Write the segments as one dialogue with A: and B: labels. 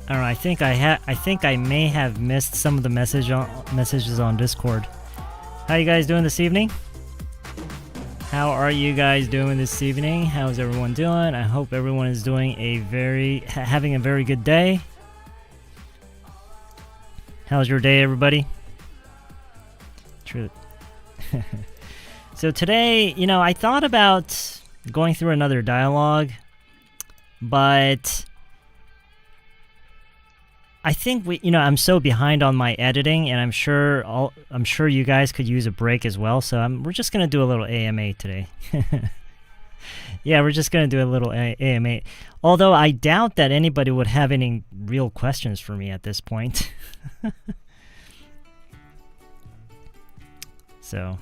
A: I don't know. I think I may have missed some of the messages on Discord. How you guys doing this evening? How are you guys doing this evening? How's everyone doing? I hope everyone is doing having a very good day. How's your day, everybody? True. So today, I thought about going through another dialogue, but I think I'm so behind on my editing, and I'm sure you guys could use a break as well. So we're just gonna do a little AMA today. Yeah, we're just gonna do a little AMA. Although I doubt that anybody would have any real questions for me at this point. So,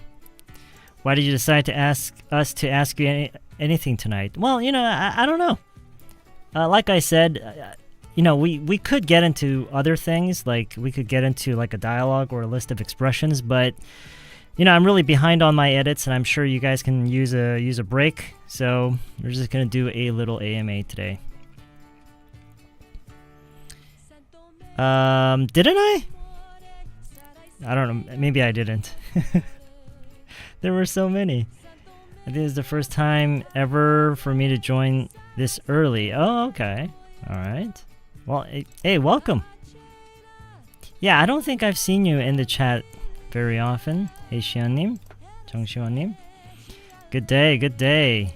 A: why did you decide to ask you anything tonight? Well, I don't know. Like I said. We could get into other things, like we could get into like a dialogue or a list of expressions, but I'm really behind on my edits, and I'm sure you guys can use a break. So we're just gonna do a little AMA today. Didn't I? I don't know. Maybe I didn't. There were so many. I think it's the first time ever for me to join this early. Oh, okay. All right. Well, hey, welcome. Yeah, I don't think I've seen you in the chat very often. Hey, Xiannim, Jungxiannim. Good day, good day.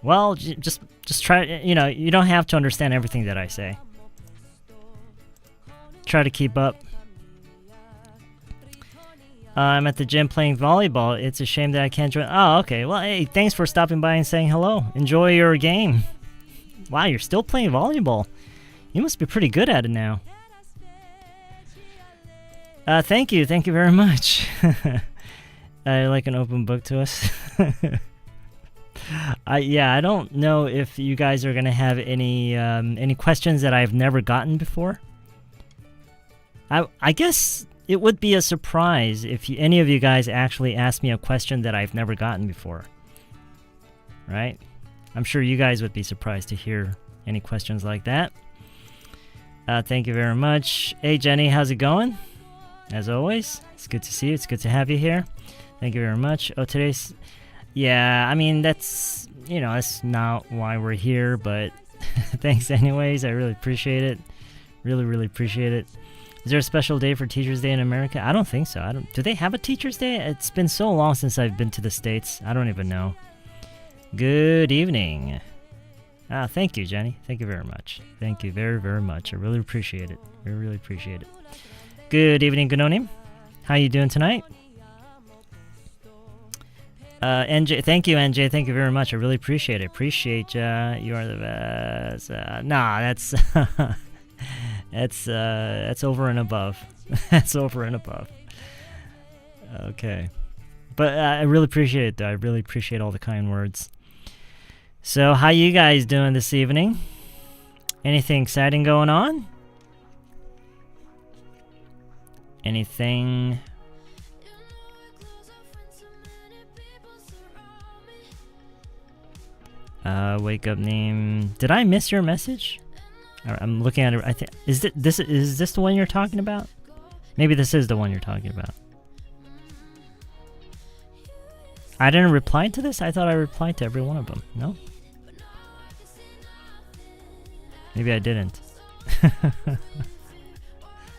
A: Well, just try. You don't have to understand everything that I say. Try to keep up. I'm at the gym playing volleyball. It's a shame that I can't join. Oh, okay. Well, hey, thanks for stopping by and saying hello. Enjoy your game. Wow, you're still playing volleyball. You must be pretty good at it now. Thank you very much. Like an open book to us. I don't know if you guys are gonna have any questions that I've never gotten before. I guess it would be a surprise if any of you guys actually asked me a question that I've never gotten before. Right? I'm sure you guys would be surprised to hear any questions like that. Thank you very much. Hey, Jenny, how's it going? As always, it's good to see you. It's good to have you here. Thank you very much. Oh, today's... Yeah, I mean, that's not why we're here, but thanks anyways. I really appreciate it. Really, really appreciate it. Is there a special day for Teachers Day in America? I don't think so. Do they have a Teachers Day? It's been so long since I've been to the States. I don't even know. Good evening. Thank you, Jenny. Thank you very much. Thank you very, very much. I really appreciate it. I really appreciate it. Good evening, Gnonim. How you doing tonight? NJ, thank you, NJ. Thank you very much. I really appreciate it. Appreciate ya. You are the best. That's over and above. That's over and above. Okay. But I really appreciate it, though. I really appreciate all the kind words. So, how you guys doing this evening? Anything exciting going on? Anything? Wake up name. Did I miss your message? I'm looking at it. I think is this the one you're talking about? Maybe this is the one you're talking about. I didn't reply to this? I thought I replied to every one of them. No? Maybe I didn't.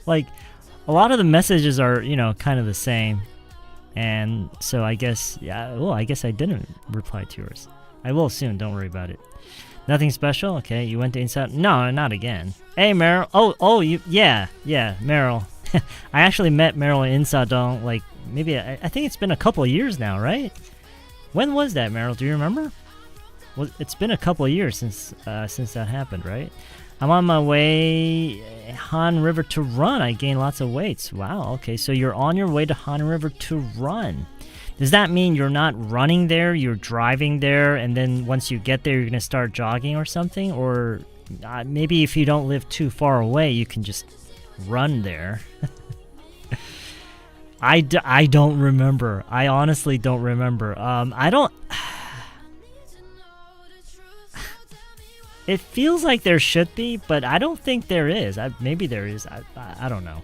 A: Like, a lot of the messages are, kind of the same. And so I guess, I guess I didn't reply to yours. I will soon, don't worry about it. Nothing special? Okay, you went to Inside? No, not again. Hey, Meryl. Yeah, Meryl. I actually met Meryl in Insadong, like, maybe, I think it's been a couple of years now, right? When was that, Meryl? Do you remember? Well, it's been a couple of years since that happened, right? I'm on my way Han River to run. I gained lots of weights. Wow, okay, so you're on your way to Han River to run. Does that mean you're not running there, you're driving there, and then once you get there, you're going to start jogging or something? Or maybe if you don't live too far away, you can just run there. I don't remember. I honestly don't remember. I don't... It feels like there should be, but I don't think there is. Maybe there is. I don't know.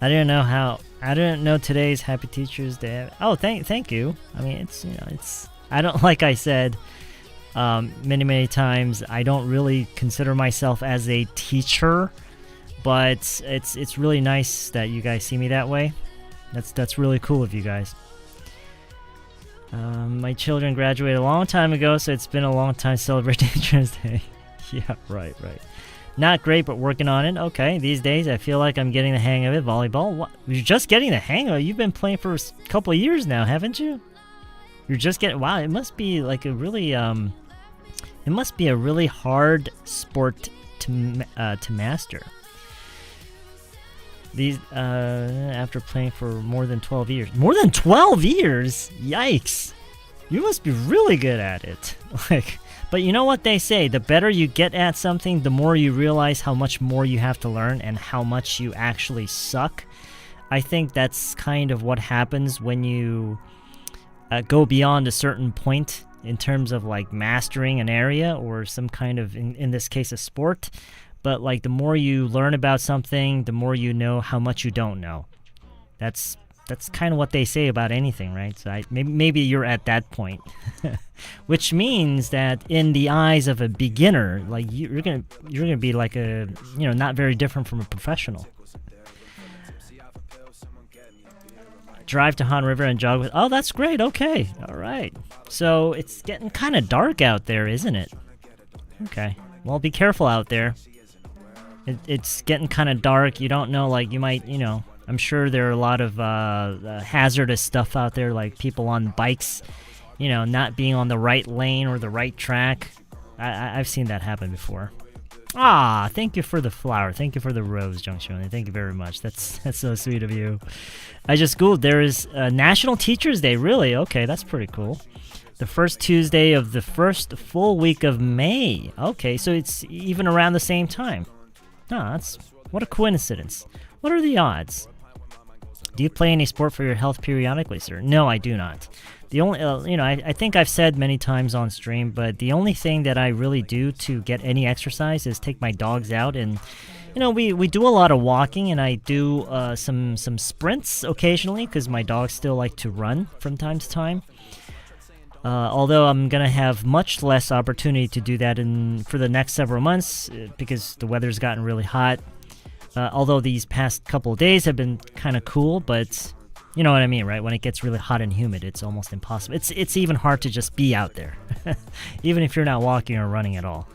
A: I didn't know today's Happy Teachers Day. Oh, thank you. I mean, it's. I don't, like I said many times, I don't really consider myself as a teacher, but it's really nice that you guys see me that way. That's really cool of you guys. My children graduated a long time ago, so it's been a long time celebrating Teachers Day. Yeah, right. Not great, but working on it. Okay, these days I feel like I'm getting the hang of it. Volleyball? What? You're just getting the hang of it? You've been playing for a couple of years now, haven't you? You're just getting... Wow, it must be like a really... It must be a really hard sport to master. These after playing for more than 12 years. More than 12 years? Yikes! You must be really good at it. But you know what they say, the better you get at something, the more you realize how much more you have to learn and how much you actually suck. I think that's kind of what happens when you go beyond a certain point in terms of like mastering an area or some kind of, in this case, a sport. But like the more you learn about something, the more you know how much you don't know. That's kind of what they say about anything, right? So maybe you're at that point, which means that in the eyes of a beginner, like you're gonna be like a, not very different from a professional. Drive to Han River and jog with. Oh, that's great. Okay, all right. So it's getting kind of dark out there, isn't it? Okay. Well, be careful out there. It's getting kind of dark. You don't know, like you might, I'm sure there are a lot of hazardous stuff out there, like people on bikes, not being on the right lane or the right track. I've seen that happen before. Ah, thank you for the flower. Thank you for the rose, Jungshun. Thank you very much. That's so sweet of you. I just Googled. There is National Teachers Day. Really? Okay, that's pretty cool. The first Tuesday of the first full week of May. Okay, so it's even around the same time. Ah, what a coincidence. What are the odds? Do you play any sport for your health periodically, sir? No, I do not. The only, I think I've said many times on stream, but the only thing that I really do to get any exercise is take my dogs out, and we do a lot of walking, and I do some sprints occasionally because my dogs still like to run from time to time. Although I'm gonna have much less opportunity to do that for the next several months because the weather's gotten really hot. Although these past couple of days have been kind of cool, but you know what I mean, right? When it gets really hot and humid, it's almost impossible. It's even hard to just be out there, even if you're not walking or running at all.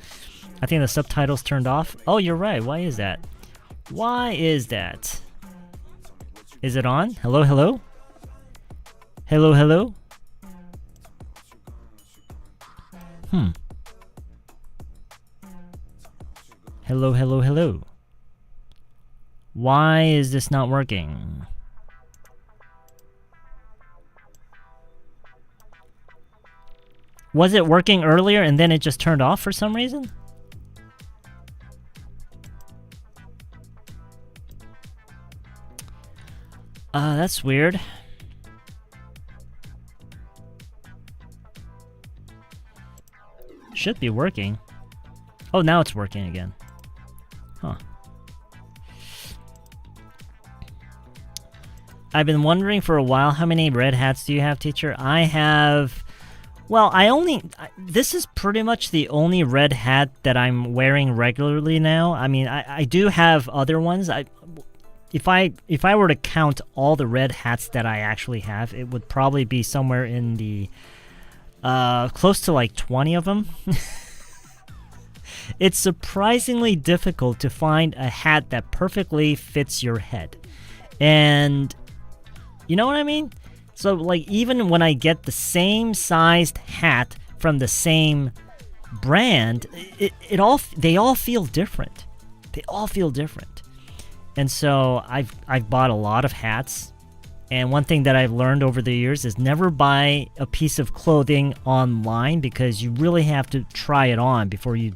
A: I think the subtitles turned off. Oh, you're right. Why is that? Why is that? Is it on? Hello, hello? Hello, hello? Hello, hello, hello. Why is this not working? Was it working earlier and then it just turned off for some reason? That's weird. Should be working. Oh, now it's working again. Huh. I've been wondering for a while, how many red hats do you have, teacher? I have... Well, this is pretty much the only red hat that I'm wearing regularly now. I mean, I do have other ones. If I were to count all the red hats that I actually have, it would probably be somewhere in the... close to like 20 of them. It's surprisingly difficult to find a hat that perfectly fits your head. And you know what I mean? So like even when I get the same sized hat from the same brand, they all feel different. They all feel different. And so I've bought a lot of hats. And one thing that I've learned over the years is never buy a piece of clothing online, because you really have to try it on before you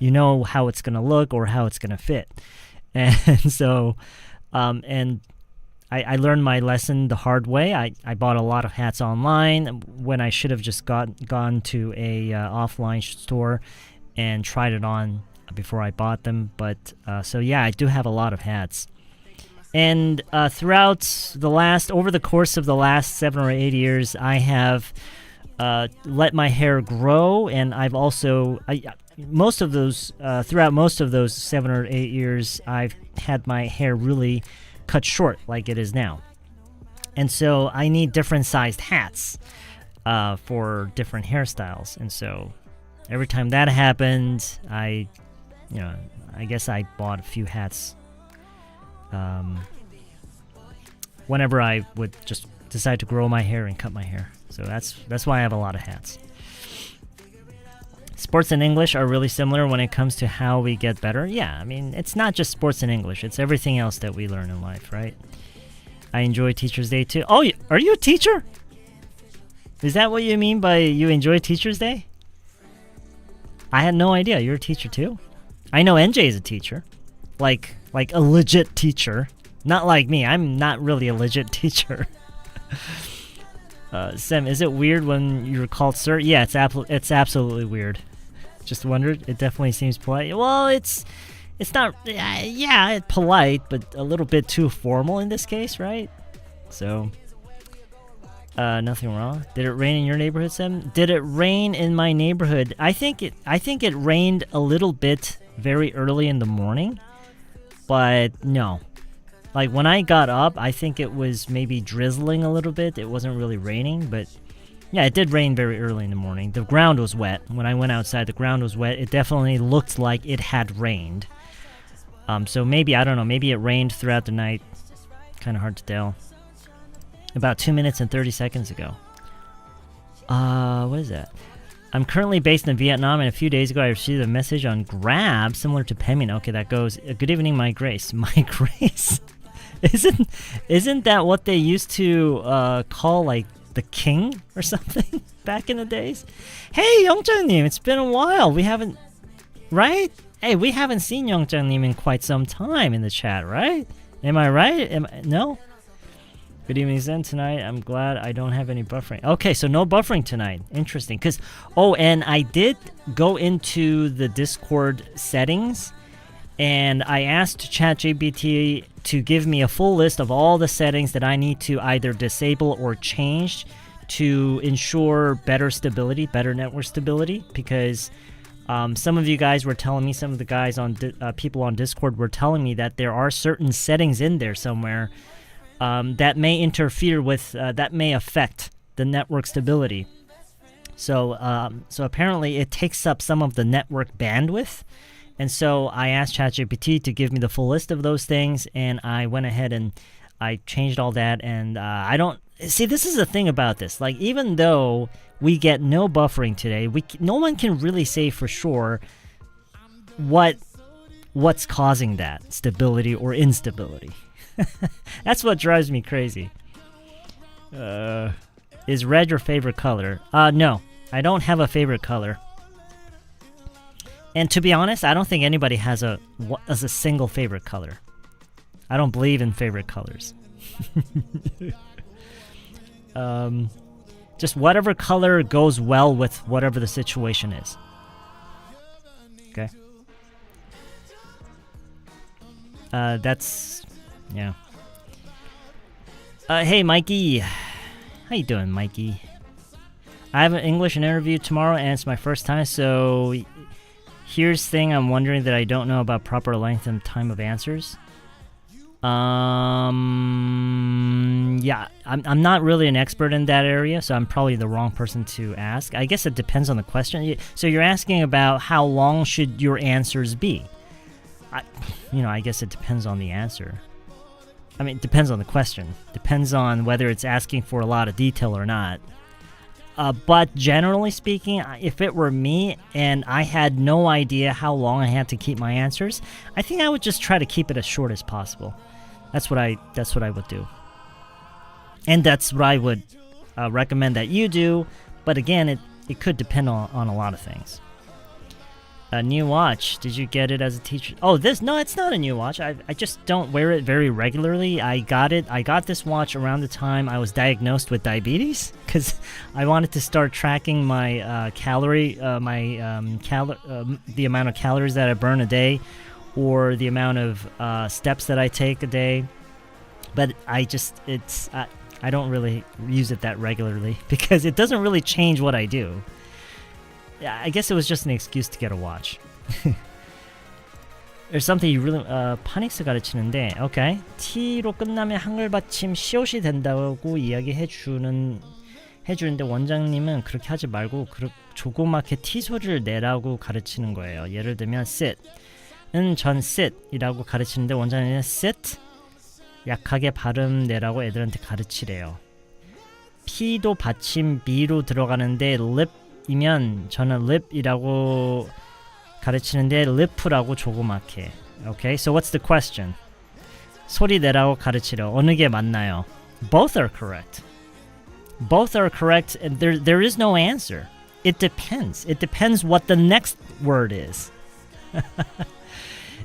A: know how it's going to look or how it's going to fit. And so, and I learned my lesson the hard way. I bought a lot of hats online when I should have just gone to a offline store and tried it on before I bought them. But so yeah, I do have a lot of hats. And throughout over the course of the last 7 or 8 years, I have let my hair grow, and I've also throughout most of those 7 or 8 years, I've had my hair really cut short like it is now. And so I need different sized hats for different hairstyles. And so every time that happened, I guess I bought a few hats whenever I would just decide to grow my hair and cut my hair. So that's why I have a lot of hats. Sports and English are really similar when it comes to how we get better. Yeah, I mean, it's not just sports and English. It's everything else that we learn in life, right? I enjoy Teacher's Day too. Oh, are you a teacher? Is that what you mean by you enjoy Teacher's Day? I had no idea. You're a teacher too? I know NJ is a teacher. Like a legit teacher. Not like me. I'm not really a legit teacher. Sam, is it weird when you're called sir? Yeah, it's absolutely weird. Just wondered. It definitely seems polite. Well, it's not. Yeah, it's polite, but a little bit too formal in this case, right? So, nothing wrong. Did it rain in your neighborhood, Sam? Did it rain in my neighborhood? I think it rained a little bit very early in the morning, but no. Like when I got up, I think it was maybe drizzling a little bit. It wasn't really raining, but yeah, it did rain very early in the morning. The ground was wet. When I went outside, the ground was wet. It definitely looked like it had rained. So maybe, I don't know, maybe it rained throughout the night. Kind of hard to tell. About 2 minutes and 30 seconds ago. What is that? I'm currently based in Vietnam, and a few days ago I received a message on Grab similar to Pemin. Okay, that goes, good evening, my Grace. My Grace? Isn't that what they used to call, like, the king or something back in the days? Hey, Youngchang-nim, it's been a while. We haven't, right? Hey, we haven't seen Youngchang-nim in quite some time in the chat, right? Am I right? No? Good evening, Zen. Tonight, I'm glad I don't have any buffering. Okay, so no buffering tonight. Interesting. And I did go into the Discord settings, and I asked ChatGPT to give me a full list of all the settings that I need to either disable or change to ensure better stability, better network stability, because some of you guys were telling me, some of the guys people on Discord were telling me that there are certain settings in there somewhere that may interfere with, that may affect the network stability. So apparently it takes up some of the network bandwidth. And so I asked ChatGPT to give me the full list of those things, and I went ahead and I changed all that. And I don't see, this is the thing about this. Like, even though we get no buffering today, no one can really say for sure what's causing that stability or instability. That's what drives me crazy. Is red your favorite color? No, I don't have a favorite color. And to be honest, I don't think anybody has a single favorite color. I don't believe in favorite colors. Just whatever color goes well with whatever the situation is. Okay. Yeah. Hey, Mikey. How you doing, Mikey? I have an English interview tomorrow, and it's my first time, so here's the thing I'm wondering that I don't know about proper length and time of answers. Yeah, I'm not really an expert in that area, so I'm probably the wrong person to ask. I guess it depends on the question. So you're asking about how long should your answers be? I guess it depends on the answer. I mean, it depends on the question. Depends on whether it's asking for a lot of detail or not. But generally speaking, if it were me and I had no idea how long I had to keep my answers, I think I would just try to keep it as short as possible. That's what I would do. And that's what I would recommend that you do. But again, it could depend on a lot of things. A new watch. Did you get it as a teacher? Oh, no, it's not a new watch. I just don't wear it very regularly. I got this watch around the time I was diagnosed with diabetes because I wanted to start tracking my the amount of calories that I burn a day, or the amount of steps that I take a day. But I don't really use it that regularly because it doesn't really change what I do. I guess it was just an excuse to get a watch. There's something you really 파닉스 가르치는데, okay. T로 끝나면 한글 받침 시옷이 된다고 이야기해 주는데 원장님은 그렇게 하지 말고 조그맣게 T 소리를 내라고 가르치는 거예요. 예를 들면 sit은 전 sit이라고 가르치는데 원장님은 sit 약하게 발음 내라고 애들한테 가르치래요. P도 받침 B로 들어가는데 lip 이면 저는 lip이라고 가르치는데 lip라고 조그맣게. Okay, so what's the question? 소리 내라고 가르치려. 어느 게 맞나요? Both are correct. Both are correct, and there is no answer. It depends. It depends what the next word is.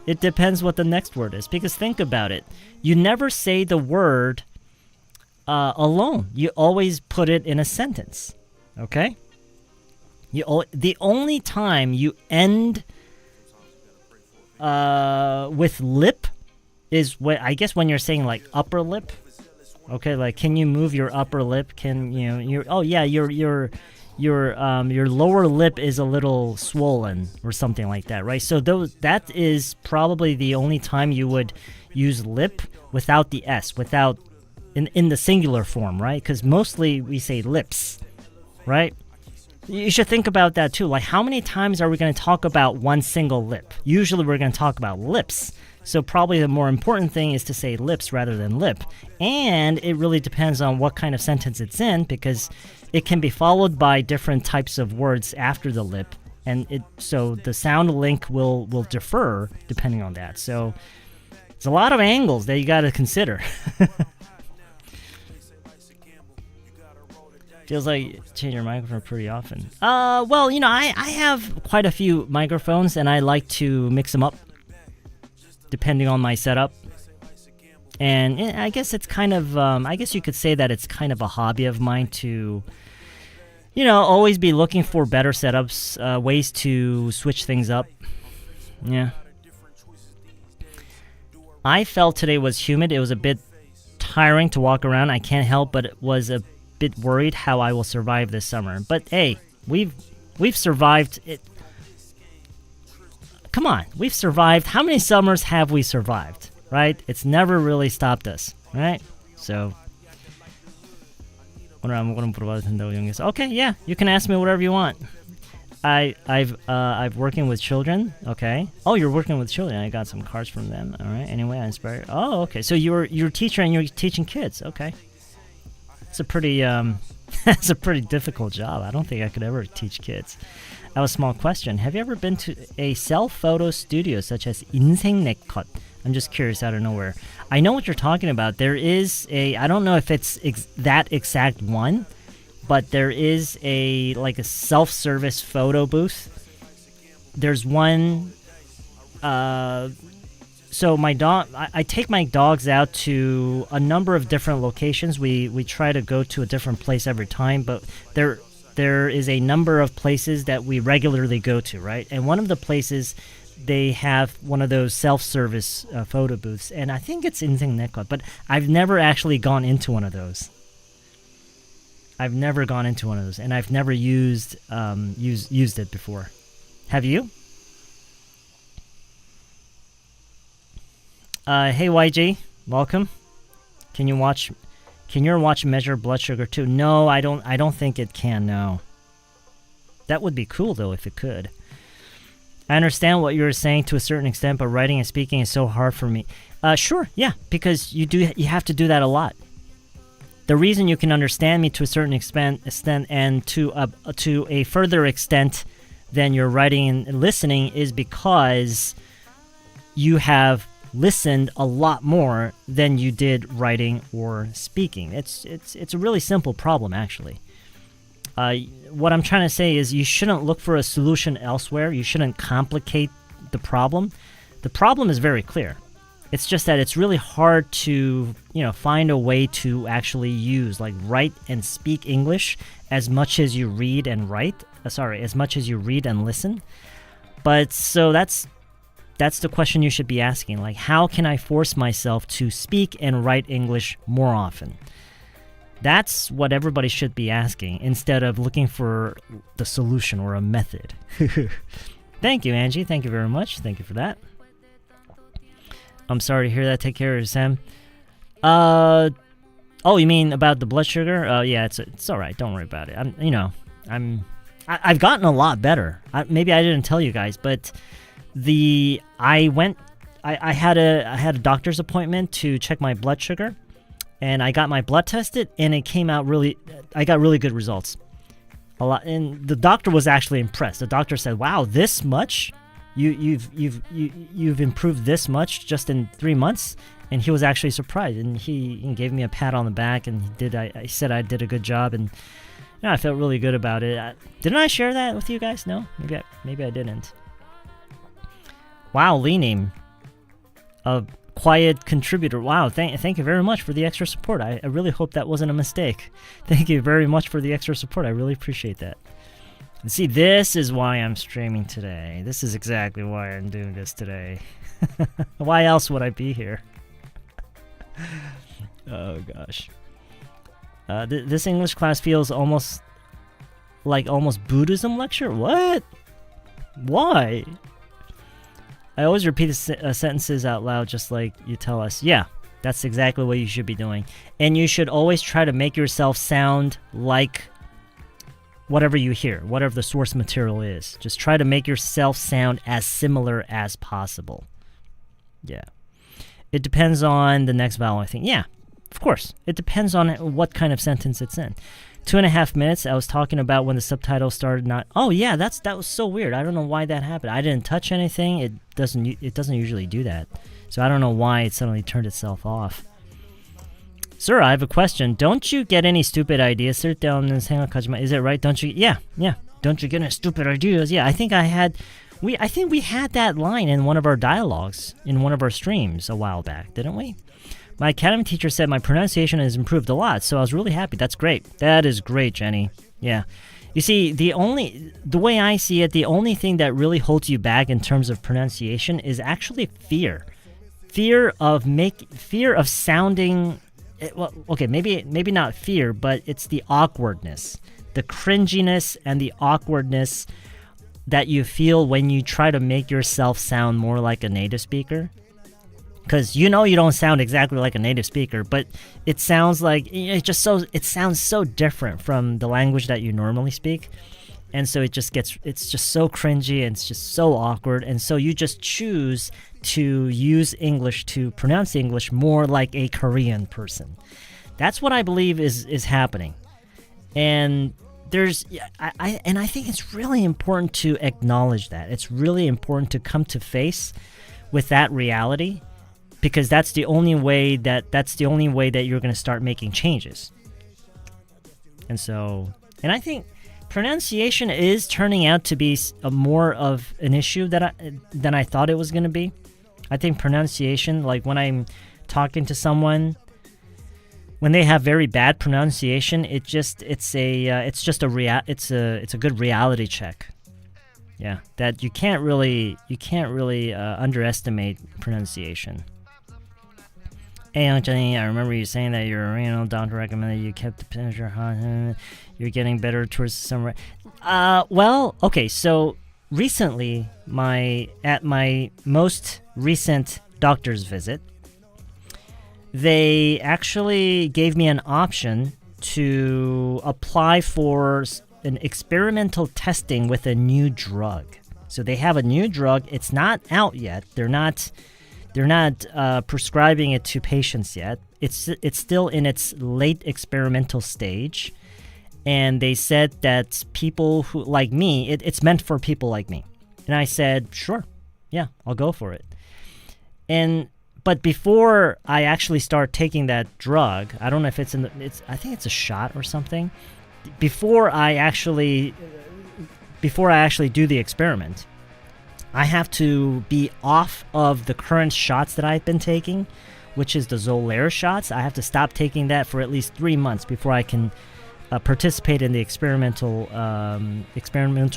A: It depends what the next word is. Because think about it. You never say the word alone. You always put it in a sentence. Okay? The only time you end with lip is when you're saying like upper lip. Okay, like can you move your upper lip? Can your lower lip is a little swollen or something like that, right? So that is probably the only time you would use lip without the s, without in the singular form, right? Because mostly we say lips, right? You should think about that too. Like, how many times are we going to talk about one single lip? Usually we're going to talk about lips. So probably the more important thing is to say lips rather than lip. And it really depends on what kind of sentence it's in, because it can be followed by different types of words after the lip. And so the sound link will differ depending on that. So there's a lot of angles that you got to consider. Feels like you change your microphone pretty often. Well, I have quite a few microphones, and I like to mix them up depending on my setup. And I guess it's kind of, I guess you could say that it's kind of a hobby of mine to, always be looking for better setups, ways to switch things up. Yeah. I felt today was humid. It was a bit tiring to walk around. I can't help but it was a bit worried how I will survive this summer. But hey, we've survived it. Come on, we've survived. How many summers have we survived, right? It's never really stopped us, right? So 오늘 아무거나 물어봐도 된다고 연기해서. Okay, yeah, you can ask me whatever you want. I've working with children. Okay. Oh, you're working with children. I got some cards from them. All right. Anyway, I inspired. Oh, okay. So you're a teacher and you're teaching kids. Okay. It's a pretty that's a pretty difficult job. I don't think I could ever teach kids. I have a small question. Have you ever been to a self-photo studio such as 인생 내 컷? I'm just curious out of nowhere. I know what you're talking about. There is I don't know if it's that exact one, but there is a self-service photo booth. There's one. So my dog, I take my dogs out to a number of different locations. We try to go to a different place every time, but there is a number of places that we regularly go to, right? And one of the places, they have one of those self-service photo booths, and I think it's 인생 내 컷, but I've never actually gone into one of those. And I've never used it before. Have you? Hey YG, welcome. Can your watch measure blood sugar too? No, I don't think it can. No. That would be cool though if it could. I understand what you're saying to a certain extent, but writing and speaking is so hard for me. Sure, yeah, because you have to do that a lot. The reason you can understand me to a certain extent and to a further extent than your writing and listening is because you have listened a lot more than you did writing or speaking. It's a really simple problem, actually. What I'm trying to say is you shouldn't look for a solution elsewhere. You shouldn't complicate the problem. The problem is very clear. It's just that it's really hard to, find a way to actually use, like, write and speak English as much as you read and write. As much as you read and listen. But so that's the question you should be asking. Like, how can I force myself to speak and write English more often? That's what everybody should be asking instead of looking for the solution or a method. Thank you, Angie. Thank you very much. Thank you for that. I'm sorry to hear that. Take care of Sam. Oh, you mean about the blood sugar? Yeah, it's all right. Don't worry about it. I've gotten a lot better. Maybe I didn't tell you guys, but I had a doctor's appointment to check my blood sugar, and I got my blood tested, and it came out I got really good results. A lot, and the doctor was actually impressed. The doctor said, "Wow, this much? You've improved this much just in 3 months?" And he was actually surprised, and he gave me a pat on the back, and I said I did a good job, and I felt really good about it. Didn't I share that with you guys? No? Maybe I didn't. Wow, Lee name. A quiet contributor. Wow, thank you very much for the extra support. I really hope that wasn't a mistake. Thank you very much for the extra support. I really appreciate that. And see, this is why I'm streaming today. This is exactly why I'm doing this today. Why else would I be here? Oh, gosh. This English class feels almost Buddhism lecture? What? Why? I always repeat the sentences out loud just like you tell us. Yeah, that's exactly what you should be doing. And you should always try to make yourself sound like whatever you hear, whatever the source material is. Just try to make yourself sound as similar as possible. Yeah. It depends on the next vowel, I think. Yeah, of course. It depends on what kind of sentence it's in. 2.5 minutes, I was talking about when the subtitle started not... Oh, yeah, that was so weird. I don't know why that happened. I didn't touch anything. It doesn't usually do that. So I don't know why it suddenly turned itself off. Sir, I have a question. Don't you get any stupid ideas? Sit down and 생각하지마. Is it right? Don't you... Yeah. Don't you get any stupid ideas? Yeah, I think we had that line in one of our dialogues, in one of our streams a while back, didn't we? My academy teacher said my pronunciation has improved a lot, so I was really happy. That's great. That is great, Jenny. Yeah. You see, the way I see it, the only thing that really holds you back in terms of pronunciation is actually fear. Fear of sounding... Well, okay, maybe not fear, but it's the awkwardness. The cringiness and the awkwardness that you feel when you try to make yourself sound more like a native speaker. Because you don't sound exactly like a native speaker, but it sounds like it sounds so different from the language that you normally speak, and so it's just so cringy and it's just so awkward, and so you just choose to use English to pronounce English more like a Korean person. That's what I believe is happening, and I think it's really important to acknowledge that. It's really important to come to face with that reality. Because that's the only way that you're going to start making changes. And I think pronunciation is turning out to be more of an issue than I thought it was going to be. I think pronunciation, like when I'm talking to someone, when they have very bad pronunciation, it's a good reality check. Yeah, that you can't really underestimate pronunciation. Hey, Jenny, I remember you saying that your renal doctor recommended you kept the temperature hot. You're getting better towards the summer. Well, okay, so recently, at my most recent doctor's visit, they actually gave me an option to apply for an experimental testing with a new drug. So they have a new drug. It's not out yet. They're not prescribing it to patients yet. It's still in its late experimental stage, and they said that people who like me, it's meant for people like me. And I said, sure, yeah, I'll go for it. But before I actually start taking that drug, I don't know if I think it's a shot or something. before I actually do the experiment, I have to be off of the current shots that I've been taking, which is the Xolair shots. I have to stop taking that for at least 3 months before I can participate in the experimental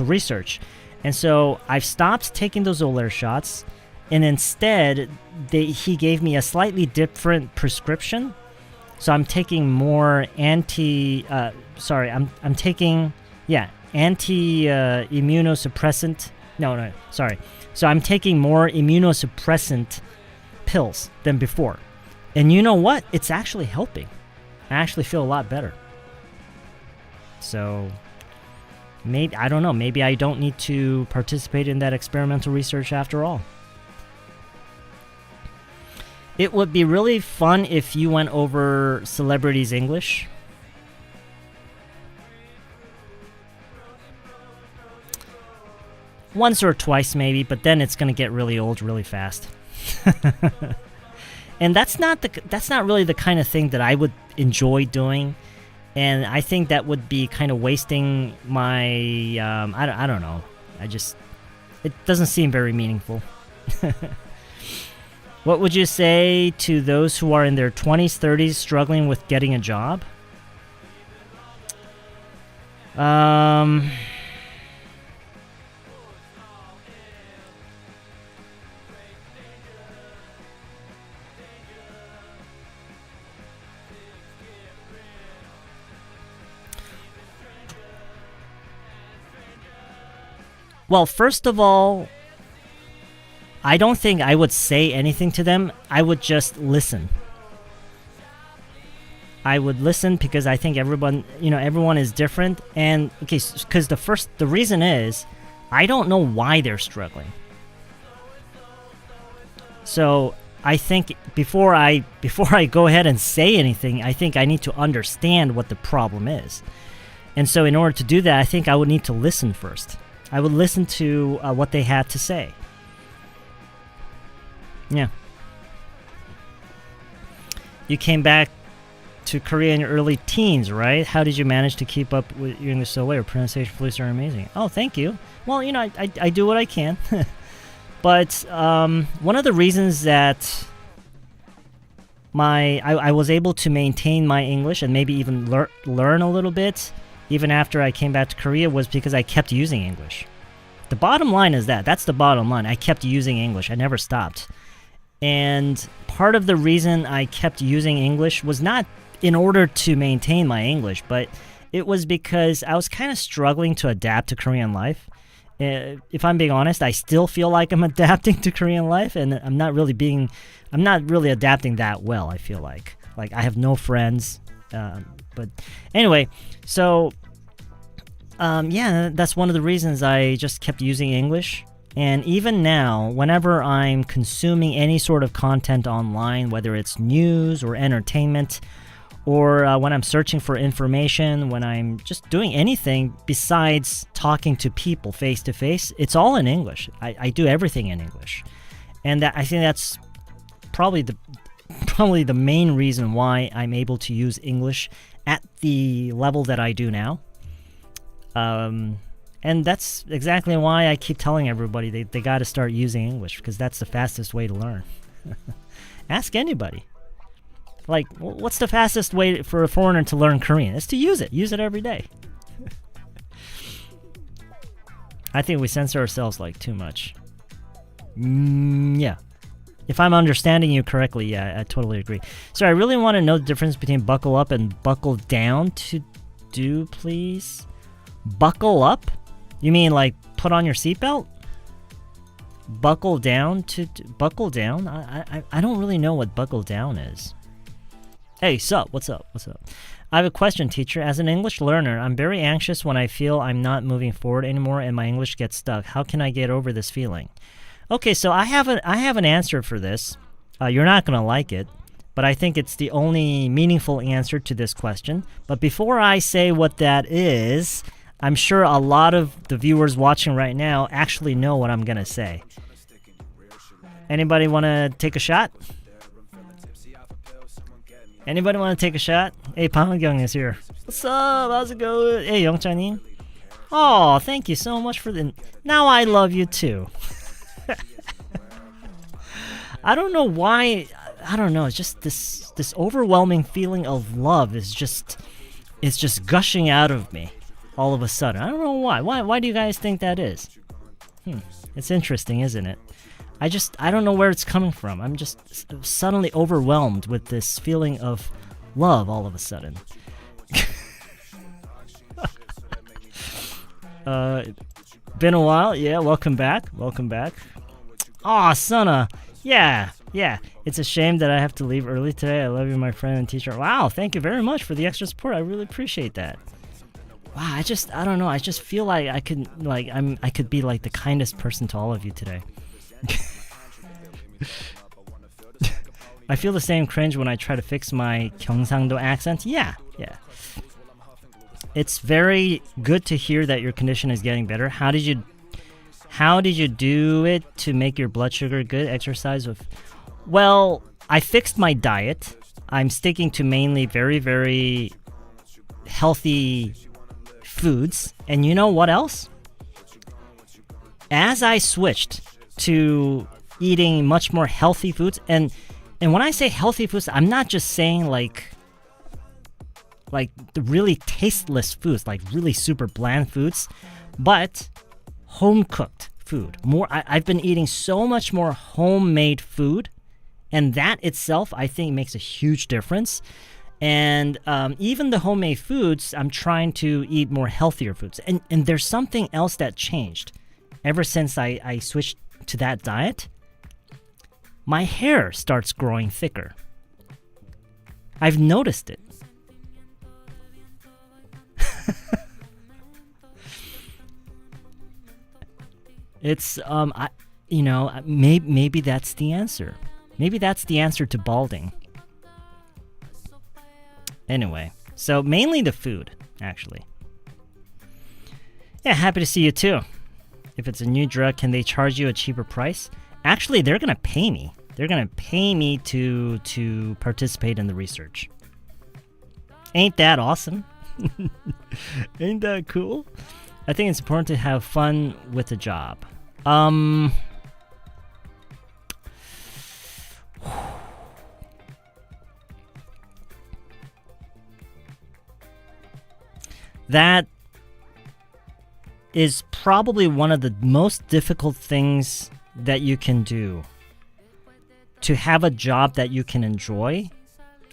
A: research. And so I've stopped taking those Xolair shots, and instead he gave me a slightly different prescription. So I'm taking more I'm taking anti-immunosuppressant. So I'm taking more immunosuppressant pills than before. And you know what? It's actually helping. I actually feel a lot better. So maybe, I don't know, maybe I don't need to participate in that experimental research after all. It would be really fun if you went over celebrities' English. Once or twice maybe, but then it's going to get really old really fast. And that's not really the kind of thing that I would enjoy doing. And I think that would be kind of wasting my I don't know. It doesn't seem very meaningful. What would you say to those who are in their 20s, 30s struggling with getting a job? Well, first of all, I don't think I would say anything to them. I would just listen. I would listen because I think everyone is different. And okay, because the reason is I don't know why they're struggling. So I think before I go ahead and say anything, I think I need to understand what the problem is. And so in order to do that, I think I would need to listen first. I would listen to what they had to say. Yeah. You came back to Korea in your early teens, right? How did you manage to keep up with your English so well? Your pronunciation fluency are amazing. Oh, thank you. Well, I do what I can. But one of the reasons that I was able to maintain my English and maybe even learn a little bit even after I came back to Korea was because I kept using English. The bottom line is that's the bottom line. I kept using English. I never stopped. And part of the reason I kept using English was not in order to maintain my English, but it was because I was kind of struggling to adapt to Korean life. If I'm being honest, I still feel like I'm adapting to Korean life, and I'm not really adapting that well, I feel like. Like, I have no friends. But anyway, so that's one of the reasons I just kept using English. And even now, whenever I'm consuming any sort of content online, whether it's news or entertainment, or when I'm searching for information, when I'm just doing anything besides talking to people face to face, it's all in English. I do everything in English. And I think that's probably the main reason why I'm able to use English at the level that I do now. And that's exactly why I keep telling everybody they got to start using English, because that's the fastest way to learn. Ask anybody. Like, what's the fastest way for a foreigner to learn Korean? It's to use it. Use it every day. I think we censor ourselves like too much. Yeah. If I'm understanding you correctly, yeah, I totally agree. So I really want to know the difference between buckle up and buckle down to do, please. Buckle up? You mean like put on your seatbelt? Buckle down to buckle down? I don't really know what buckle down is. Hey, sup? What's up? I have a question, teacher. As an English learner, I'm very anxious when I feel I'm not moving forward anymore and my English gets stuck. How can I get over this feeling? Okay, so I have an answer for this. You're not going to like it, but I think it's the only meaningful answer to this question. But before I say what that is, I'm sure a lot of the viewers watching right now actually know what I'm going to say. Anybody want to take a shot? Anybody want to take a shot? Hey, Pangyoung is here. What's up? How's it going? Hey, 영찬님. Oh, thank you so much for the... Now I love you too. I don't know why... I don't know. It's just this overwhelming feeling of love is just... It's just gushing out of me all of a sudden. I don't know why. Why do you guys think that is? It's interesting, isn't it? I don't know where it's coming from. I'm just suddenly overwhelmed with this feeling of love all of a sudden. Been a while. Yeah, welcome back. Welcome back. Aw, Sana. Yeah. It's a shame that I have to leave early today. I love you, my friend and teacher. Wow, thank you very much for the extra support. I really appreciate that. Wow, I don't know. I just feel like I could be like the kindest person to all of you today. I feel the same cringe when I try to fix my 경상도 accent. Yeah. It's very good to hear that your condition is getting better. How did you do it to make your blood sugar good? Exercise with... Well, I fixed my diet. I'm sticking to mainly very, very healthy foods. And you know what else? As I switched to eating much more healthy foods, and when I say healthy foods, I'm not just saying like the really tasteless foods, like really super bland foods, but home cooked food. I've been eating so much more homemade food, and that itself I think makes a huge difference. And even the homemade foods, I'm trying to eat more healthier foods. And there's something else that changed ever since I switched to that diet. My hair starts growing thicker. I've noticed it. It's maybe that's the answer. Maybe that's the answer to balding. Anyway, so mainly the food, actually. Yeah, happy to see you too. If it's a new drug, can they charge you a cheaper price? Actually, they're gonna pay me. They're gonna pay me to participate in the research. Ain't that awesome? Ain't that cool? I think it's important to have fun with the job. That is probably one of the most difficult things that you can do. To have a job that you can enjoy.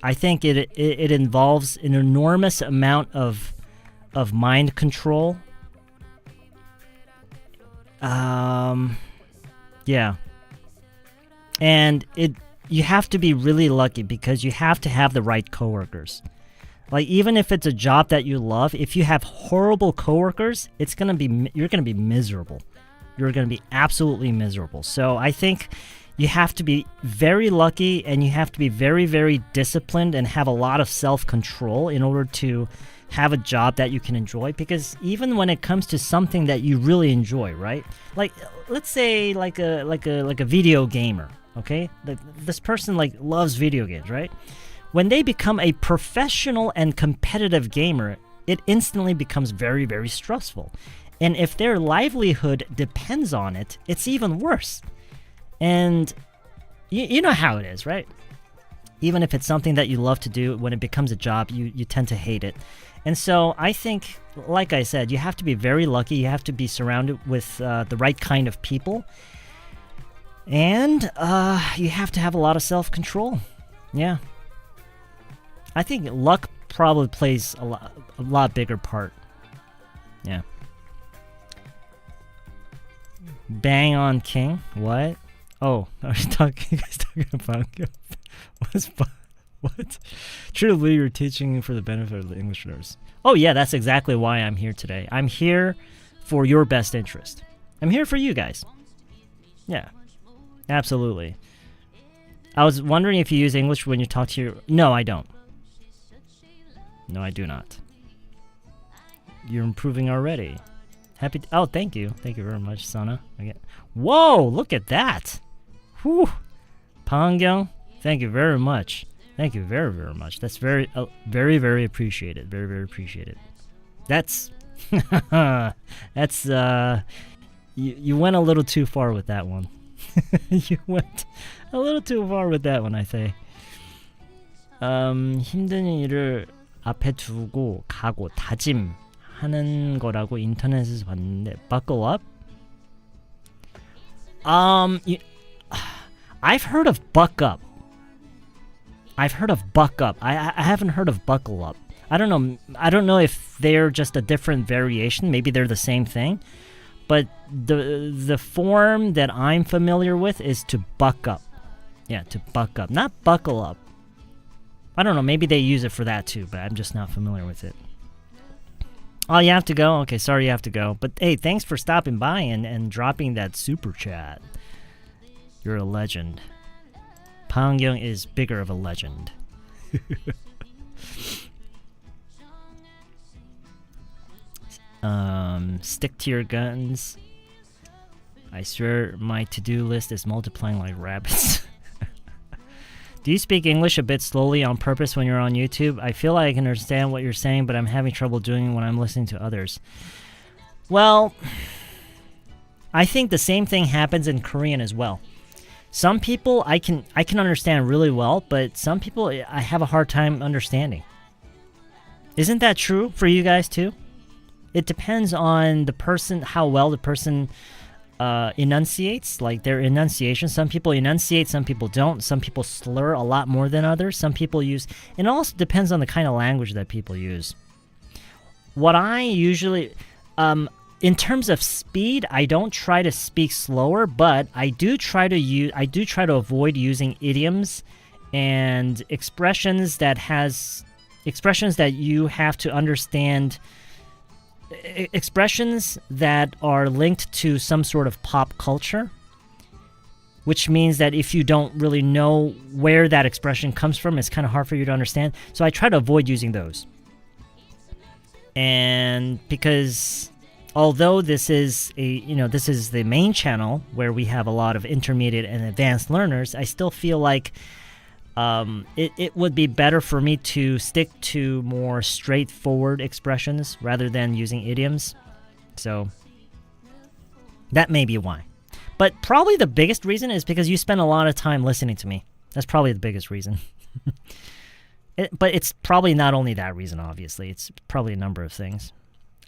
A: I think it involves an enormous amount of mind control. Yeah. And you have to be really lucky because you have to have the right coworkers. Like, even if it's a job that you love, if you have horrible coworkers, you're gonna be miserable. You're gonna be absolutely miserable. So I think you have to be very lucky, and you have to be very, very disciplined and have a lot of self-control in order to have a job that you can enjoy. Because even when it comes to something that you really enjoy, right? Like, let's say like a video gamer, okay? This person like loves video games, right? When they become a professional and competitive gamer, it instantly becomes very, very stressful. And if their livelihood depends on it, it's even worse. And you know how it is, right? Even if it's something that you love to do, when it becomes a job, you tend to hate it. And so I think, like I said, you have to be very lucky. You have to be surrounded with the right kind of people. And you have to have a lot of self-control. Yeah. I think luck probably plays a lot bigger part. Yeah. Bang on King? What? Oh, are you guys talking about what? True to believe you're teaching for the benefit of the English learners. Oh yeah, that's exactly why I'm here today. I'm here for your best interest. I'm here for you guys. Yeah, absolutely. I was wondering if you use English when you talk to your... No, I don't. No, I do not. You're improving already. Oh, thank you. Thank you very much, Sana. Again. Whoa, look at that. Whew. Pangyong, thank you very much. Thank you very, very much. That's very, very, very appreciated. Very, very appreciated. That's, that's, you went a little too far with that one. You went a little too far with that one, I say. 힘든 일을 앞에 두고 가고 다짐하는 거라고 인터넷에서 봤는데, buckle up? I've heard of buck up. I've heard of buck up. I haven't heard of buckle up. I don't know if they're just a different variation. Maybe they're the same thing. But the form that I'm familiar with is to buck up. Yeah, to buck up. Not buckle up. I don't know. Maybe they use it for that too, but I'm just not familiar with it. Oh, you have to go? Okay, sorry you have to go. But hey, thanks for stopping by and dropping that super chat. You're a legend. Pangyung is bigger of a legend. Stick to your guns. I swear my to-do list is multiplying like rabbits. Do you speak English a bit slowly on purpose when you're on YouTube? I feel like I can understand what you're saying, but I'm having trouble doing it when I'm listening to others. Well, I think the same thing happens in Korean as well. Some people I can understand really well, but some people I have a hard time understanding. Isn't that true for you guys too? It depends on the person, how well the person enunciates, like their enunciation. Some people enunciate, some people don't. Some people slur a lot more than others. Some people use... It also depends on the kind of language that people use. What I usually... in terms of speed, I don't try to speak slower, but I do try to avoid using idioms and expressions that you have to understand, expressions that are linked to some sort of pop culture, which means that if you don't really know where that expression comes from, it's kind of hard for you to understand. So I try to avoid using those. And because although this is the main channel where we have a lot of intermediate and advanced learners, I still feel like it would be better for me to stick to more straightforward expressions rather than using idioms. So that may be why. But probably the biggest reason is because you spend a lot of time listening to me. That's probably the biggest reason. But it's probably not only that reason, obviously. It's probably a number of things.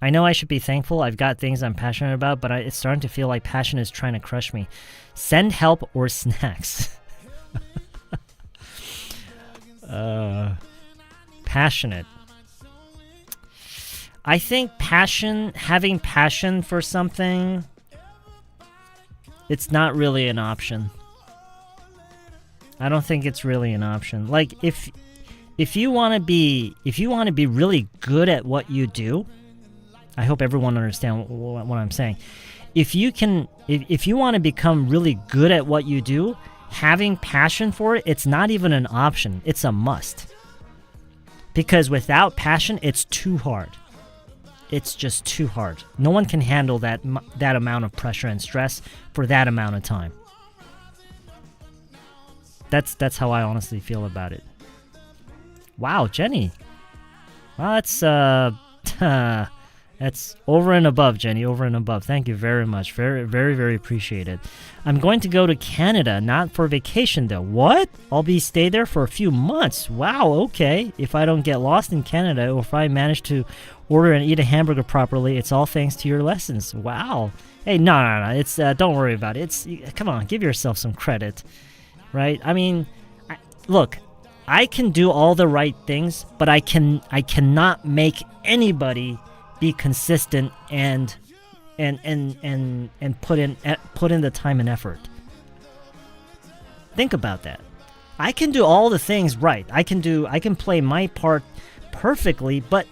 A: I know I should be thankful. I've got things I'm passionate about, but it's starting to feel like passion is trying to crush me. Send help or snacks. Passionate. I think having passion for something, it's not really an option. I don't think it's really an option. Like if you want to be really good at what you do, I hope everyone understands what I'm saying. If you want to become really good at what you do, having passion for it, it's not even an option. It's a must. Because without passion, it's too hard. It's just too hard. No one can handle that amount of pressure and stress for that amount of time. That's how I honestly feel about it. Wow, Jenny. Well, that's over and above, Jenny, over and above. Thank you very much. Very, very, very appreciated. I'm going to go to Canada, not for vacation though. What? I'll stay there for a few months. Wow, okay. If I don't get lost in Canada, or if I manage to order and eat a hamburger properly, it's all thanks to your lessons. Wow. Hey, no. It's don't worry about it. Come on, give yourself some credit, right? I mean, look, I can do all the right things, but I cannot make anybody be consistent and put in the time and effort. Think about that. I can do all the things right. I can play my part perfectly, but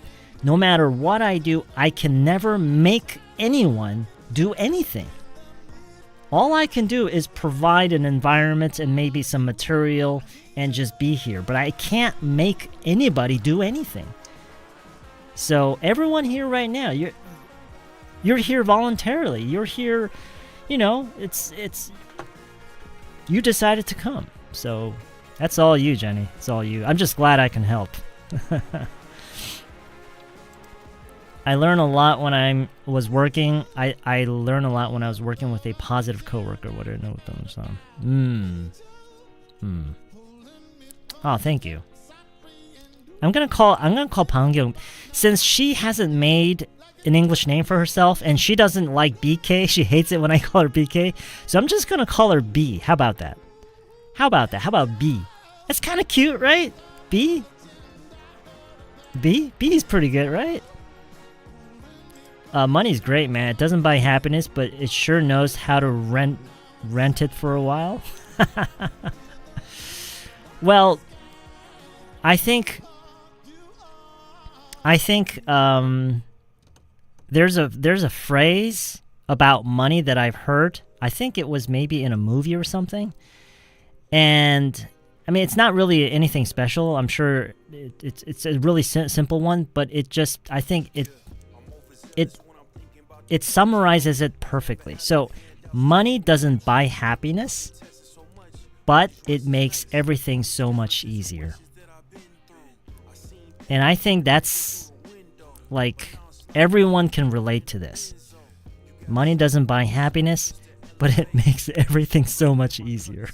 A: no matter what I do, I can never make anyone do anything. All I can do is provide an environment and maybe some material and just be here, but I can't make anybody do anything. So everyone here right now, you're here voluntarily. You're here, it's you decided to come. So That's all you, Jenny. It's all you. I'm just glad I can help. I learn a lot when I was working. I learn a lot when I was working with a positive coworker. What did I know with them? Oh, thank you. I'm gonna call Pangyung, since she hasn't made an English name for herself and she doesn't like BK. She hates it when I call her BK. So I'm just gonna call her B. How about that? How about B? That's kind of cute, right? B? B is pretty good, right? Money's great, man. It doesn't buy happiness, but it sure knows how to rent it for a while. Well, I think there's a phrase about money that I've heard. I think it was maybe in a movie or something. And I mean, it's not really anything special. I'm sure it's a really simple one, but it just, I think it summarizes it perfectly. So, money doesn't buy happiness, but it makes everything so much easier. And I think that's, like, everyone can relate to this. Money doesn't buy happiness, but it makes everything so much easier.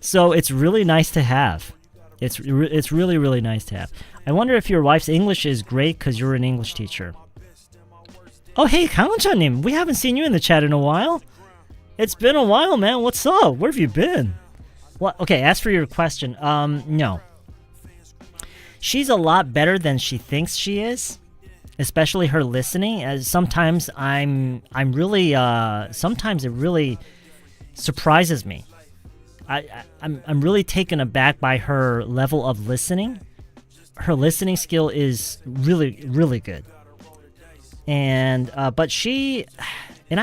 A: So it's really nice to have. It's really, really nice to have. I wonder if your wife's English is great because you're an English teacher. Oh, hey, Kauncha-nim, we haven't seen you in the chat in a while. It's been a while, man. What's up? Where have you been? Well, okay, as for your question, no. She's a lot better than she thinks she is, especially her listening. As sometimes I'm really sometimes it really surprises me. I'm really taken aback by her level of listening. Her listening skill is really, really good. And but I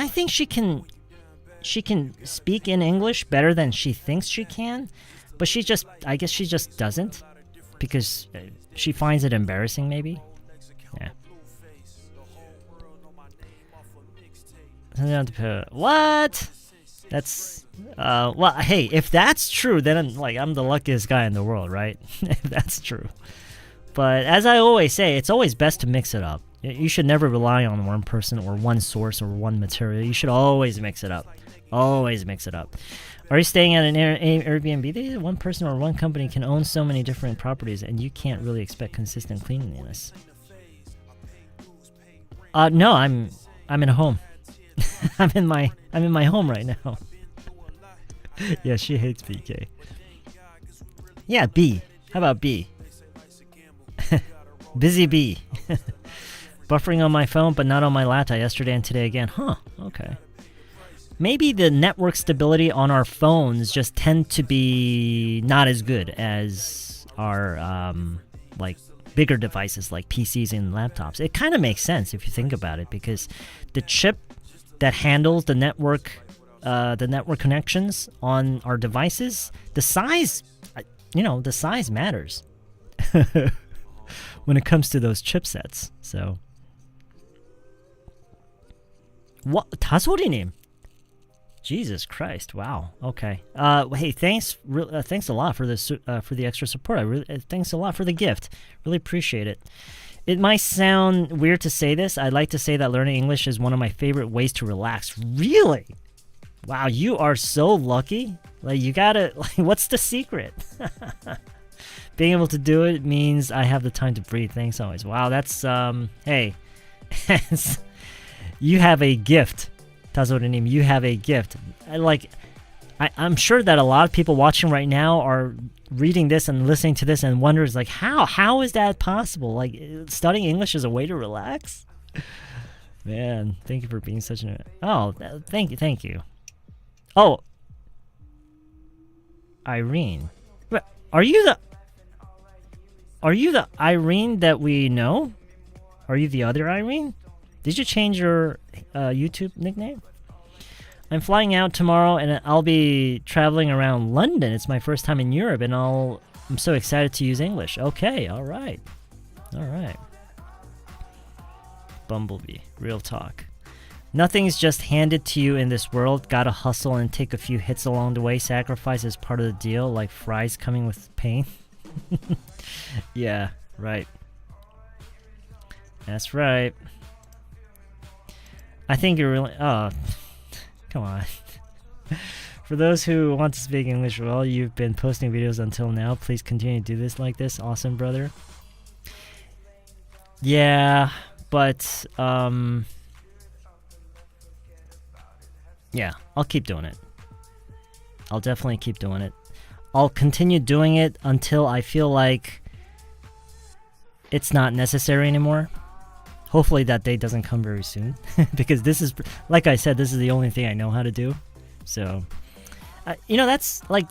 A: think she can speak in English better than she thinks she can, but I guess she just doesn't, because she finds it embarrassing, maybe. Yeah. What? That's well, hey, if that's true, then I'm the luckiest guy in the world, right? If that's true. But as I always say, it's always best to mix it up. You should never rely on one person or one source or one material. You should always mix it up. Always mix it up. Are you staying at an Airbnb? One person or one company can own so many different properties, and you can't really expect consistent cleanliness. No, I'm in a home. I'm in my home right now. Yeah, she hates BK. Yeah, B. How about B? Busy B. Buffering on my phone, but not on my laptop yesterday and today again. Huh, okay. Maybe the network stability on our phones just tend to be not as good as our like bigger devices like PCs and laptops. It kind of makes sense if you think about it, because the chip that handles the network connections on our devices, the size matters when it comes to those chipsets. So, what? 다솔이님. Jesus Christ! Wow. Okay. Hey, thanks a lot for this for the extra support. Thanks a lot for the gift. Really appreciate it. It might sound weird to say this. I'd like to say that learning English is one of my favorite ways to relax. Really? Wow, you are so lucky. Like, you gotta, like, what's the secret? Being able to do it means I have the time to breathe. Thanks always. Wow, that's, hey. You have a gift. Tazorenim, you have a gift. I'm sure that a lot of people watching right now are reading this and listening to this and wonders, like, how is that possible? Like, studying English is a way to relax? Man, thank you for being such an... Oh, thank you. Oh, Irene. Are you the Irene that we know? Are you the other Irene? Did you change your YouTube nickname? I'm flying out tomorrow and I'll be traveling around London. It's my first time in Europe and I'm so excited to use English. Okay, all right. Bumblebee, real talk. Nothing's just handed to you in this world. Gotta hustle and take a few hits along the way. Sacrifice is part of the deal, like fries coming with pain. Yeah, right. That's right. I think you're really... Oh, come on. For those who want to speak English well, you've been posting videos until now. Please continue to do this like this. Awesome, brother. Yeah, but... yeah, I'll keep doing it. I'll definitely keep doing it. I'll continue doing it until I feel like it's not necessary anymore. Hopefully that day doesn't come very soon. Because this is, like I said, this is the only thing I know how to do. So, you know, that's like,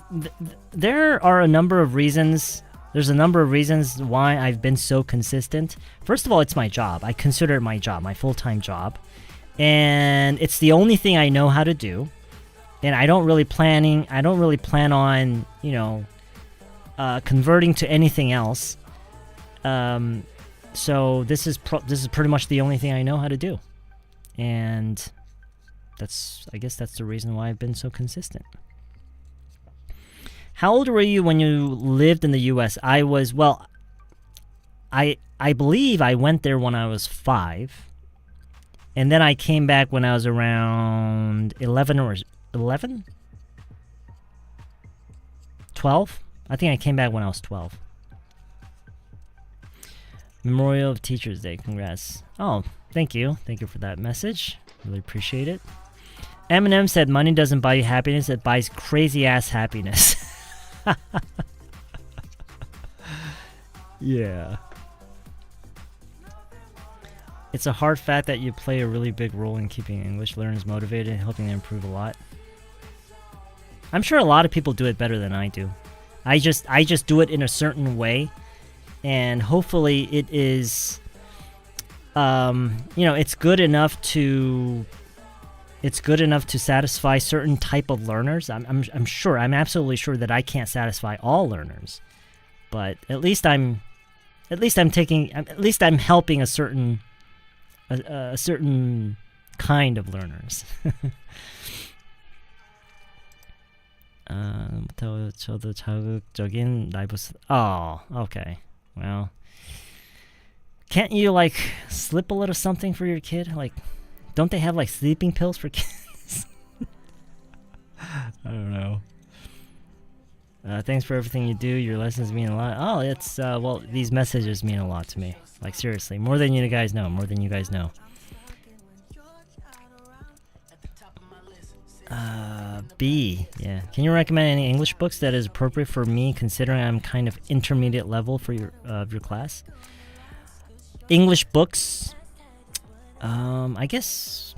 A: there are a number of reasons. There's a number of reasons why I've been so consistent. First of all, it's my job. I consider it my job, my full-time job. And it's the only thing I know how to do. And I don't really plan on, you know, converting to anything else. So this is pretty much the only thing I know how to do. And I guess that's the reason why I've been so consistent. How old were you when you lived in the US? I was, well, I believe I went there when I was 5. And then I came back when I was around 11 or 11? 12? I think I came back when I was 12. Memorial of Teachers Day. Congrats. Oh, thank you. Thank you for that message. Really appreciate it. Eminem said money doesn't buy you happiness. It buys crazy-ass happiness. Yeah. It's a hard fact that you play a really big role in keeping English learners motivated and helping them improve a lot. I'm sure a lot of people do it better than I do. I just do it in a certain way, and hopefully it is, you know, it's good enough to satisfy certain type of learners. I'm absolutely sure that I can't satisfy all learners, but at least I'm helping a certain kind of learners. 저도 자극적인 라이브. Oh, okay. Well, can't you like slip a little something for your kid? Like, don't they have like sleeping pills for kids? I don't know. Thanks for everything you do. Your lessons mean a lot. Oh, it's well, these messages mean a lot to me. Like, seriously, more than you guys know. More than you guys know. B. Yeah. Can you recommend any English books that is appropriate for me, considering I'm kind of intermediate level for your class? English books. I guess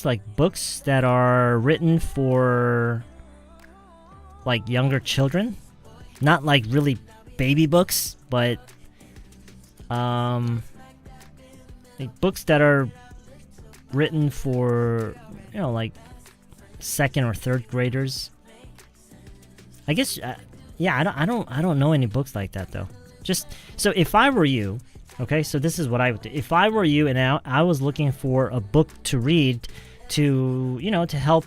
A: like books that are written for like younger children, not like really baby books, but like books that are written for, you know, like 2nd or 3rd graders. I guess yeah, I don't know any books like that though. Just so if I were you, okay, so this is what I would do. If I were you and I was looking for a book to read to, you know, to help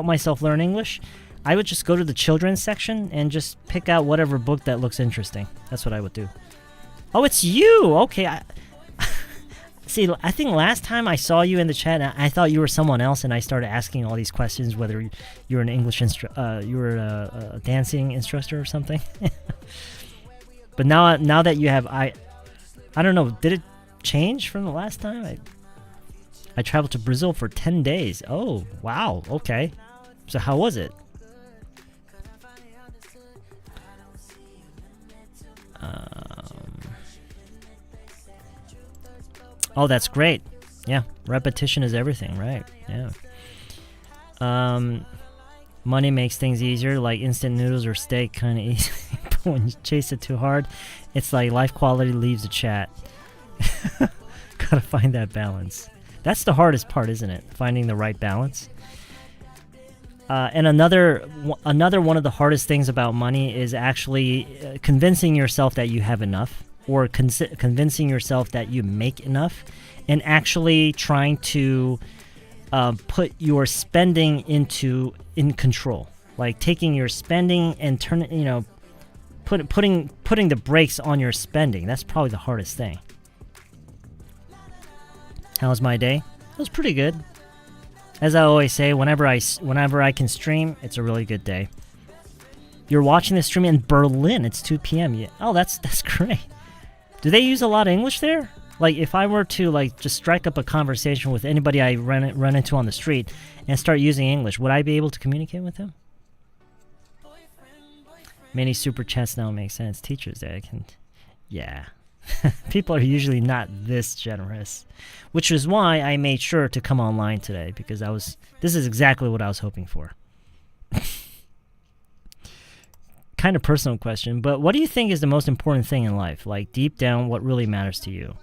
A: myself learn English, I would just go to the children's section and just pick out whatever book that looks interesting. That's what I would do. Oh, it's you. Okay. See, I think last time I saw you in the chat, I thought you were someone else, and I started asking all these questions, whether you were an English you were a dancing instructor or something. But now that you have, I don't know, did it change from the last time? I traveled to Brazil for 10 days. Oh, wow. Okay. So how was it? Oh, that's great. Yeah, repetition is everything, right? Yeah. Money makes things easier, like instant noodles or steak, kind of easy. But when you chase it too hard, it's like life quality leaves the chat. Gotta find that balance. That's the hardest part, isn't it? Finding the right balance. And another one of the hardest things about money is actually convincing yourself that you have enough, or convincing yourself that you make enough, and actually trying to put your spending in control, like taking your spending and putting the brakes on your spending. That's probably the hardest thing. How was my day? It was pretty good. As I always say, whenever I can stream, it's a really good day. You're watching this stream in Berlin. It's 2 p.m. Yeah. Oh, that's great. Do they use a lot of English there? Like, if I were to like just strike up a conversation with anybody I run into on the street and start using English, would I be able to communicate with them? Many super chats now make sense. Teachers that can, yeah. People are usually not this generous, which is why I made sure to come online today, because this is exactly what I was hoping for. Kind of personal question, but what do you think is the most important thing in life? Like, deep down, what really matters to you?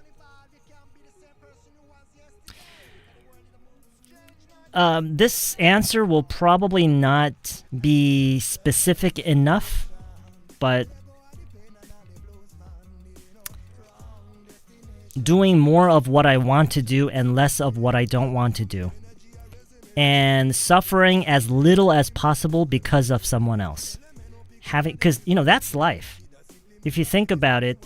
A: This answer will probably not be specific enough, but doing more of what I want to do and less of what I don't want to do. And suffering as little as possible because of someone else. Because, that's life. If you think about it,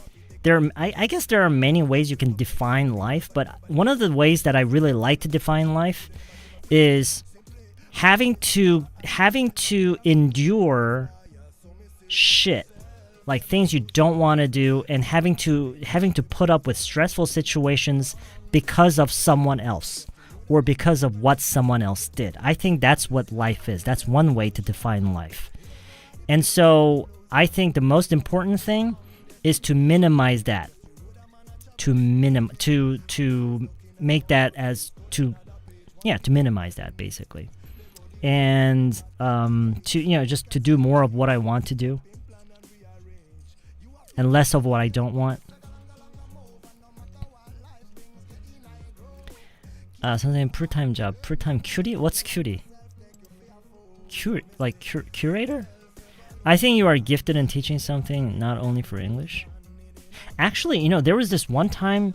A: I guess there are many ways you can define life, but one of the ways that I really like to define life is having to endure shit, like things you don't want to do, and having to put up with stressful situations because of someone else or because of what someone else did. I think that's what life is. That's one way to define life. And so I think the most important thing is to minimize that. To make that as to minimize that, basically. And just to do more of what I want to do and less of what I don't want. Something part-time job, part-time cutie. What's cutie? Curator? I think you are gifted in teaching something, not only for English. Actually, there was this one time,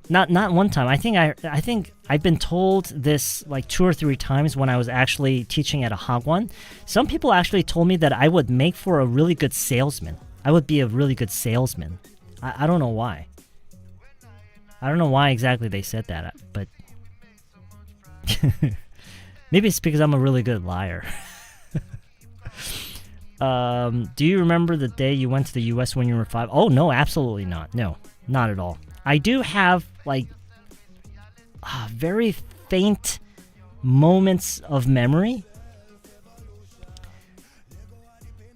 A: not one time. I think I've been told this like 2 or 3 times when I was actually teaching at a hagwon. Some people actually told me that I would make for a really good salesman. I would be a really good salesman. I don't know why. I don't know why exactly they said that, but maybe it's because I'm a really good liar. Do you remember the day you went to the US when you were 5? Oh, no, absolutely not. No, not at all. I do have, like, very faint moments of memory.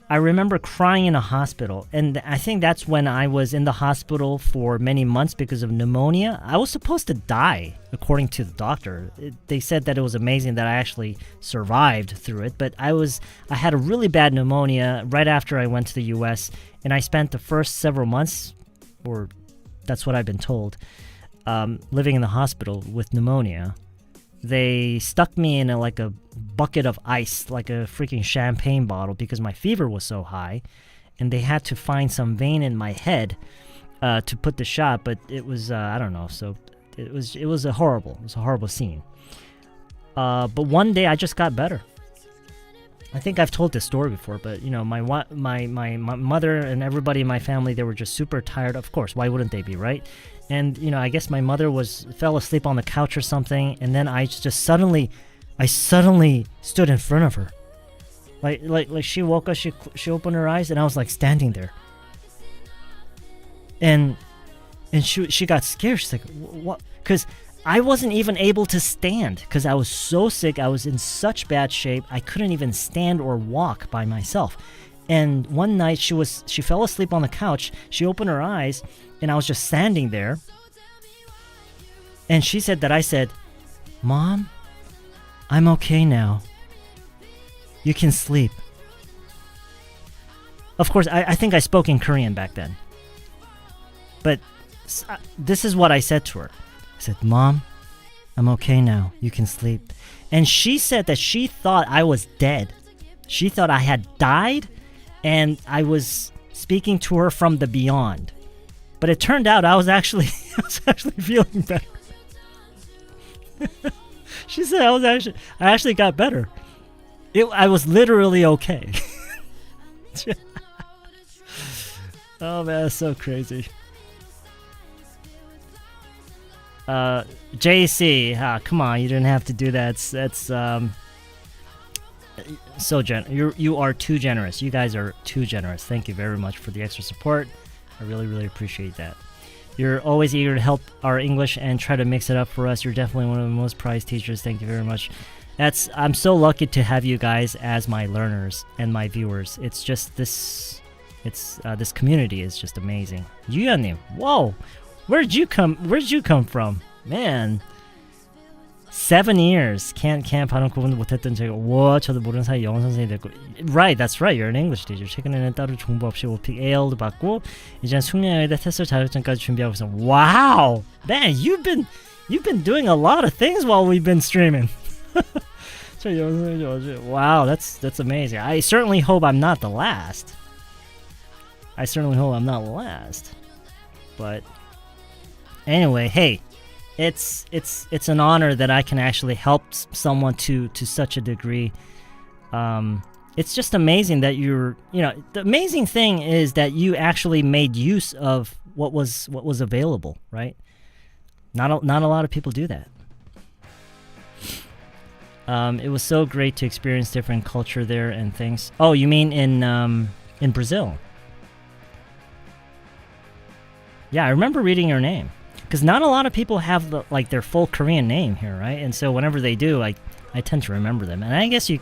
A: I remember crying in a hospital, and I think that's when I was in the hospital for many months because of pneumonia. I was supposed to die, according to the doctor. They said that it was amazing that I actually survived through it, but I had a really bad pneumonia right after I went to the US, and I spent the first several months, or that's what I've been told, living in the hospital with pneumonia. They stuck me in a bucket of ice, like a freaking champagne bottle, because my fever was so high, and they had to find some vein in my head to put the shot. But it was I don't know. So it was a horrible scene. But one day I just got better. I think I've told this story before, but my mother and everybody in my family, they were just super tired. Of course, why wouldn't they be, right? And I guess my mother fell asleep on the couch or something, and then I suddenly stood in front of her, like she woke up, she opened her eyes, and I was like standing there, and she got scared. She's like, what? Because I wasn't even able to stand because I was so sick. I was in such bad shape. I couldn't even stand or walk by myself. And one night she fell asleep on the couch. She opened her eyes, and I was just standing there. And she said that I said, "Mom, I'm okay now. You can sleep." Of course, I think I spoke in Korean back then. But this is what I said to her. I said, "Mom, I'm okay now. You can sleep." And she said that she thought I was dead. She thought I had died, and I was speaking to her from the beyond. But it turned out I was actually feeling better. She said I actually got better. I was literally okay. Oh man, that's so crazy. JC, come on, you didn't have to do that. That's so you are too generous. You guys are too generous. Thank you very much for the extra support. I really appreciate that. You're always eager to help our English and try to mix it up for us. You're definitely one of the most prized teachers. Thank you very much. I'm so lucky to have you guys as my learners and my viewers. It's just this community is just amazing. 유야님, whoa, where'd you come from? Man, 7 years can't 발음 구분도 못했던 제가 와 저도 모르는 사이 영어 선생님이 됐고. Right, that's right. You're an English teacher. 최근에는 따로 정보 없이 오픽 AL도 받고 이제는 숙련여대 테스트 자격증까지 준비하고 있어. Wow, man, you've been doing a lot of things while we've been streaming. Wow, that's amazing. I certainly hope I'm not the last. But anyway, hey, it's an honor that I can actually help someone to such a degree. It's just amazing that the amazing thing is that you actually made use of what was available, right? Not a lot of people do that. It was so great to experience different culture there and things. Oh, you mean in Brazil? Yeah, I remember reading your name. Because not a lot of people have their full Korean name here, right? And so whenever they do, I tend to remember them. And I guess you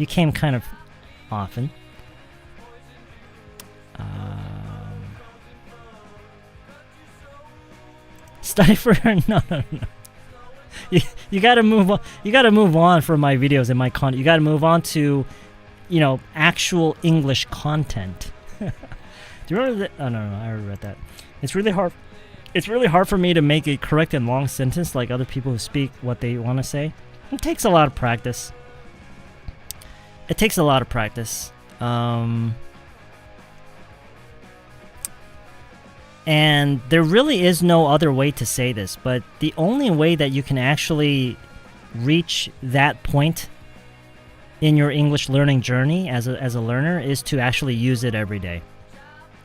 A: came kind of often. Study for no. You gotta move on. You gotta move on from my videos and my content. You gotta move on to, actual English content. Do you remember that? Oh no, I already read that. It's really hard. It's really hard for me to make a correct and long sentence like other people who speak what they want to say. It takes a lot of practice. And there really is no other way to say this, but the only way that you can actually reach that point in your English learning journey as a learner is to actually use it every day.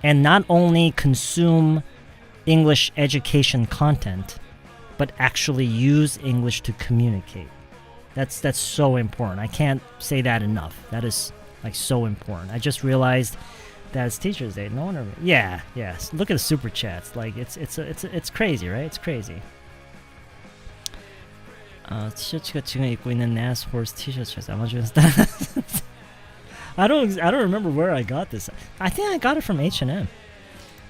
A: And not only consume English education content, but actually use English to communicate. That's so important. I can't say that enough. That is so important. I just realized that it's Teachers Day. No one ever. Yeah. Look at the super chats. It's crazy, right? It's crazy. 티셔츠가 지금 입고 있는 Nas Horse 티셔츠였어. 아마존에서 I don't remember where I got this. I think I got it from H&M.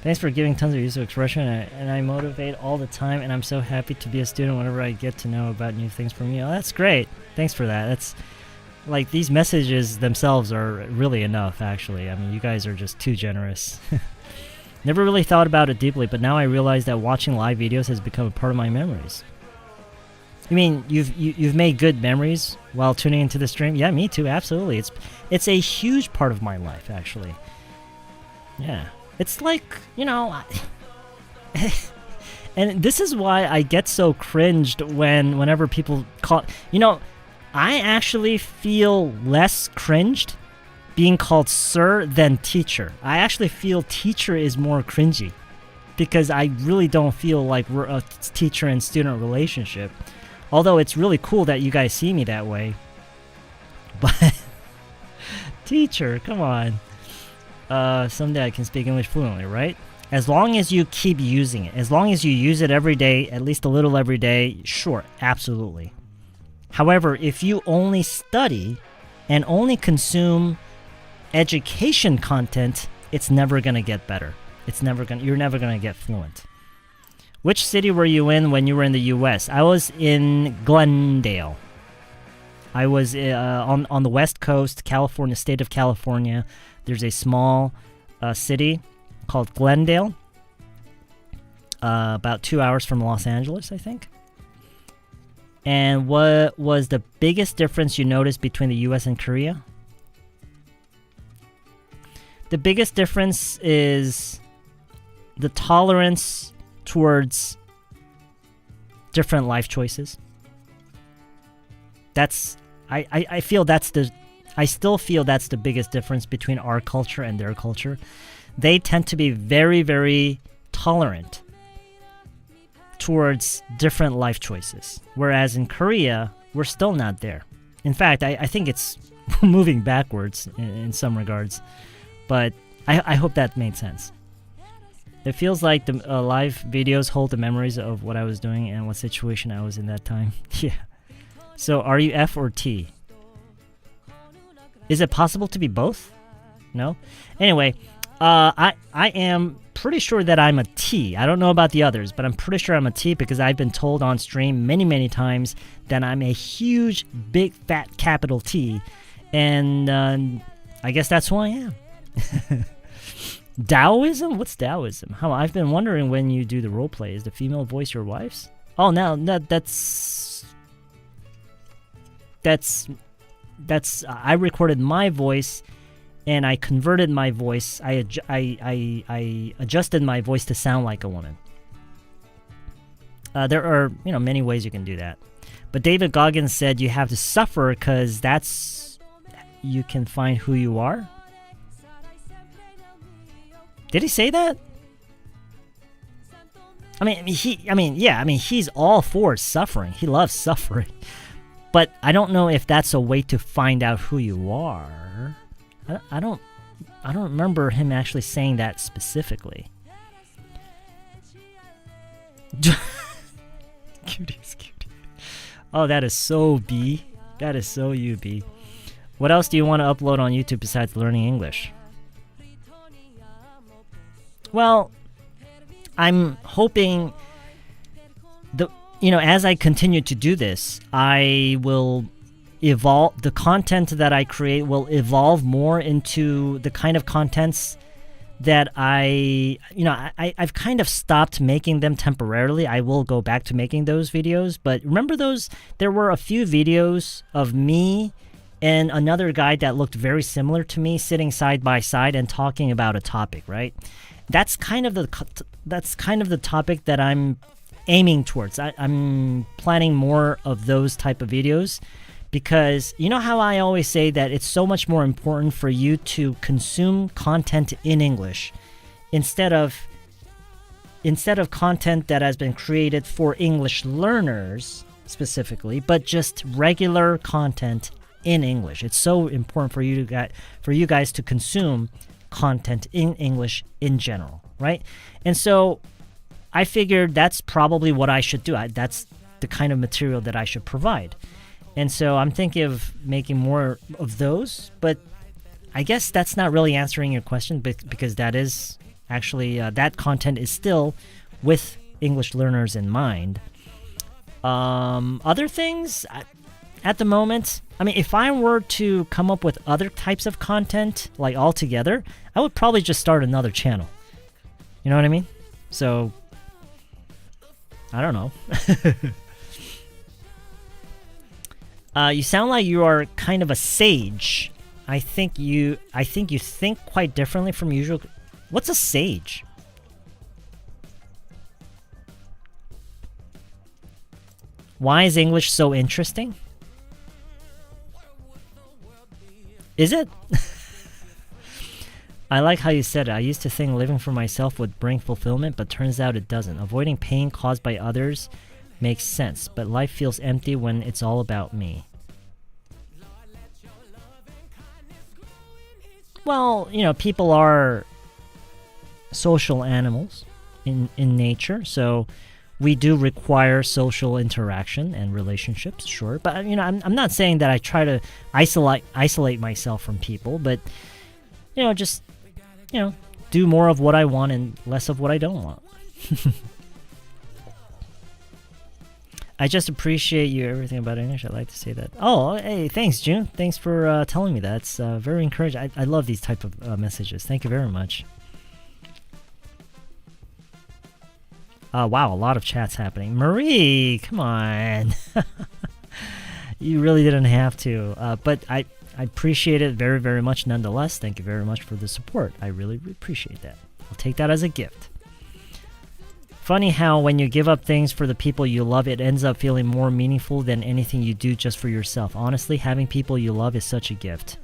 A: Thanks for giving tons of useful expression, and I motivate all the time, and I'm so happy to be a student whenever I get to know about new things from you. Oh, that's great. Thanks for that. That's these messages themselves are really enough, actually. I mean, you guys are just too generous. Never really thought about it deeply, but now I realize that watching live videos has become a part of my memories. You mean you've made good memories while tuning into the stream? Yeah, me too. Absolutely. It's a huge part of my life, actually. Yeah. It's and this is why I get so cringed whenever people call, I actually feel less cringed being called sir than teacher. I actually feel teacher is more cringy because I really don't feel like we're a teacher and student relationship. Although it's really cool that you guys see me that way. But teacher, come on. Someday I can speak English fluently, right? As long as you keep using it. As long as you use it every day, at least a little every day, sure, absolutely. However, if you only study and only consume education content, it's never going to get better. You're never going to get fluent. Which city were you in when you were in the US? I was in Glendale. I was on the West Coast, California, state of California. There's a small city called Glendale, about 2 hours from Los Angeles, I think. And what was the biggest difference you noticed between the US and Korea? The biggest difference is the tolerance towards different life choices. I still feel that's the biggest difference between our culture and their culture. They tend to be very, very tolerant towards different life choices. Whereas in Korea, we're still not there. In fact, I think it's moving backwards in some regards. But I hope that made sense. It feels like the live videos hold the memories of what I was doing and what situation I was in that time. Yeah. So are you F or T? Is it possible to be both? No? Anyway, I am pretty sure that I'm a T. I don't know about the others, but I'm pretty sure I'm a T because I've been told on stream many, many times that I'm a huge, big, fat capital T. And I guess that's who I am. Taoism? What's Taoism? I've been wondering when you do the role play. Is the female voice your wife's? Oh, no, that's I recorded my voice and I converted my voice. I adjusted my voice to sound like a woman. There are many ways you can do that. But David Goggins said you have to suffer because that's you can find who you are. Did he say that? He's all for suffering. He loves suffering. But I don't know if that's a way to find out who you are. I don't remember him actually saying that specifically. Cuties. Oh, that is so B. That is so you, B. What else do you want to upload on YouTube besides learning English? Well, I'm hoping as I continue to do this, I will evolve. The content that I create will evolve more into the kind of contents that I've kind of stopped making them temporarily. I will go back to making those videos, but remember those? There were a few videos of me and another guy that looked very similar to me sitting side by side and talking about a topic, right? That's kind of the topic that I'm aiming towards. I'm planning more of those type of videos because you know how I always say that it's so much more important for you to consume content in English instead of content that has been created for English learners specifically, but just regular content in English. It's so important for you guys to consume content in English in general, right? And so I figured that's probably what I should do. That's the kind of material that I should provide. And so I'm thinking of making more of those, but I guess that's not really answering your question because that is actually, that content is still with English learners in mind. Other things, at the moment, if I were to come up with other types of content, like all together, I would probably just start another channel. You know what I mean? So, I don't know. You sound like you are kind of a sage. I think you think quite differently from usual. What's a sage? Why is English so interesting? Is it? I like how you said it. I used to think living for myself would bring fulfillment, but turns out it doesn't. Avoiding pain caused by others makes sense, but life feels empty when it's all about me. Well, people are social animals in nature, so we do require social interaction and relationships, sure. But I'm not saying that I try to isolate myself from people, but just do more of what I want and less of what I don't want. I just appreciate you everything about English. I'd like to say that. Oh, hey, thanks, June. Thanks for telling me that. It's very encouraging. I love these type of messages. Thank you very much. Wow, a lot of chats happening. Marie, come on. You really didn't have to. But I appreciate it very, very much nonetheless. Thank you very much for the support. I really appreciate that. I'll take that as a gift. Funny how when you give up things for the people you love, it ends up feeling more meaningful than anything you do just for yourself. Honestly, having people you love is such a gift.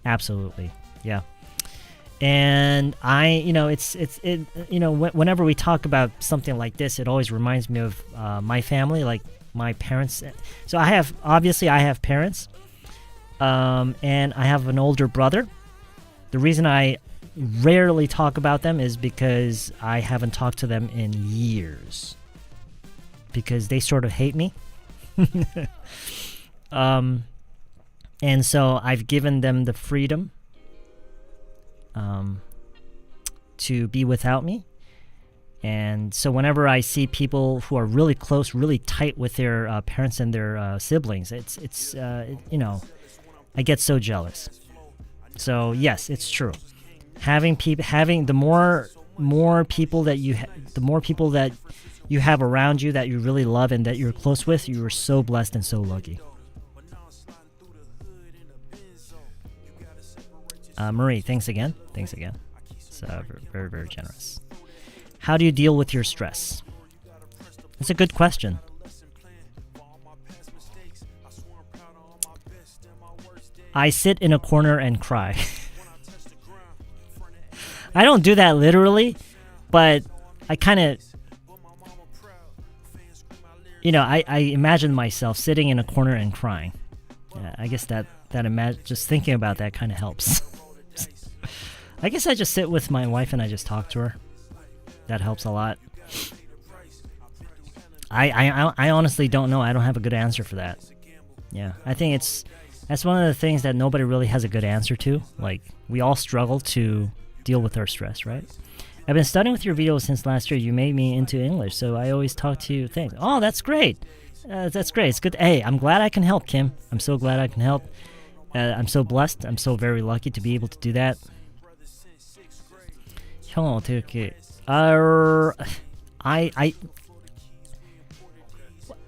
A: Absolutely. Yeah. And whenever we talk about something like this, it always reminds me of my family, like my parents. So I have parents, and I have an older brother. The reason I rarely talk about them is because I haven't talked to them in years, because they sort of hate me. And so I've given them the freedom to be without me. And so whenever I see people who are really close, really tight with their parents and their siblings, it's I get so jealous. So yes, it's true. Having the more people that you have around you that you really love and that you're close with, you are so blessed and so lucky. Marie, thanks again. It's very, very generous. How do you deal with your stress? It's a good question. I sit in a corner and cry. I don't do that literally, but I kind of, I imagine myself sitting in a corner and crying. Yeah, I guess just thinking about that kind of helps. I guess I just sit with my wife and I just talk to her. That helps a lot. I honestly don't know. I don't have a good answer for that. Yeah, I think that's one of the things that nobody really has a good answer to. Like, we all struggle to deal with our stress, right? I've been studying with your videos since last year. You made me into English, so I always talk to you. Thanks. Oh, that's great. That's great. It's good. Hey, I'm glad I can help, Kim. I'm so glad I can help. I'm so blessed. I'm so very lucky to be able to do that. 형 어떻게?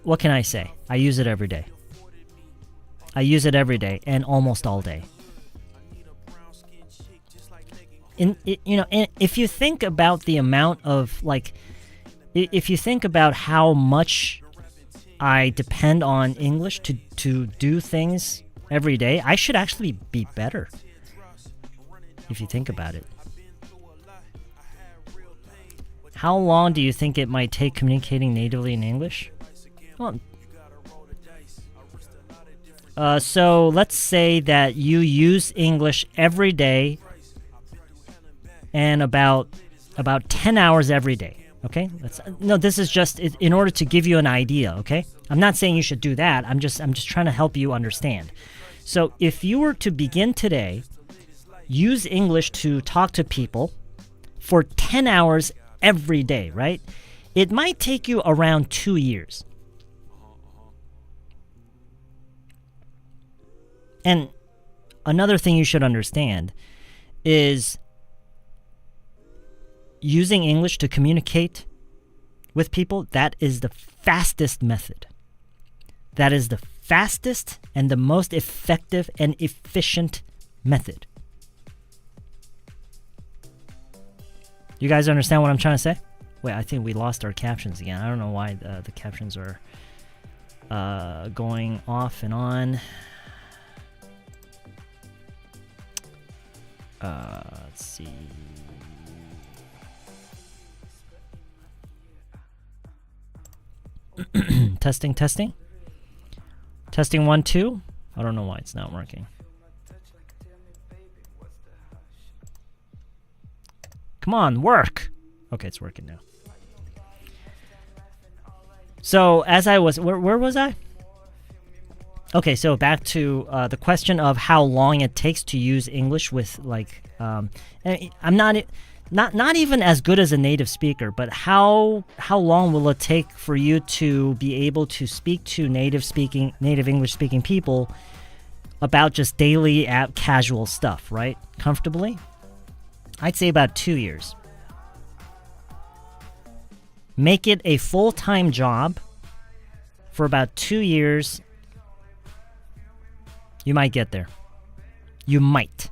A: What can I say? I use it every day. And almost all day. If you think about the amount of, if you think about how much I depend on English to do things every day, I should actually be better. If you think about it. How long do you think it might take communicating natively in English? Well, so let's say that you use English every day and about 10 hours every day. Okay? This is just in order to give you an idea, okay? I'm not saying you should do that. I'm just trying to help you understand. So if you were to begin today, use English to talk to people for 10 hours every day, right? It might take you around 2 years. And another thing you should understand is using English to communicate with people, that is the fastest method. That is the fastest and the most effective and efficient method. You guys understand what I'm trying to say? Wait, I think we lost our captions again. I don't know why the captions are going off and on. Let's see. Testing. Testing 1, 2. I don't know why it's not working. Come on, work. Okay, it's working now. So as I was, where was I? Okay, so back to the question of how long it takes to use English with I'm not even as good as a native speaker, but how long will it take for you to be able to speak to native English speaking people about just daily casual stuff, right? Comfortably? I'd say about 2 years. Make it a full-time job for about 2 years. You might get there. You might.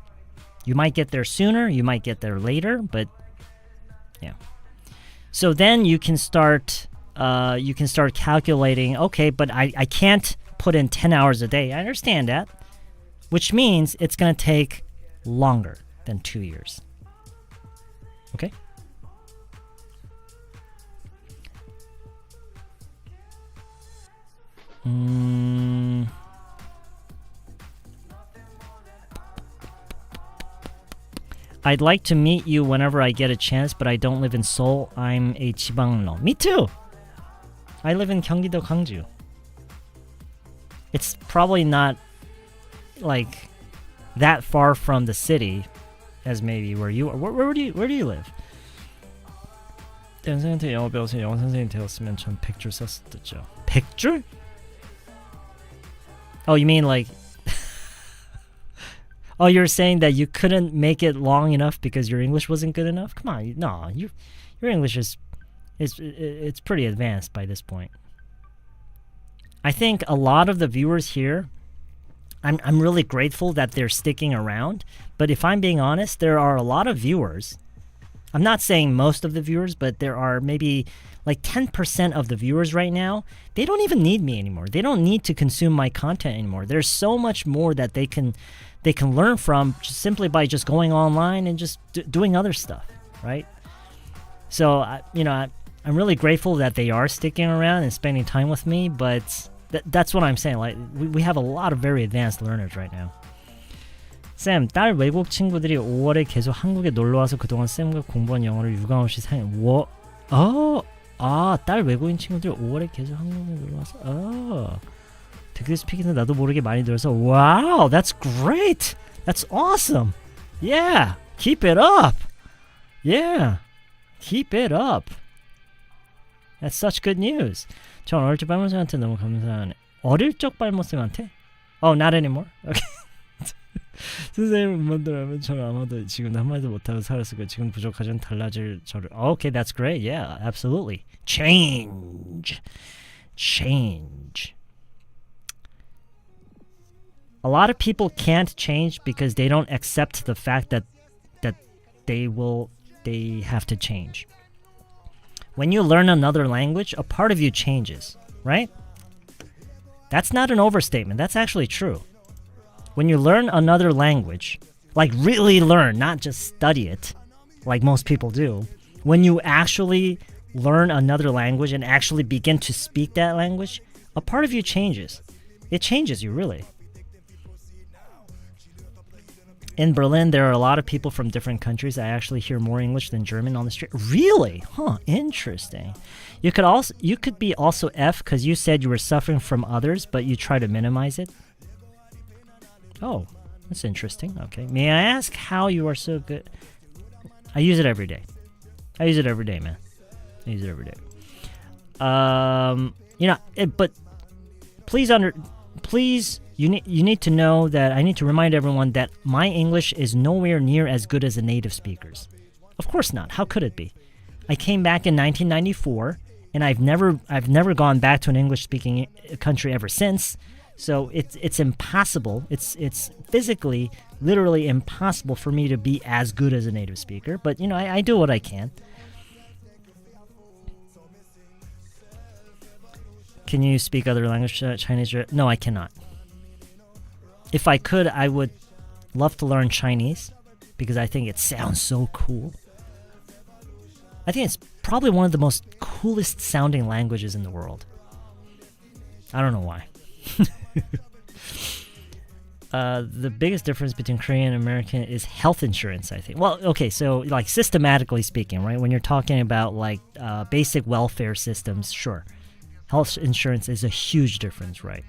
A: You might get there sooner, you might get there later, but yeah. So then you can start calculating, okay, but I can't put in 10 hours a day. I understand that. Which means it's going to take longer than 2 years. Okay? I'd like to meet you whenever I get a chance, but I don't live in Seoul. I'm a 지방러. Me too! I live in 경기도 광주. It's probably not like that far from the city as maybe where you are. Where do you live? 연생한테 영어 배워서 영어 선생님 되었으면 전 100줄 썼었죠. 100줄? Oh, you mean like oh, you're saying that you couldn't make it long enough because your English wasn't good enough? Come on, no, your English is it's pretty advanced by this point. I think a lot of the viewers here, I'm really grateful that they're sticking around. But if I'm being honest, there are a lot of viewers. I'm not saying most of the viewers, but there are maybe like 10% of the viewers right now. They don't even need me anymore. They don't need to consume my content anymore. There's so much more that they can learn from just simply by just going online and just doing other stuff, right? So I'm really grateful that they are sticking around and spending time with me. But that's what I'm saying. Like we have a lot of very advanced learners right now. 쌤, 딸 외국 친구들이 5월에 계속 한국에 놀러와서 그동안 쌤과 공부한 영어를 유감 없이 딸 외국인 친구들이 5월에 계속 한국에 놀러와서 되게 스피킹도 나도 모르게 많이 들어서 wow, that's great. That's awesome. Yeah, keep it up. Yeah, keep it up. That's such good news. 전 어릴 적 빨모쌤한테 너무 감사하네. 어릴 적 빨모쌤한테? Oh, not anymore. Okay. 선생님 음반들하면 저는 아마도 지금도 한마디도 못하고 살았을 거예요. 지금 부족하지만 달라질 저를. Okay, that's great. Yeah, absolutely. Change. A lot of people can't change because they don't accept the fact that they have to change. When you learn another language, a part of you changes, right? That's not an overstatement. That's actually true. When you learn another language, like really learn, not just study it, like most people do, when you actually learn another language and actually begin to speak that language, a part of you changes. It changes you, really. In Berlin, there are a lot of people from different countries. I actually hear more English than German on the street. Really? Huh, interesting. You could be also F because you said you were suffering from others, but you try to minimize it. Oh, that's interesting. Okay. May I ask how you are so good? I use it every day. I use it every day, man. I use it every day. But please, you need to know that I need to remind everyone that my English is nowhere near as good as a native speaker's. Of course not. How could it be? I came back in 1994, and I've never gone back to an English-speaking country ever since. So it's impossible. It's physically, literally impossible for me to be as good as a native speaker. But I do what I can. Can you speak other language, Chinese? No, I cannot. If I could, I would love to learn Chinese because I think it sounds so cool. I think it's probably one of the most coolest sounding languages in the world. I don't know why. The biggest difference between Korean and American is health insurance, I think. Well, okay, so like systematically speaking, right? When you're talking about like basic welfare systems, sure. Health insurance is a huge difference, right?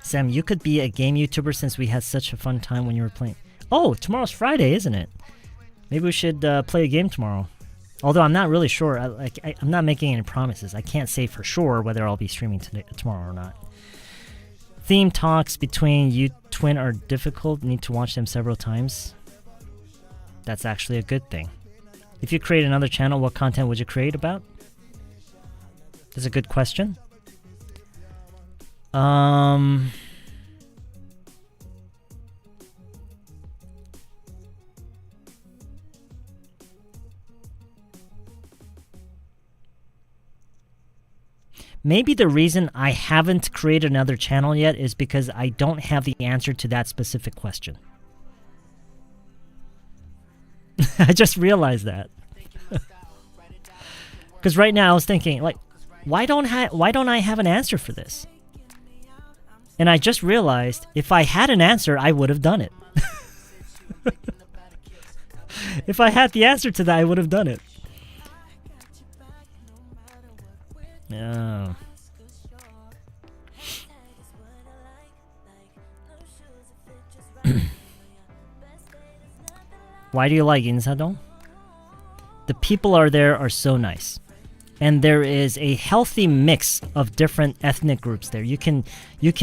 A: Sam, you could be a game YouTuber since we had such a fun time when you were playing. Oh, tomorrow's Friday, isn't it? Maybe we should play a game tomorrow. Although I'm not really sure. I'm not making any promises. I can't say for sure whether I'll be streaming tomorrow or not. Theme talks between you twin are difficult. Need to watch them several times. That's actually a good thing. If you create another channel, what content would you create about? That's a good question. maybe the reason I haven't created another channel yet is because I don't have the answer to that specific question. I just realized that. Because right now I was thinking, like, why don't I have an answer for this? And I just realized if I had an answer, I would have done it. If I had the answer to that, I would have done it. Yeah. Why do you like Insadong? The people there are so nice. And there is a healthy mix of different ethnic groups there. You can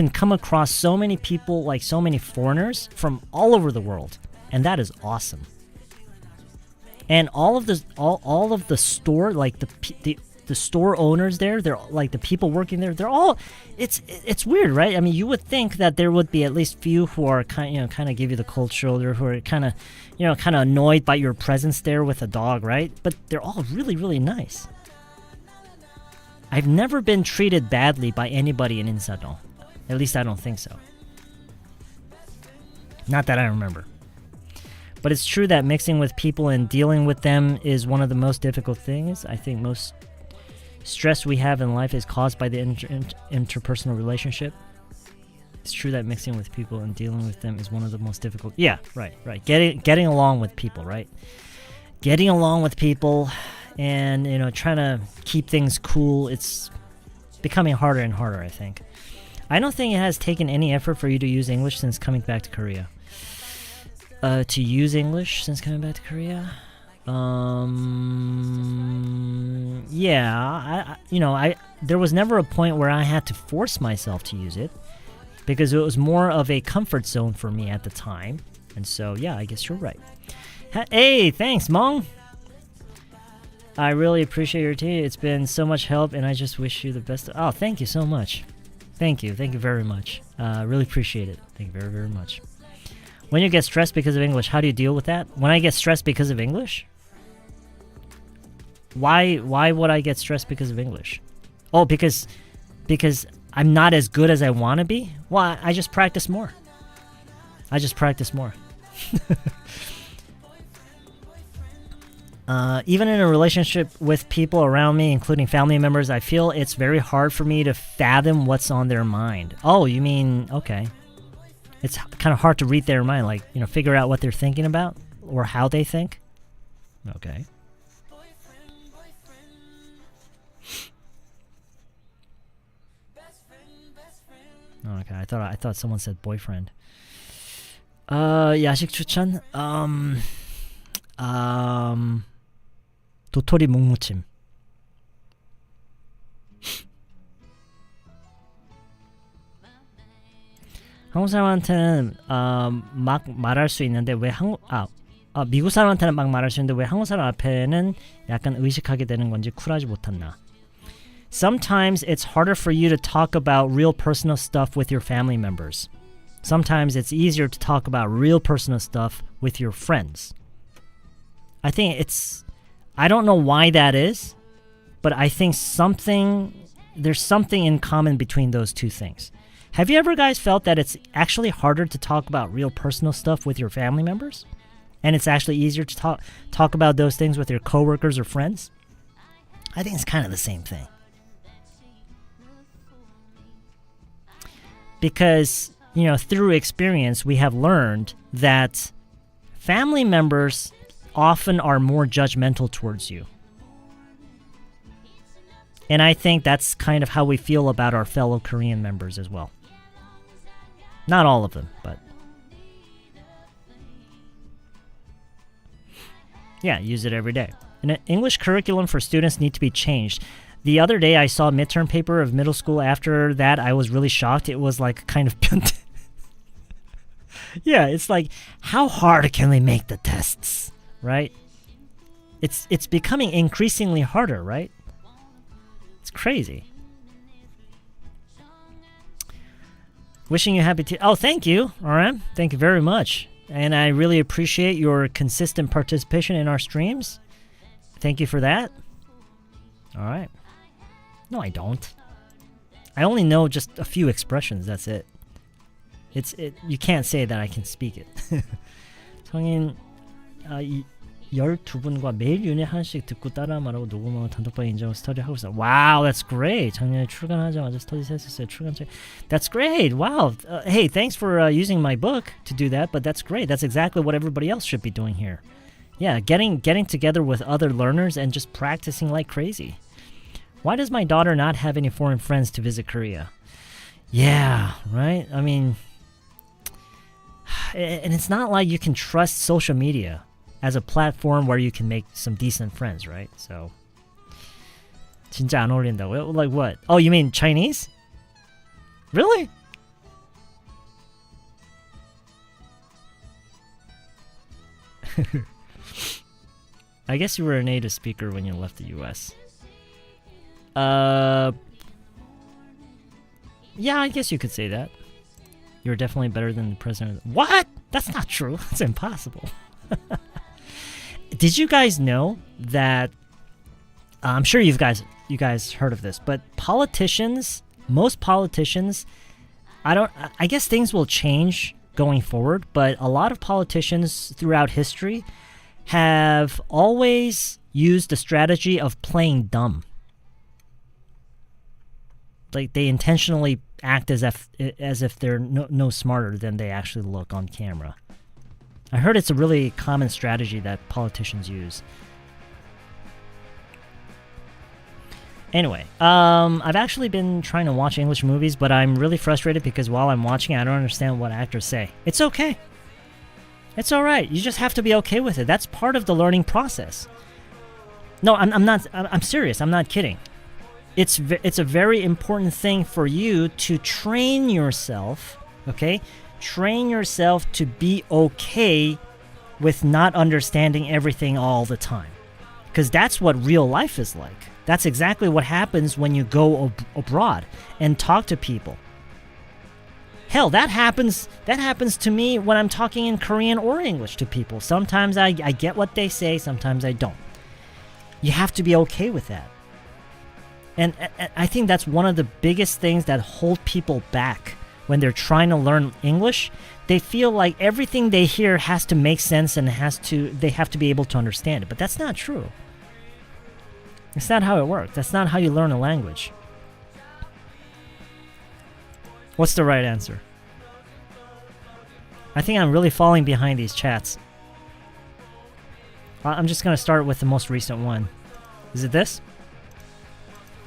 A: come across so many people, like so many foreigners from all over the world. And that is awesome. And all of the store, like the store owners there, they're like the people working there, they're all, it's weird, right? I mean, you would think that there would be at least few who are kind of give you the cold shoulder, who are kind of annoyed by your presence there with a dog, right? But they're all really, really nice. I've never been treated badly by anybody in Insadong. At least I don't think so. Not that I remember. But it's true that mixing with people and dealing with them is one of the most difficult things. I think most stress we have in life is caused by the interpersonal relationship. It's true that mixing with people and dealing with them is one of the most difficult. Yeah, right. Getting along with people, right? Getting along with people and, trying to keep things cool, it's becoming harder and harder, I think. I don't think it has taken any effort for you to use English since coming back to Korea. To use English since coming back to Korea? Yeah, there was never a point where I had to force myself to use it because it was more of a comfort zone for me at the time. And so, yeah, I guess you're right. Hey, thanks, Mong. I really appreciate your tea. It's been so much help, and I just wish you the best. Oh, thank you so much. Thank you very much. Really appreciate it. Thank you very, very much. When you get stressed because of English, how do you deal with that? When I get stressed because of English? Why would I get stressed because of English? Oh, because I'm not as good as I want to be? Well, I just practice more. Even in a relationship with people around me, including family members, I feel it's very hard for me to fathom what's on their mind. Oh, you mean, okay. It's kind of hard to read their mind, like, figure out what they're thinking about or how they think. Okay. Okay, I thought someone said boyfriend. 야식 추천? 도토리 묵무침. 한국 사람한테는 막 말할 수 있는데 왜 미국 사람한테는 막 말할 수 있는데 왜 한국 사람 앞에는 약간 의식하게 되는 건지 쿨하지 못했나. Sometimes it's harder for you to talk about real personal stuff with your family members. Sometimes it's easier to talk about real personal stuff with your friends. I think I don't know why that is, but I think there's something in common between those two things. Have you ever guys felt that it's actually harder to talk about real personal stuff with your family members? And it's actually easier to talk about those things with your coworkers or friends? I think it's kind of the same thing. Because, through experience, we have learned that family members often are more judgmental towards you. And I think that's kind of how we feel about our fellow Korean members as well. Not all of them, but yeah, use it every day. An English curriculum for students need to be changed. The other day I saw a midterm paper of middle school. After that, I was really shocked. It was like kind of yeah, it's like, how hard can we make the tests, right? It's becoming increasingly harder, right? It's crazy. Wishing you happy tea. Oh, thank you, RM. Thank you very much. And I really appreciate your consistent participation in our streams. Thank you for that. All right. No, I don't. I only know just a few expressions. That's it. You can't say that I can speak it. 성인 12분과 매일 윤회 하나씩 듣고 따라 말하고 녹음하고 단톡방에 인정하고 스터디하고 있어. Wow, that's great. 작년에 출간하자마자 스터디 했었어요. 출간책. That's great. Wow. Hey, thanks for using my book to do that, but that's great. That's exactly what everybody else should be doing here. Yeah, getting together with other learners and just practicing like crazy. Why does my daughter not have any foreign friends to visit Korea? Yeah, right? I mean, and it's not like you can trust social media as a platform where you can make some decent friends, right? So, 진짜 안 어울린다고요? Like what? Oh, you mean Chinese? Really? I guess you were a native speaker when you left the US. Yeah, I guess you could say that. You're definitely better than the president. What? That's not true. That's impossible. Did you guys know that? I'm sure you guys heard of this, but most politicians, I guess things will change going forward, but a lot of politicians throughout history have always used the strategy of playing dumb. Like they intentionally act as if they're no smarter than they actually look on camera. I heard it's a really common strategy that politicians use. Anyway, I've actually been trying to watch English movies, but I'm really frustrated because while I'm watching, I don't understand what actors say. It's okay. It's all right. You just have to be okay with it. That's part of the learning process. No, I'm not. I'm serious. I'm not kidding. It's a very important thing for you to train yourself, okay? Train yourself to be okay with not understanding everything all the time. Because that's what real life is like. That's exactly what happens when you go abroad and talk to people. Hell, that happens to me when I'm talking in Korean or English to people. Sometimes I get what they say, sometimes I don't. You have to be okay with that. And I think that's one of the biggest things that hold people back when they're trying to learn English. They feel like everything they hear has to make sense and they have to be able to understand it. But that's not true. It's not how it works. That's not how you learn a language. What's the right answer? I think I'm really falling behind these chats. I'm just going to start with the most recent one. Is it this?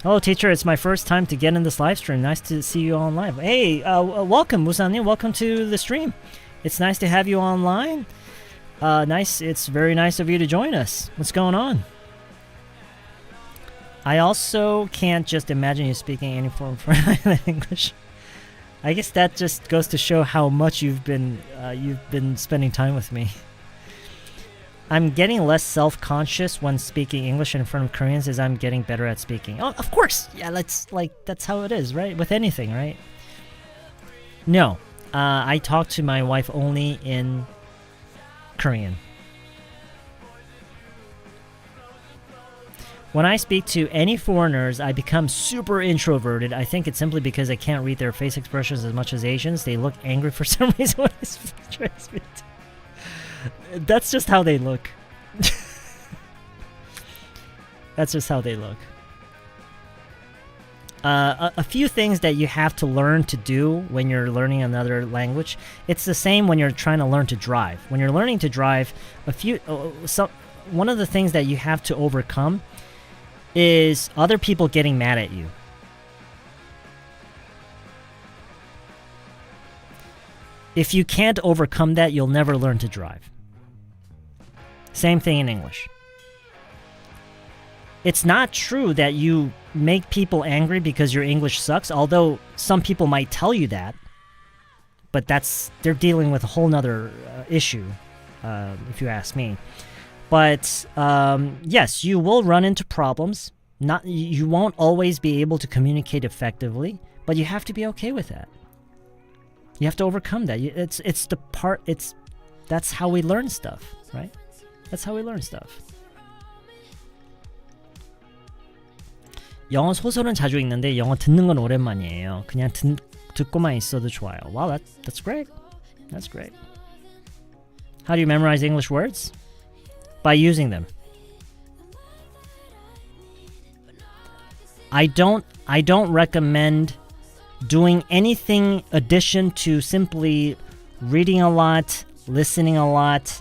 A: Hello, teacher. It's my first time to get in this live stream. Nice to see you on live. Hey, welcome, Musanin. Welcome to the stream. It's nice to have you online. Nice. It's very nice of you to join us. What's going on? I also can't just imagine you speaking any form of English. I guess that just goes to show how much you've been spending time with me. I'm getting less self-conscious when speaking English in front of Koreans as I'm getting better at speaking. Oh, of course. Yeah, that's how it is, right? With anything, right? No. I talk to my wife only in Korean. When I speak to any foreigners, I become super introverted. I think it's simply because I can't read their face expressions as much as Asians. They look angry for some reason when I try to speak to. That's just how they look. That's just how they look. A few things that you have to learn to do when you're learning another language. It's the same when you're trying to learn to drive. When you're learning to drive, one of the things that you have to overcome is other people getting mad at you. If you can't overcome that, you'll never learn to drive. Same thing in English. It's not true that you make people angry because your English sucks, although some people might tell you that. But they're dealing with a whole nother issue, if you ask me. But yes, you will run into problems. You won't always be able to communicate effectively, but you have to be okay with that. You have to overcome that. That's how we learn stuff, right? That's how we learn stuff. 영어 소설은 자주 읽는데 영어 듣는 건 오랜만이에요. 그냥 듣고만 있어도 좋아요. Wow, that's great. That's great. How do you memorize English words? By using them. I don't recommend doing anything addition to simply reading a lot, listening a lot.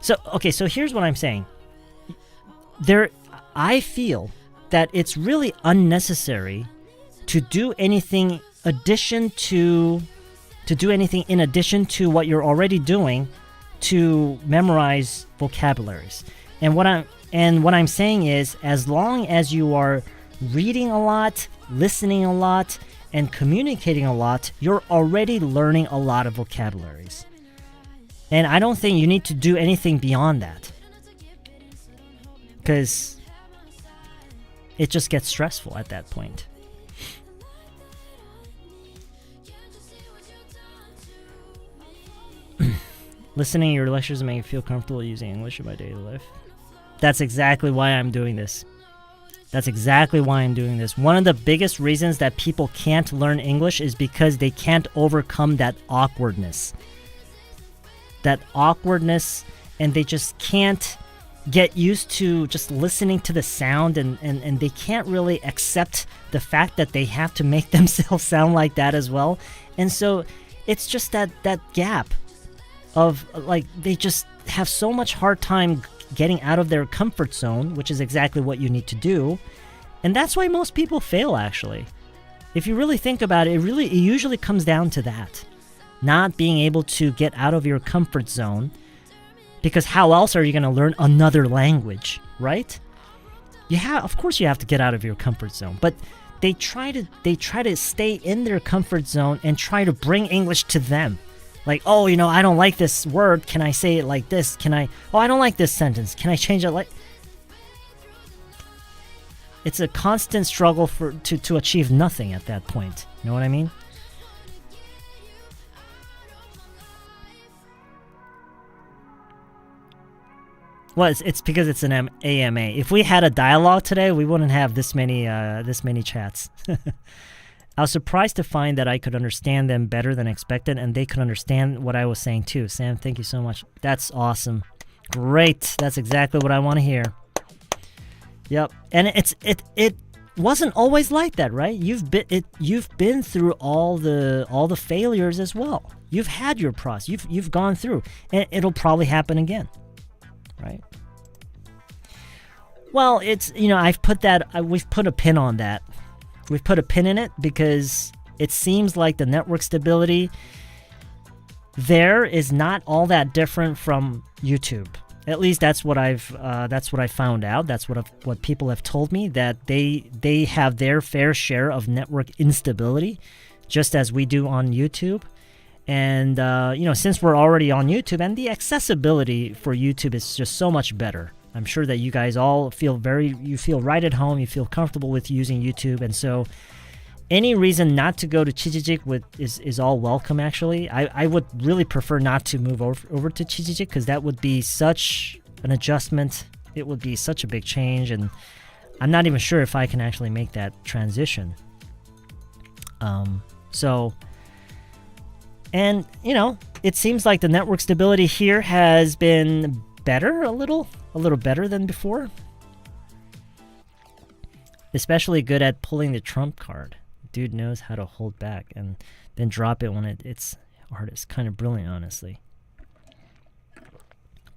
A: So here's what I'm saying. I feel that it's really unnecessary to do anything in addition to what you're already doing to memorize vocabularies. And what I'm saying is, as long as you are reading a lot, listening a lot, and communicating a lot, you're already learning a lot of vocabularies. And I don't think you need to do anything beyond that, because it just gets stressful at that point. Listening to your lectures make me feel comfortable using English in my daily life. That's exactly why I'm doing this. One of the biggest reasons that people can't learn English is because they can't overcome that awkwardness. And they just can't get used to just listening to the sound, and they can't really accept the fact that they have to make themselves sound like that as well. And so it's just that gap of, like, they just have so much hard time getting out of their comfort zone, which is exactly what you need to do. And that's why most people fail, actually. If you really think about it, it usually comes down to that. Not being able to get out of your comfort zone, because how else are you going to learn another language, right? Of course you have to get out of your comfort zone, but they try to stay in their comfort zone and try to bring English to them. Like, oh, I don't like this word. Can I say it like this? I don't like this sentence. Can I change it like... It's a constant struggle to achieve nothing at that point. You know what I mean? Well, it's because it's an AMA. If we had a dialogue today, we wouldn't have this many chats. I was surprised to find that I could understand them better than expected, and they could understand what I was saying too. Sam, thank you so much. That's awesome. Great. That's exactly what I want to hear. Yep. And it wasn't always like that, right? You've been through all the failures as well. You've had your process. You've gone through, and it'll probably happen again, right? Well, it's we've put a pin on that. We've put a pin in it because it seems like the network stability there is not all that different from YouTube. At least that's what I found out. That's what people have told me, that they have their fair share of network instability, just as we do on YouTube. And since we're already on YouTube, and the accessibility for YouTube is just so much better. I'm sure that you guys all feel right at home. You feel comfortable with using YouTube, and so any reason not to go to Chijijik is all welcome. Actually, I would really prefer not to move over to Chijijik, because that would be such an adjustment. It would be such a big change, and I'm not even sure if I can actually make that transition. And it seems like the network stability here has been better, a little better than before. Especially good at pulling the trump card. Dude knows how to hold back and then drop it when it's hard. It's kind of brilliant, honestly.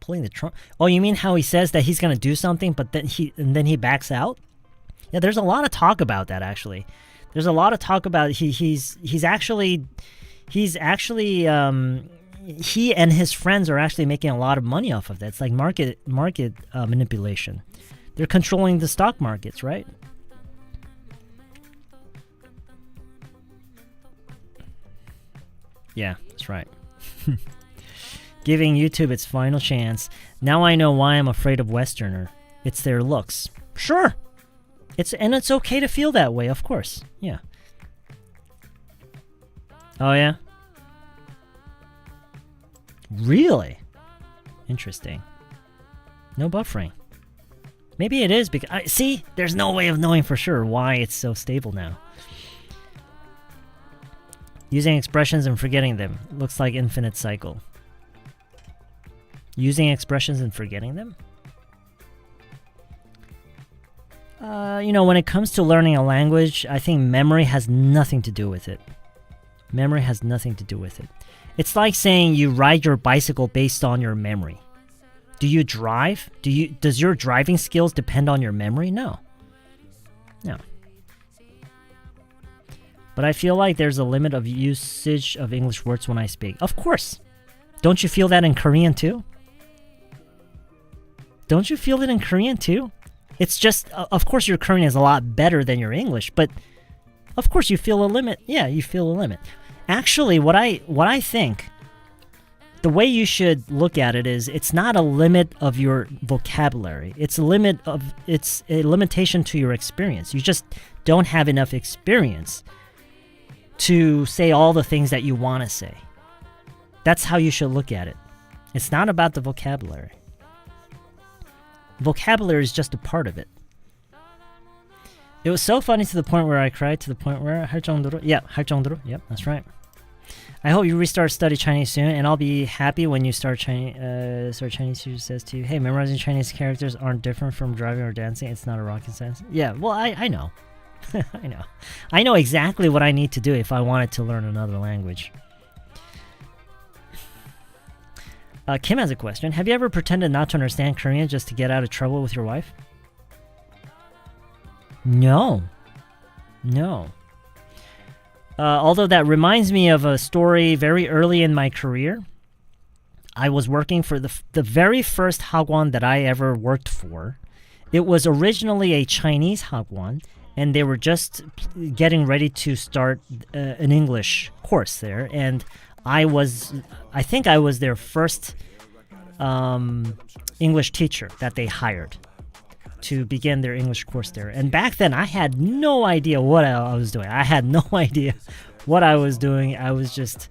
A: Pulling the trump. Oh, you mean how he says that he's gonna do something, but then he backs out? Yeah, there's a lot of talk about that, actually. There's a lot of talk about he's actually he and his friends are actually making a lot of money off of that. It's like market manipulation. They're controlling the stock markets, right? Yeah, that's right. Giving YouTube its final chance. Now I know why I'm afraid of Westerner. It's their looks. Sure. It's okay to feel that way, of course. Yeah. Oh yeah? Really? Interesting. No buffering. Maybe it is because... see, there's no way of knowing for sure why it's so stable now. Using expressions and forgetting them. Looks like infinite cycle. Using expressions and forgetting them? When it comes to learning a language, I think memory has nothing to do with it. Memory has nothing to do with it. It's like saying you ride your bicycle based on your memory. Do you drive? Does your driving skills depend on your memory? No. No. But I feel like there's a limit of usage of English words when I speak. Of course. Don't you feel that in Korean too? Don't you feel it in Korean too? It's just, of course your Korean is a lot better than your English, but of course you feel a limit. Yeah, you feel a limit. Actually, what I think, the way you should look at it is, it's not a limit of your vocabulary. It's a limitation to your experience. You just don't have enough experience to say all the things that you want to say. That's how you should look at it. It's not about the vocabulary. Vocabulary is just a part of it. It was so funny to the point where I cried, to the point where 할 정도로? Yeah, 할 정도로. Yep, that's right. I hope you restart study Chinese soon, and I'll be happy when you start Chinese. Chinese teacher says to you, "Hey, memorizing Chinese characters aren't different from driving or dancing. It's not a rocket science." Yeah, well, I know. I know exactly what I need to do if I wanted to learn another language. Kim has a question. Have you ever pretended not to understand Korean just to get out of trouble with your wife? No. Although that reminds me of a story very early in my career. I was working for the very first hagwon that I ever worked for. It was originally a Chinese hagwon, and they were just getting ready to start an English course there. And I think I was their first English teacher that they hired to begin their English course there. And back then, I had no idea what I was doing. I had no idea what I was doing. I was just...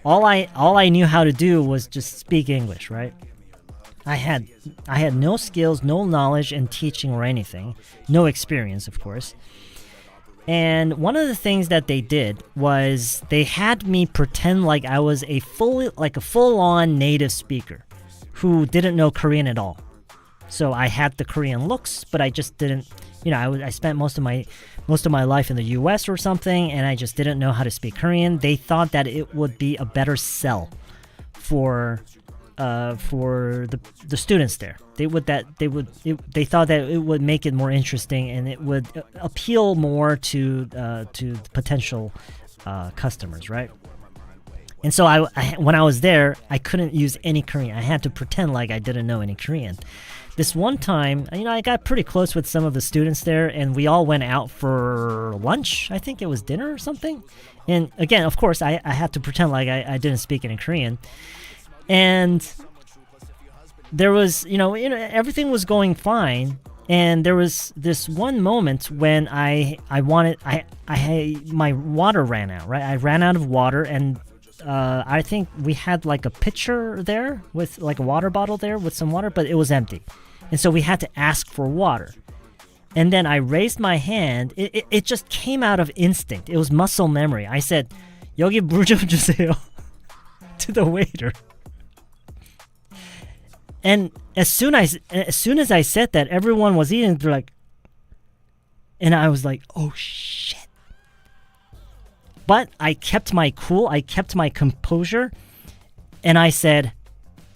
A: All I knew how to do was just speak English, right? I had no skills, no knowledge in teaching or anything. No experience, of course. And one of the things that they did was they had me pretend like I was a full-on native speaker who didn't know Korean at all. So I had the Korean looks, but I just didn't, I spent most of my life in the US or something, and I just didn't know how to speak Korean. They thought that it would be a better sell for the students there. They thought that it would make it more interesting, and it would appeal more to potential customers, right? And so I when I was there, I couldn't use any Korean. I had to pretend like I didn't know any Korean. This one time, I got pretty close with some of the students there, and we all went out for lunch. I think it was dinner or something. And again, of course, I had to pretend like I didn't speak any Korean. And there was, everything was going fine. And there was this one moment when my water ran out, right? I ran out of water, and I think we had like a pitcher there with like a water bottle there with some water, but it was empty. And so we had to ask for water. And then I raised my hand. It just came out of instinct. It was muscle memory. I said, "여기 물 좀 주세요," to the waiter. And as soon as I said that, everyone was eating. They're like, and I was like, "Oh shit!" But I kept my cool. I kept my composure, and I said,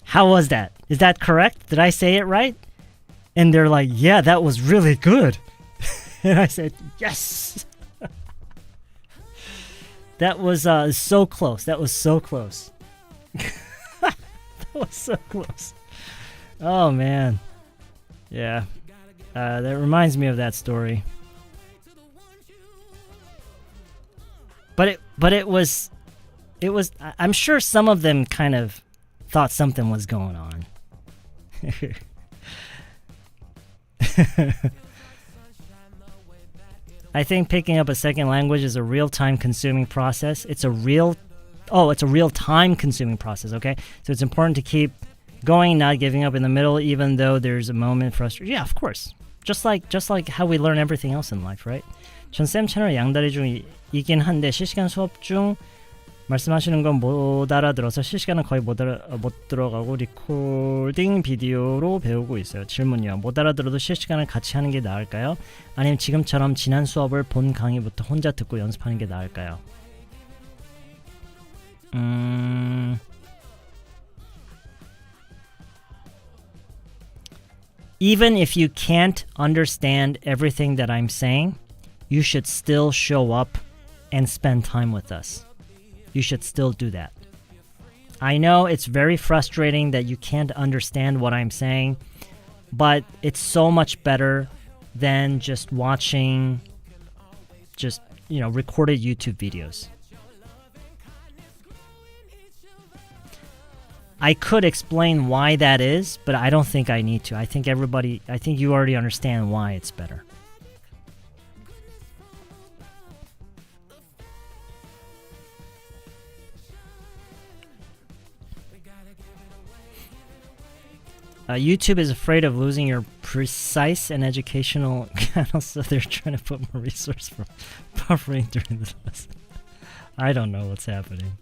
A: "How was that? Is that correct? Did I say it right?" And they're like, "Yeah, that was really good." And I said, "Yes." That was so close. That was so close. That was so close. Oh man, yeah. That reminds me of that story. But it was. I'm sure some of them kind of thought something was going on. I think picking up a second language is a real time consuming process. It's a real time consuming process, okay? So it's important to keep going, not giving up in the middle, even though there's a moment frustration. Yeah, of course. Just like how we learn everything else in life, right? 전 쌤 채널 양다리 중이긴 한데 실시간 수업 중 말씀하시는 건 못 알아들어서 실시간은 거의 못 들어가고 리코딩 비디오로 배우고 있어요. 질문이요. 못 알아들어도 실시간을 같이 하는 게 나을까요? 아니면 지금처럼 지난 수업을 본 강의부터 혼자 듣고 연습하는 게 나을까요? Even if you can't understand everything that I'm saying, you should still show up and spend time with us. You should still do that. I know it's very frustrating that you can't understand what I'm saying, but it's so much better than just watching recorded YouTube videos. I could explain why that is, but I don't think I need to. I think you already understand why it's better. YouTube is afraid of losing your precise and educational channels, so they're trying to put more resource for buffering during the lesson. I don't know what's happening.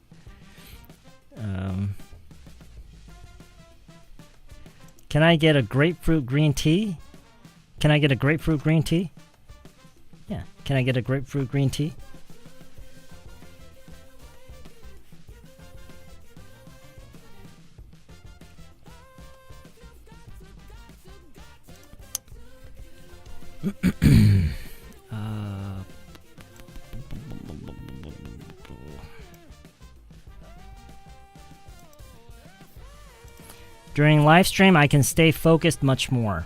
A: Can I get a grapefruit green tea? Can I get a grapefruit green tea? Yeah, can I get a grapefruit green tea? During live stream, I can stay focused much more.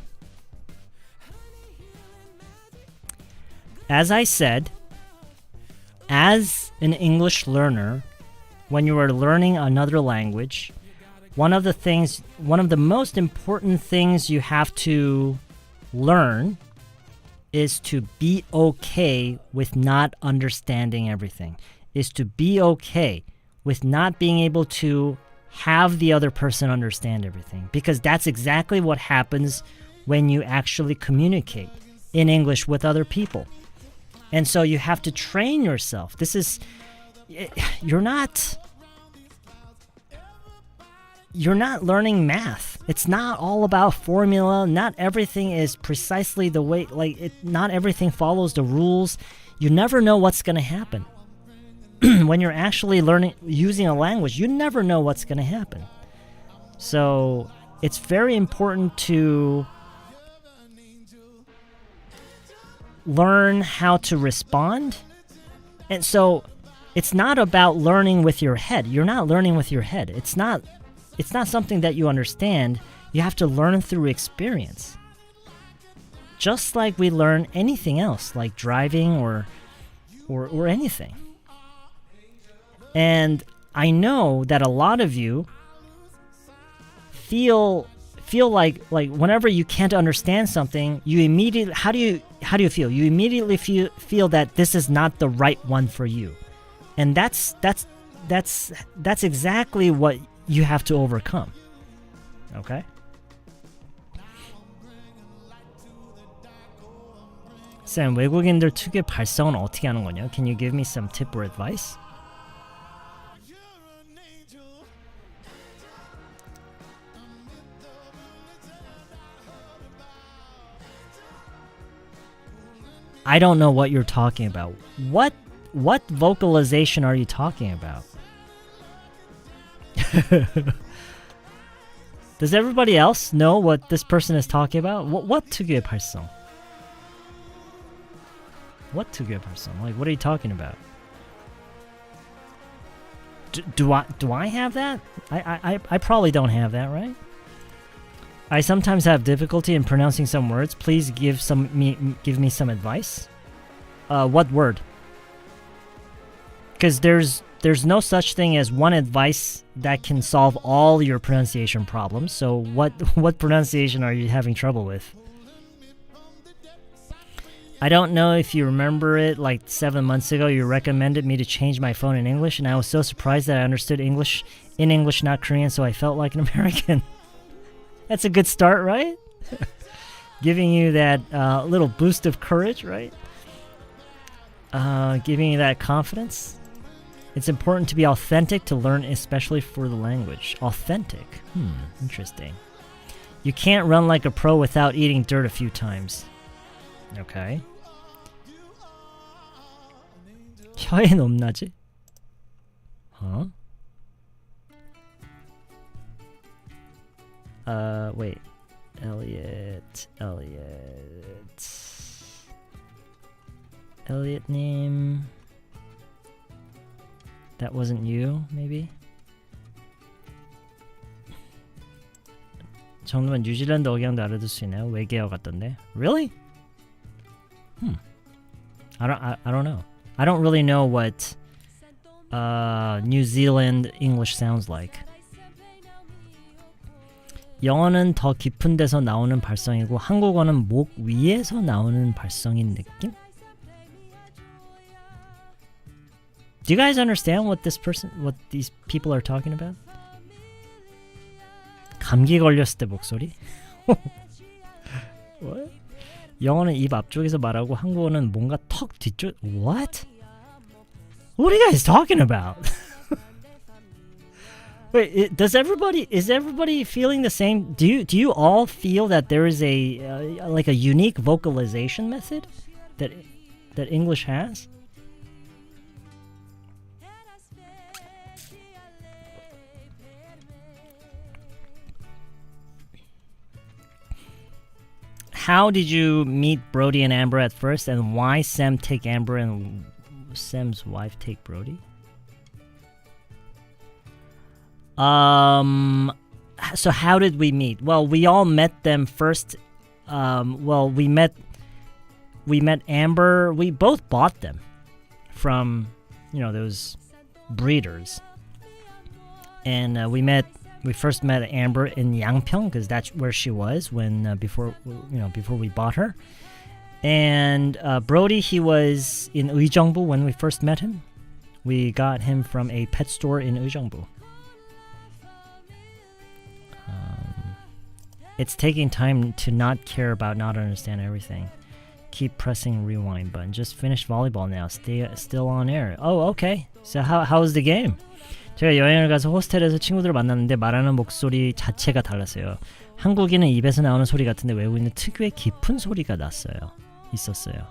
A: As I said, as an English learner, when you are learning another language, one of the most important things you have to learn is to be okay with not understanding everything, is to be okay with not being able to have the other person understand everything, because that's exactly what happens when you actually communicate in English with other people. And so you have to train yourself. You're not learning math. It's not all about formula. Not everything is precisely the way, not everything follows the rules. You never know what's going to happen. When you're actually using a language, you never know what's going to happen. So it's very important to learn how to respond. And so it's not about learning with your head. You're not learning with your head. It's not something that you understand. You have to learn through experience. Just like we learn anything else, like driving or anything. And I know that a lot of you feel like whenever you can't understand something, you immediately how do you feel? You immediately feel that this is not the right one for you. And that's exactly what you have to overcome. Okay? 쌤, 외국인들 특유의 발성은 어떻게 하는 거냐? Can you give me some tip or advice? I don't know what you're talking about. What vocalization are you talking about? Does everybody else know what this person is talking about? What 특유의 발성? What 특유의 발성? Like, what are you talking about? Do I have that? I probably don't have that, right? I sometimes have difficulty in pronouncing some words. Please give me some advice. What word? Because there's no such thing as one advice that can solve all your pronunciation problems. So what pronunciation are you having trouble with? I don't know if you remember it, like 7 months ago, you recommended me to change my phone in English, and I was so surprised that I understood English in English, not Korean, so I felt like an American. That's a good start, right? Giving you that little boost of courage, right? Giving you that confidence. It's important to be authentic to learn, especially for the language. Authentic. Interesting. You can't run like a pro without eating dirt a few times. Okay. 혀에 높나지? Huh? Wait. Elliot name. That wasn't you, maybe? 정도면 뉴질랜드 억양도 알아들 수 있나요? 외계어 같던데. Really? I don't know. I don't really know what New Zealand English sounds like. 영어는 더 깊은 데서 나오는 발성이고 한국어는 목 위에서 나오는 발성인 느낌? Do you guys understand what these people are talking about? 감기 걸렸을 때 목소리? What? 영어는 입 앞쪽에서 말하고 한국어는 뭔가 턱 뒤쪽. What? What are you guys talking about? Wait, is everybody feeling the same? Do you all feel that there is a like a unique vocalization method that English has? How did you meet Brody and Amber at first, and why Sam take Amber and Sam's wife take Brody? So how did we meet? Well, we all met them first. We met Amber. We both bought them from, those breeders. And we first met Amber in Yangpyeong because that's where she was when before we bought her. And Brody, he was in Uijeongbu when we first met him. We got him from a pet store in Uijeongbu. It's taking time to not care about, not understand everything. Keep pressing rewind button. Just finished volleyball now. Still on air. Oh, okay. So how was the game? 제가 여행을 가서 호스텔에서 친구들을 만났는데 말하는 목소리 자체가 달랐어요. 한국인은 입에서 나오는 소리 같은데 외국인은 특유의 깊은 소리가 있었어요.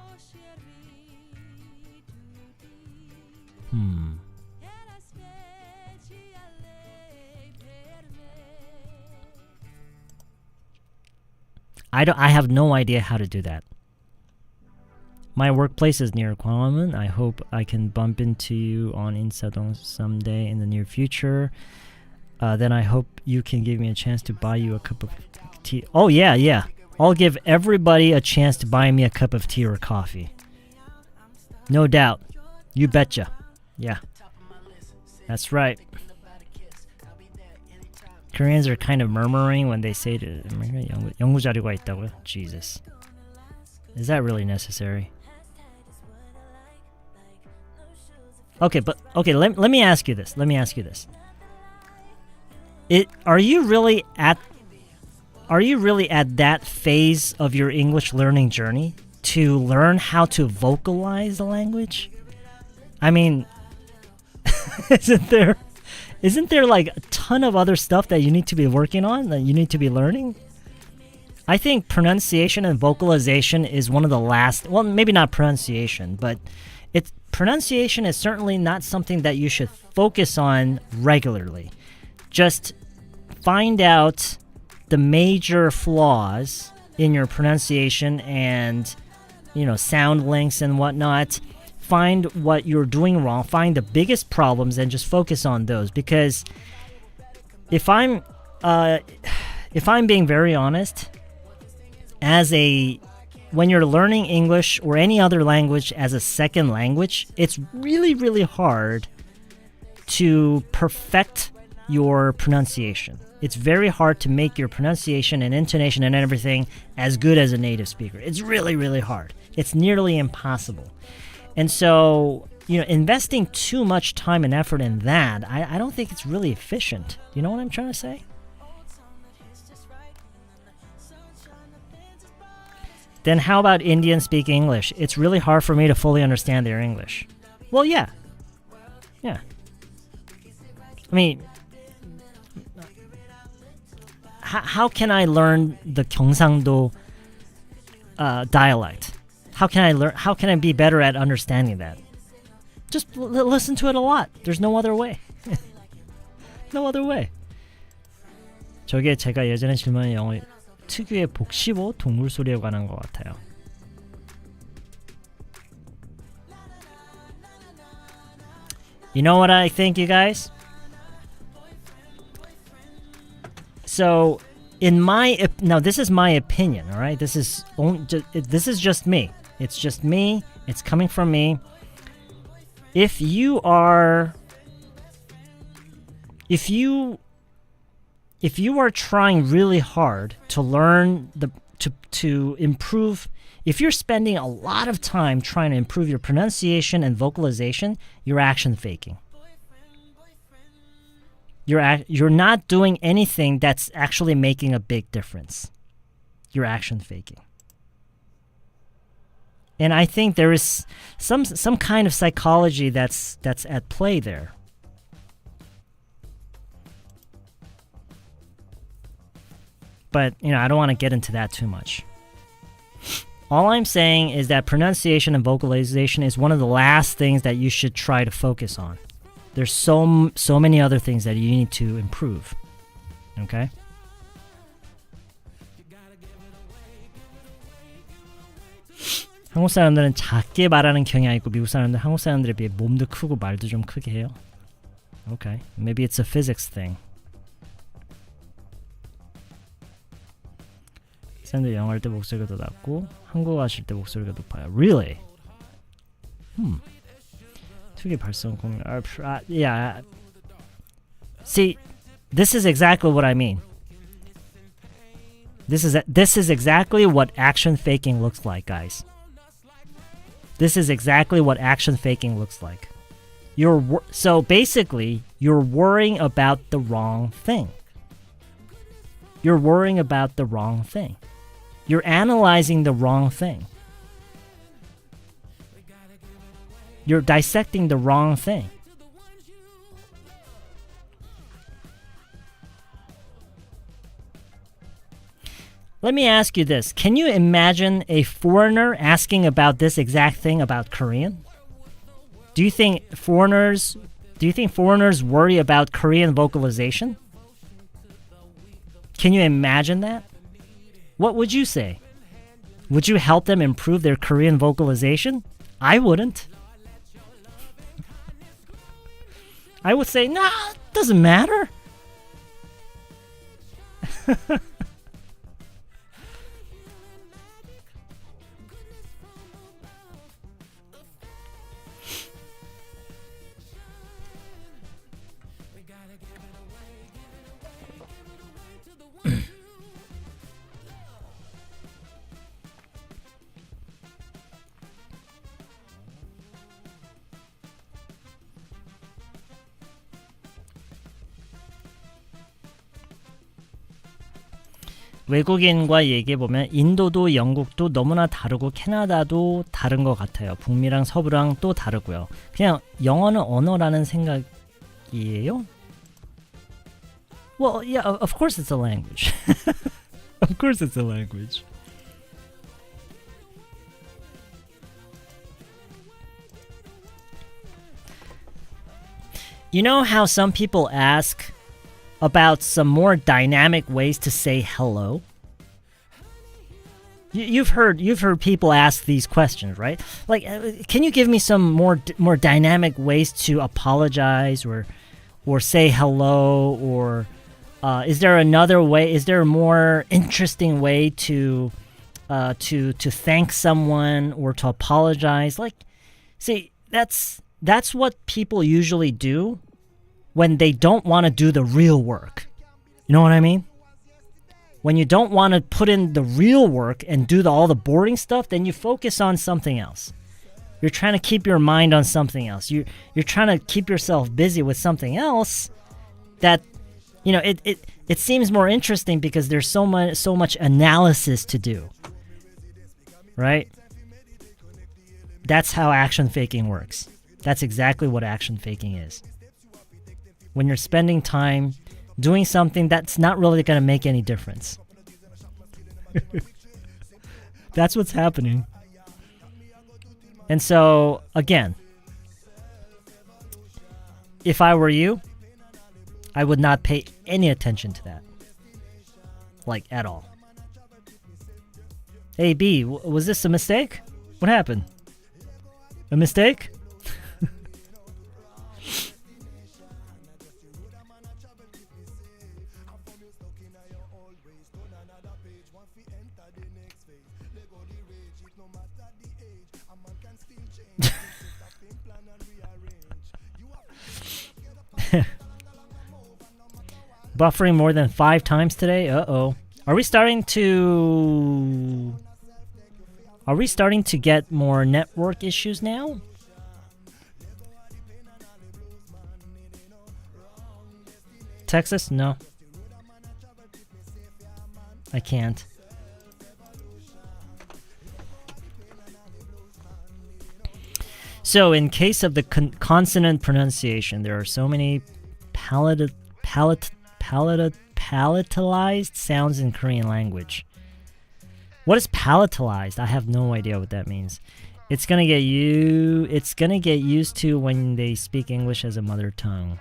A: I have no idea how to do that. My workplace is near Gwanghwamun. I hope I can bump into you on Insadong someday in the near future. Then I hope you can give me a chance to buy you a cup of tea. Oh, yeah. I'll give everybody a chance to buy me a cup of tea or coffee. No doubt. You betcha. Yeah. That's right. Koreans are kind of murmuring when they say to 연구 자료가 있다고요? Jesus. Is that really necessary? Okay, let me ask you this. Are you really at that phase of your English learning journey to learn how to vocalize the language? I mean, isn't there like a ton of other stuff that you need to be working on, that you need to be learning? I think pronunciation and vocalization is one of the last, well, maybe not pronunciation, but pronunciation is certainly not something that you should focus on regularly. Just find out the major flaws in your pronunciation and, sound links and whatnot. Find what you're doing wrong, find the biggest problems and just focus on those. Because if I'm being very honest, when you're learning English or any other language as a second language, it's really, really hard to perfect your pronunciation. It's very hard to make your pronunciation and intonation and everything as good as a native speaker. It's really, really hard. It's nearly impossible. And so, investing too much time and effort in that, I don't think it's really efficient. You know what I'm trying to say? Then how about Indians speaking English? It's really hard for me to fully understand their English. Well, yeah. Yeah. I mean, how can I learn the 경상도 dialect? How can I be better at understanding that? Just listen to it a lot. There's no other way. No other way. 저게 제가 예전에 질문한 영어 특유의 복시보 동물 소리에 관한 것 같아요. You know what I think, you guys? So, now this is my opinion, all right? This is just me. It's just me. It's coming from me. If you are trying really hard to learn to improve, if you're spending a lot of time trying to improve your pronunciation and vocalization, you're action faking. You're not doing anything that's actually making a big difference. You're action faking. And I think there is some kind of psychology that's at play there. But, I don't want to get into that too much. All I'm saying is that pronunciation and vocalization is one of the last things that you should try to focus on. There's so many other things that you need to improve. Okay? 한국 사람들은 작게 말하는 경향이 있고 미국 사람들은 한국 사람들에 비해 몸도 크고 말도 좀 크게 해요. Okay. Maybe it's a physics thing. 사람들 영어 할 때 목소리가 더 낮고 한국어 하실 때 목소리가 높아요. Really? 특히 발성 공유. Yeah. See, this is exactly what I mean. This is exactly what action faking looks like, guys. This is exactly what action faking looks like. So basically, you're worrying about the wrong thing. You're worrying about the wrong thing. You're analyzing the wrong thing. You're dissecting the wrong thing. Let me ask you this. Can you imagine a foreigner asking about this exact thing about Korean? Do you think foreigners worry about Korean vocalization? Can you imagine that? What would you say? Would you help them improve their Korean vocalization? I wouldn't. I would say, nah, it doesn't matter. 외국인과 얘기해보면 인도도 영국도 너무나 다르고 캐나다도 다른 것 같아요. 북미랑 서부랑 또 다르고요. 그냥 영어는 언어라는 생각이에요? Well, yeah, of course it's a language. Of course it's a language. You know how some people ask about some more dynamic ways to say hello? You've heard people ask these questions, right? Like, can you give me some more dynamic ways to apologize or say hello, or is there another way? Is there a more interesting way to thank someone or to apologize? Like, see, that's what people usually do when they don't want to do the real work. You know what I mean? When you don't want to put in the real work and do all the boring stuff, then you focus on something else. You're trying to keep your mind on something else. You're trying to keep yourself busy with something else that, it seems more interesting because there's so much analysis to do. right? That's how action faking works. That's exactly what action faking is. When you're spending time doing something that's not really going to make any difference. That's what's happening. And so, again, if I were you, I would not pay any attention to that. Like, at all. Hey, B, was this a mistake? What happened? A mistake? Buffering more than 5 times today? Uh-oh. Are we starting to get more network issues now? Texas? No. I can't. So in case of the consonant pronunciation, there are so many palatalized sounds in Korean language. What is palatalized? I have no idea what that means. It's gonna get used to when they speak English as a mother tongue.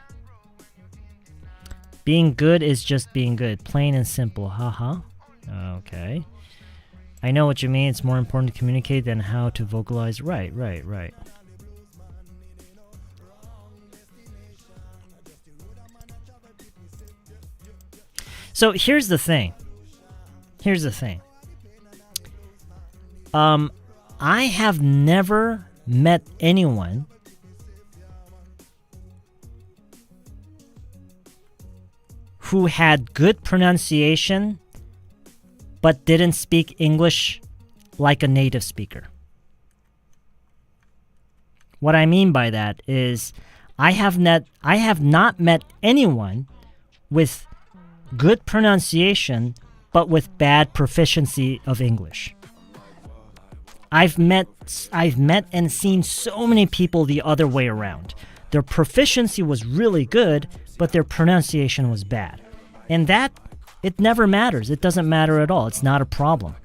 A: Being good is just being good, plain and simple. Haha. Okay. I know what you mean. It's more important to communicate than how to vocalize. Right. So here's the thing. I have never met anyone who had good pronunciation but didn't speak English like a native speaker. What I mean by that is I have not met anyone with good pronunciation but with bad proficiency of English. I've met and seen so many people the other way around. Their proficiency was really good, but their pronunciation was bad. And that, it never matters. It doesn't matter at all. It's not a problem.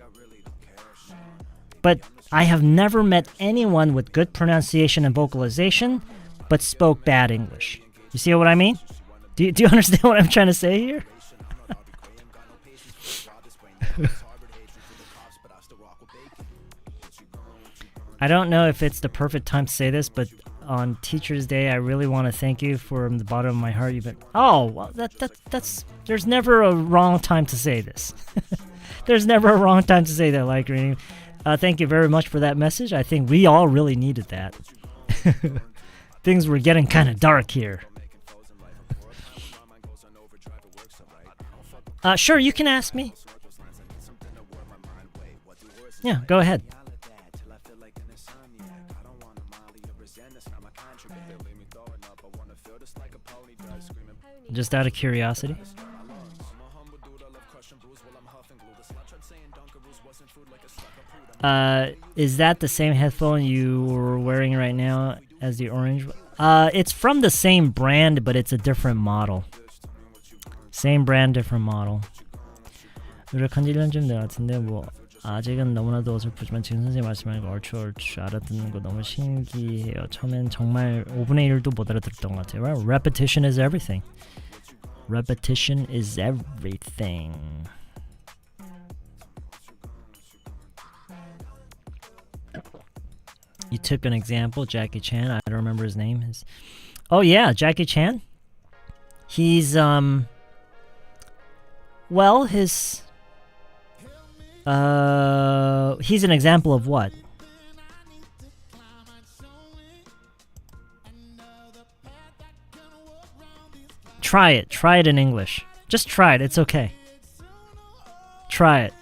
A: But I have never met anyone with good pronunciation and vocalization, but spoke bad English. You see what I mean? Do you understand what I'm trying to say here? I don't know if it's the perfect time to say this, but on Teacher's Day, I really want to thank you from the bottom of my heart. You've been... Oh, well, that's... There's never a wrong time to say this. There's never a wrong time to say that, like reading. Thank you very much for that message. I think we all really needed that. Things were getting kind of dark here. Sure, you can ask me. Yeah, go ahead. Just out of curiosity. Is that the same headphone you were wearing right now as the orange? It's from the same brand, but it's a different model. Same brand, different model. 노력한 1년쯤 된 것 같은데 뭐 아직은 너무나도 어설프지만 지금 선생님 말씀하는 거 얼추 알아듣는 거 너무 신기해요. 처음엔 정말 5분의 1도 못 알아들었던 것 같아요. Right? Repetition is everything. Repetition is everything. You took an example, Jackie Chan. I don't remember his name. Oh yeah, Jackie Chan. He's well, he's an example of what? Try it in English. Just try it, it's okay. Try it.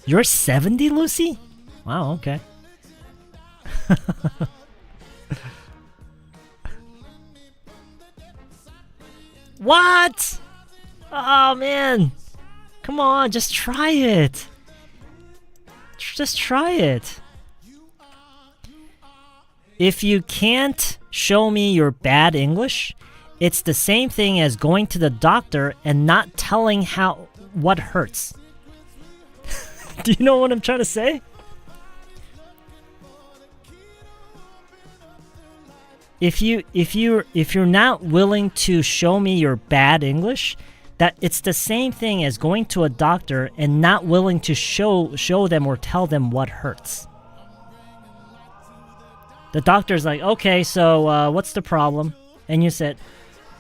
A: You're 70, Lucy? Wow, okay. What? Oh, man. Come on, just try it. Just try it. If you can't show me your bad English, it's the same thing as going to the doctor and not telling what hurts. Do you know what I'm trying to say? If you're not willing to show me your bad English, that it's the same thing as going to a doctor and not willing to show them or tell them what hurts. The doctor's like, okay, so what's the problem? And you said,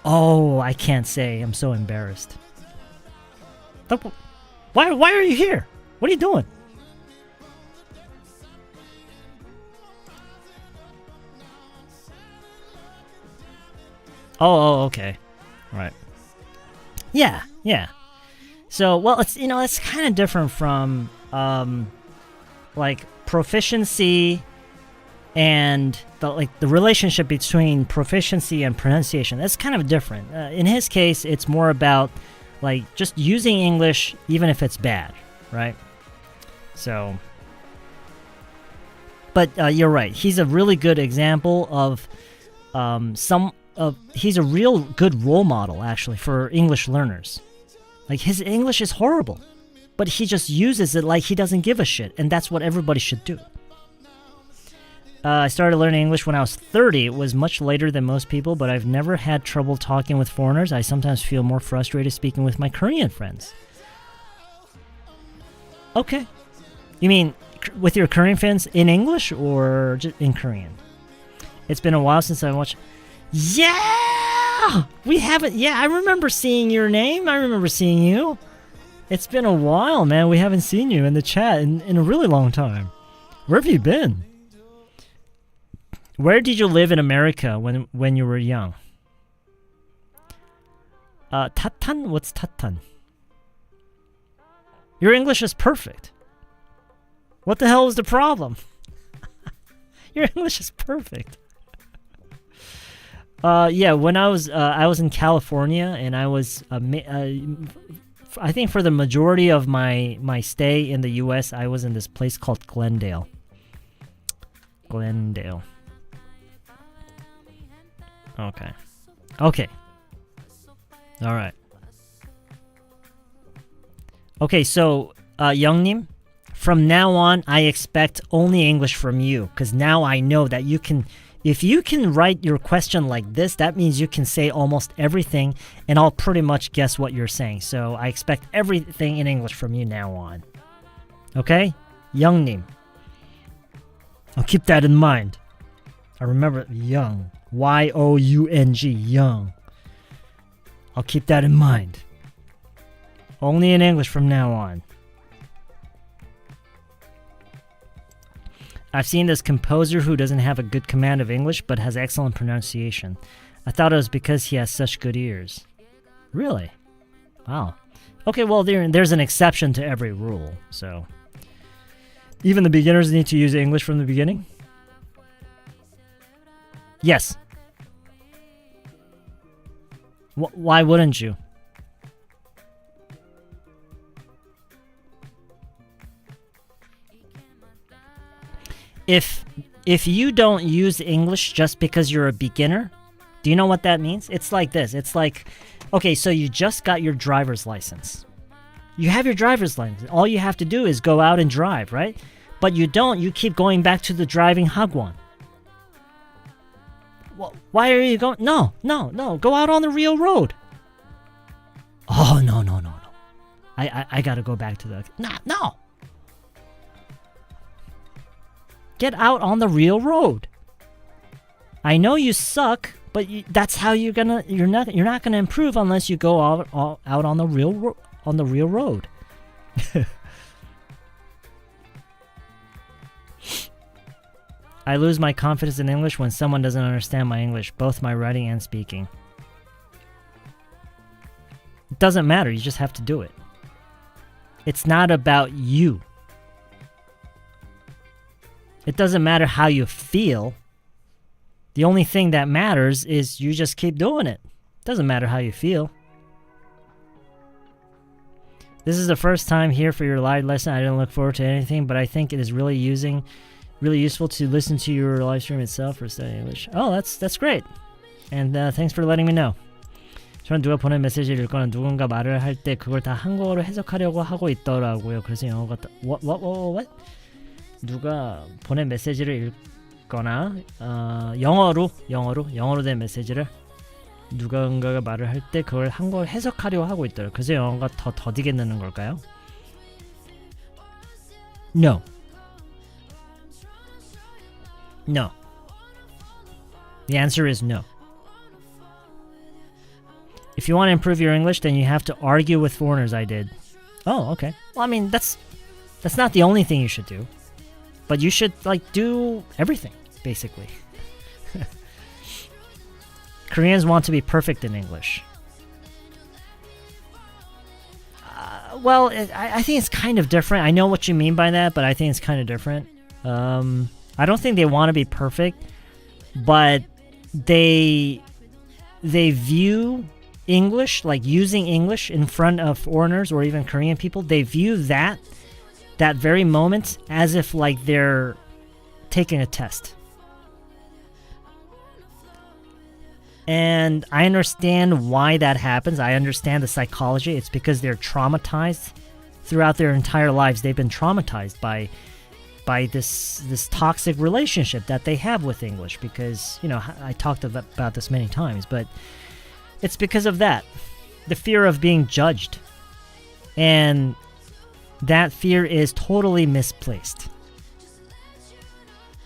A: oh, I can't say. I'm so embarrassed. Why are you here? What are you doing? Oh, okay. Right. Yeah. So, well, it's kind of different from, like, proficiency and the relationship between proficiency and pronunciation. That's kind of different. In his case, it's more about, like, just using English even if it's bad, right? So, but you're right. He's a really good example of he's a real good role model, actually, for English learners. Like, his English is horrible, but he just uses it like he doesn't give a shit, and that's what everybody should do. I started learning English when I was 30. It was much later than most people, but I've never had trouble talking with foreigners. I sometimes feel more frustrated speaking with my Korean friends. Okay. You mean with your Korean friends in English or just in Korean? It's been a while since I watched... Yeah! We haven't... Yeah, I remember seeing your name. I remember seeing you. It's been a while, man. We haven't seen you in the chat in a really long time. Where have you been? Where did you live in America when you were young? Tatan? What's Tatan? Your English is perfect. What the hell is the problem? Your English is perfect. Yeah, when I was in California, and I was I think for the majority of my stay in the U.S., I was in this place called Glendale. Glendale. Okay. All right. Okay, so Youngnim, from now on, I expect only English from you, because now I know that you can. If you can write your question like this, that means you can say almost everything, and I'll pretty much guess what you're saying. So I expect everything in English from you now on. Okay? Youngnim. I'll keep that in mind. I remember young. Y-O-U-N-G. Young. I'll keep that in mind. Only in English from now on. I've seen this composer who doesn't have a good command of English but has excellent pronunciation. I thought it was because he has such good ears. Really? Wow. Okay, well, there's an exception to every rule, so... Even the beginners need to use English from the beginning? Yes. Why wouldn't you? If you don't use English just because you're a beginner, do you know what that means? It's like this. It's like, okay, so you just got your driver's license. You have your driver's license. All you have to do is go out and drive, right? But you don't. You keep going back to the driving hagwon. Well, why are you going? No. Go out on the real road. Oh, no. I gotta go back to the... No. Get out on the real road. I know you suck, but that's how you're not gonna improve unless you go out on the real road. I lose my confidence in English when someone doesn't understand my English, both my writing and speaking. It doesn't matter, you just have to do it. It's not about you. It doesn't matter how you feel. The only thing that matters is you just keep doing it. Doesn't matter how you feel. This is the first time here for your live lesson. I didn't look forward to anything, but I think it is really useful to listen to your live stream itself for studying English. Oh, that's great. And thanks for letting me know. 저는 누가 보낸 메시지를 읽거나 누군가 말을 할 때 그걸 다 한국어로 해석하려고 하고 있더라고요. 그래서 영어가 what? 누가 보낸 메시지를 읽거나 영어로 된 메시지를 누군가가 말을 할 때 그걸 한국어로 해석하려고 하고 있더라고요. 그래서 영어가 더 더디게 느는 걸까요? No. No. The answer is no. If you want to improve your English, then you have to argue with foreigners. I did. Oh, okay. Well, I mean, that's not the only thing you should do. But you should, do everything, basically. Koreans want to be perfect in English. I think it's kind of different. I know what you mean by that, but I think it's kind of different. I don't think they want to be perfect, but they view English, like using English in front of foreigners or even Korean people, they view that very moment as if like they're taking a test. And I understand why that happens. I understand the psychology. It's because they're traumatized throughout their entire lives. They've been traumatized by this toxic relationship that they have with English, because, I talked about this many times, but it's because of that. The fear of being judged. And that fear is totally misplaced.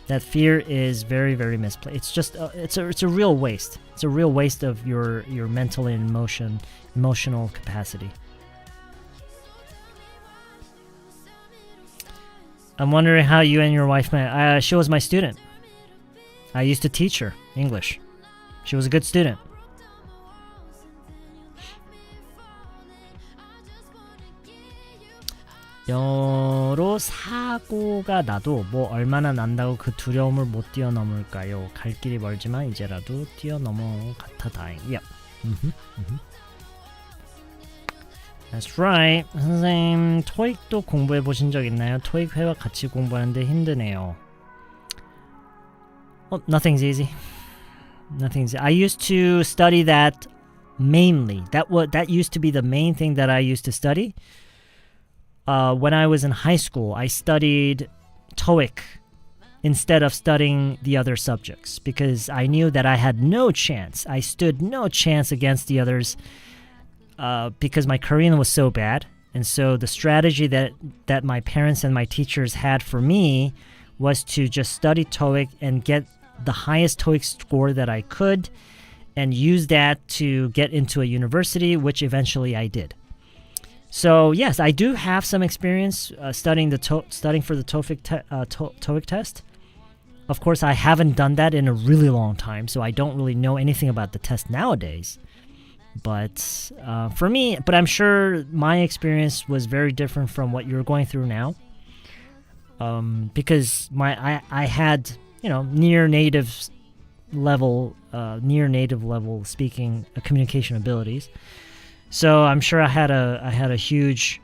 A: That fear is very, very misplaced. It's just it's a real waste. It's a real waste of your mental and emotional capacity. I'm wondering how you and your wife met. She was my student. I used to teach her English. She was a good student. 영어로 사고가 나도 뭐 얼마나 난다고 그 두려움을 못 뛰어넘을까요? 갈 길이 멀지만 이제라도 뛰어넘어 같아 다행. Yep. That's right. 선생님, 토익도 공부해 보신 적 있나요? 토익 회화 같이 공부하는데 힘드네요. Nothing's easy. Nothing's. I used to study that mainly. That used to be the main thing that I used to study. When I was in high school, I studied TOEIC instead of studying the other subjects because I knew that I had no chance. I stood no chance against the others because my Korean was so bad. And so the strategy that my parents and my teachers had for me was to just study TOEIC and get the highest TOEIC score that I could and use that to get into a university, which eventually I did. So yes, I do have some experience studying for the TOEIC test. Of course, I haven't done that in a really long time, so I don't really know anything about the test nowadays. But for me, I'm sure my experience was very different from what you're going through now, because I had near native level speaking communication abilities. So I'm sure I had a huge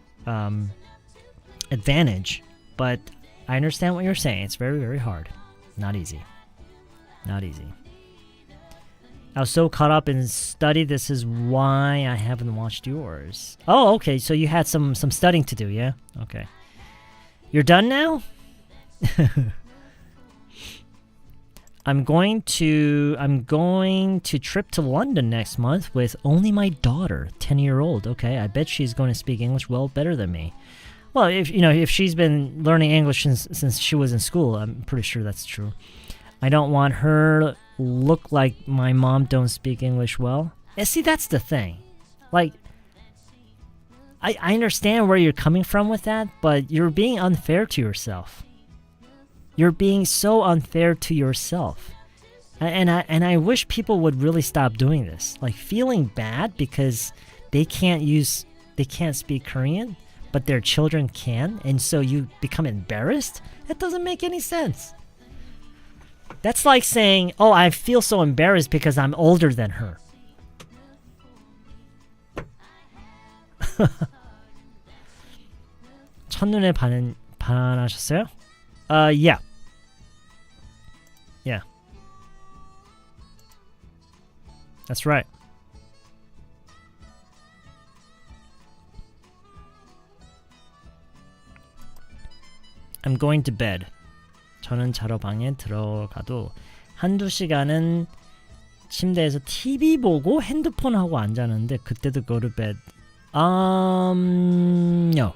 A: advantage, but I understand what you're saying. It's very, very hard. Not easy. Not easy. I was so caught up in study. This is why I haven't watched yours. Oh, okay. So you had some studying to do, yeah? Okay. You're done now? I'm going to trip to London next month with only my daughter, 10-year-old. Okay, I bet she's going to speak English well better than me. Well, if she's been learning English since she was in school, I'm pretty sure that's true. I don't want her look like my mom don't speak English well. And see, that's the thing. Like, I understand where you're coming from with that, but you're being unfair to yourself. You're being so unfair to yourself. And I wish people would really stop doing this. Like feeling bad because they can't speak Korean, but their children can, and so you become embarrassed? That doesn't make any sense. That's like saying, oh, I feel so embarrassed because I'm older than her. 첫눈에 반하셨어요? Yeah. Yeah. That's right. I'm going to bed. 저는 자러 방에 들어가도 한두 시간은 침대에서 TV 보고 핸드폰 하고 안 자는데 그때도 go to bed. No.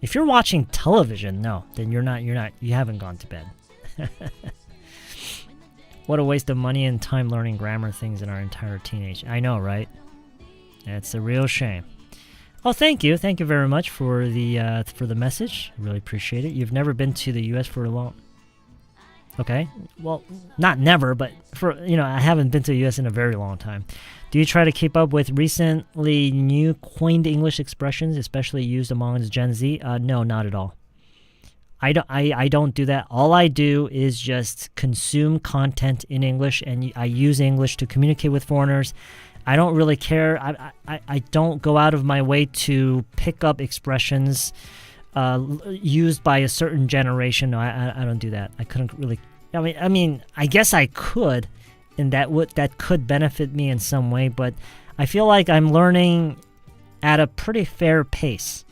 A: If you're watching television, no, then you haven't gone to bed. What a waste of money and time learning grammar things in our entire teenage. I know, right? It's a real shame. Oh, thank you very much for the message. Really appreciate it. You've never been to the U.S. for a long. Okay, well, not never, but I haven't been to the U.S. in a very long time. Do you try to keep up with recently new coined English expressions, especially used amongst Gen Z? No, not at all. I don't do that. All I do is just consume content in English, and I use English to communicate with foreigners. I don't really care. I don't go out of my way to pick up expressions used by a certain generation. No, I don't do that. I couldn't really. I mean, I guess I could, and that could benefit me in some way. But I feel like I'm learning at a pretty fair pace,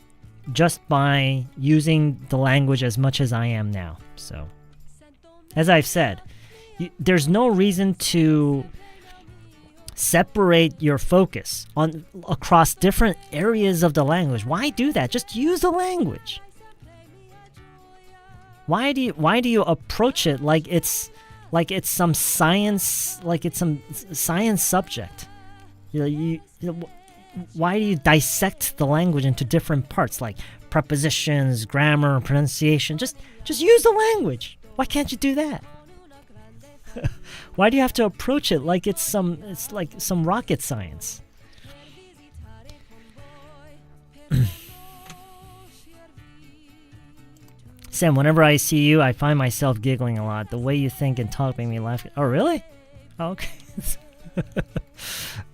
A: just by using the language as much as I am now. So, as I've said, there's no reason to separate your focus across different areas of the language. Why do that? Just use the language. Why do you approach it like it's some science, like it's some science subject? Why do you dissect the language into different parts, like prepositions, grammar, pronunciation? Just use the language. Why can't you do that? Why do you have to approach it like it's like some rocket science? Sam, whenever I see you, I find myself giggling a lot. The way you think and talk make me laugh. Oh, really? Oh, okay.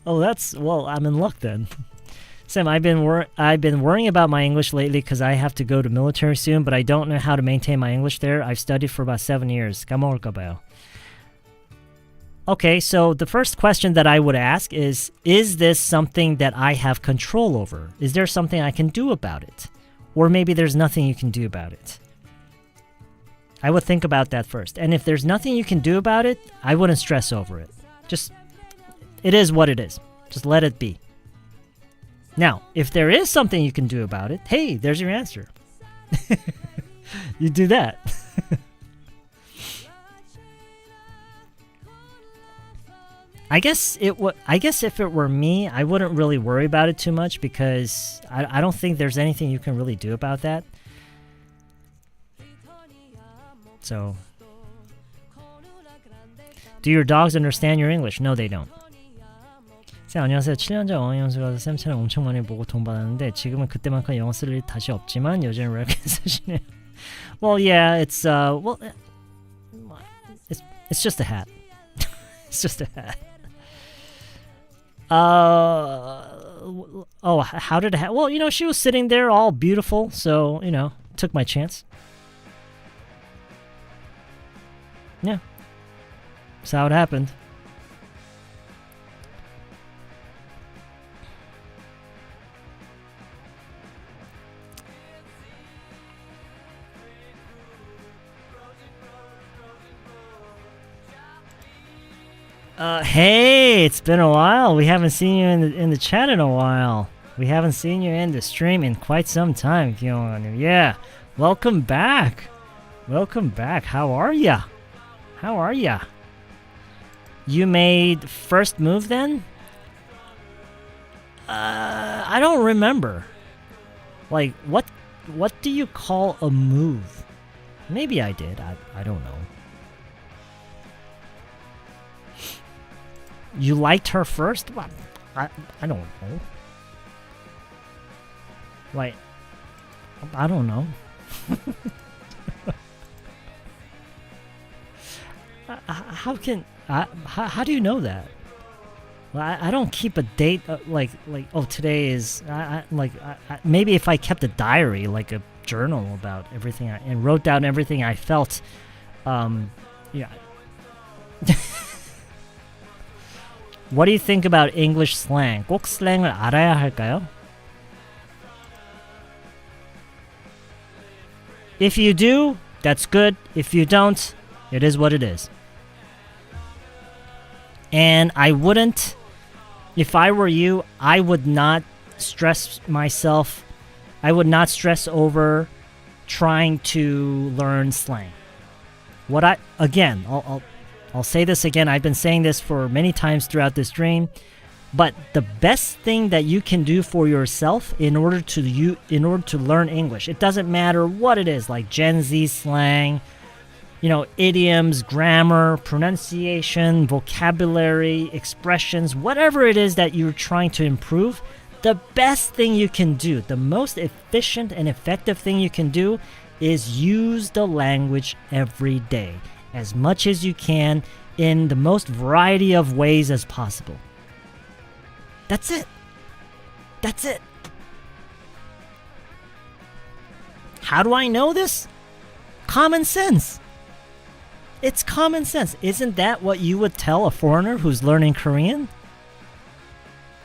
A: Well, I'm in luck then. Sam, I've been worrying about my English lately because I have to go to military soon, but I don't know how to maintain my English there. I've studied for about 7 years. 까먹을까 봐요. Okay, so the first question that I would ask is this something that I have control over? Is there something I can do about it? Or maybe there's nothing you can do about it. I would think about that first. And if there's nothing you can do about it, I wouldn't stress over it. Just, it is what it is. Just let it be. Now, if there is something you can do about it, hey, there's your answer. You do that. I guess if it were me, I wouldn't really worry about it too much because I don't think there's anything you can really do about that. So, do your dogs understand your English? No, they don't. 쌤 안녕하세요. 7년 전 어학연수 가서 쌤 채널 엄청 많이 보고 돈 받았는데 지금은 그때만큼 영어 쓸 일이 다시 없지만 여전히 왜 이렇게 쓰시네요? Well, yeah, it's just a hat. It's just a hat. Oh, how did it happen? Well, she was sitting there all beautiful, so, took my chance. Yeah. That's how it happened. Hey, it's been a while. We haven't seen you in the chat in a while. We haven't seen you in the stream in quite some time. Yeah, welcome back. Welcome back. How are ya? How are ya? You made first move then? I don't remember. Like, what do you call a move? Maybe I did. I don't know. You liked her first? What? I don't know. Like, I don't know. how do you know that? Well, I don't keep a date like oh, today is maybe if I kept a diary, like a journal about everything and wrote down everything I felt. Yeah. What do you think about English slang? 꼭 슬랭을 알아야 할까요? If you do, that's good. If you don't, it is what it is. And I wouldn't, if I were you, I would not stress myself. I would not stress over trying to learn slang. I'll say this again. I've been saying this for many times throughout this stream, but the best thing that you can do for yourself in order to learn English, it doesn't matter what it is, like Gen Z slang, idioms, grammar, pronunciation, vocabulary, expressions, whatever it is that you're trying to improve, the best thing you can do, the most efficient and effective thing you can do is use the language every day, as much as you can, in the most variety of ways as possible. That's it. That's it. How do I know this? Common sense. It's common sense. Isn't that what you would tell a foreigner who's learning Korean?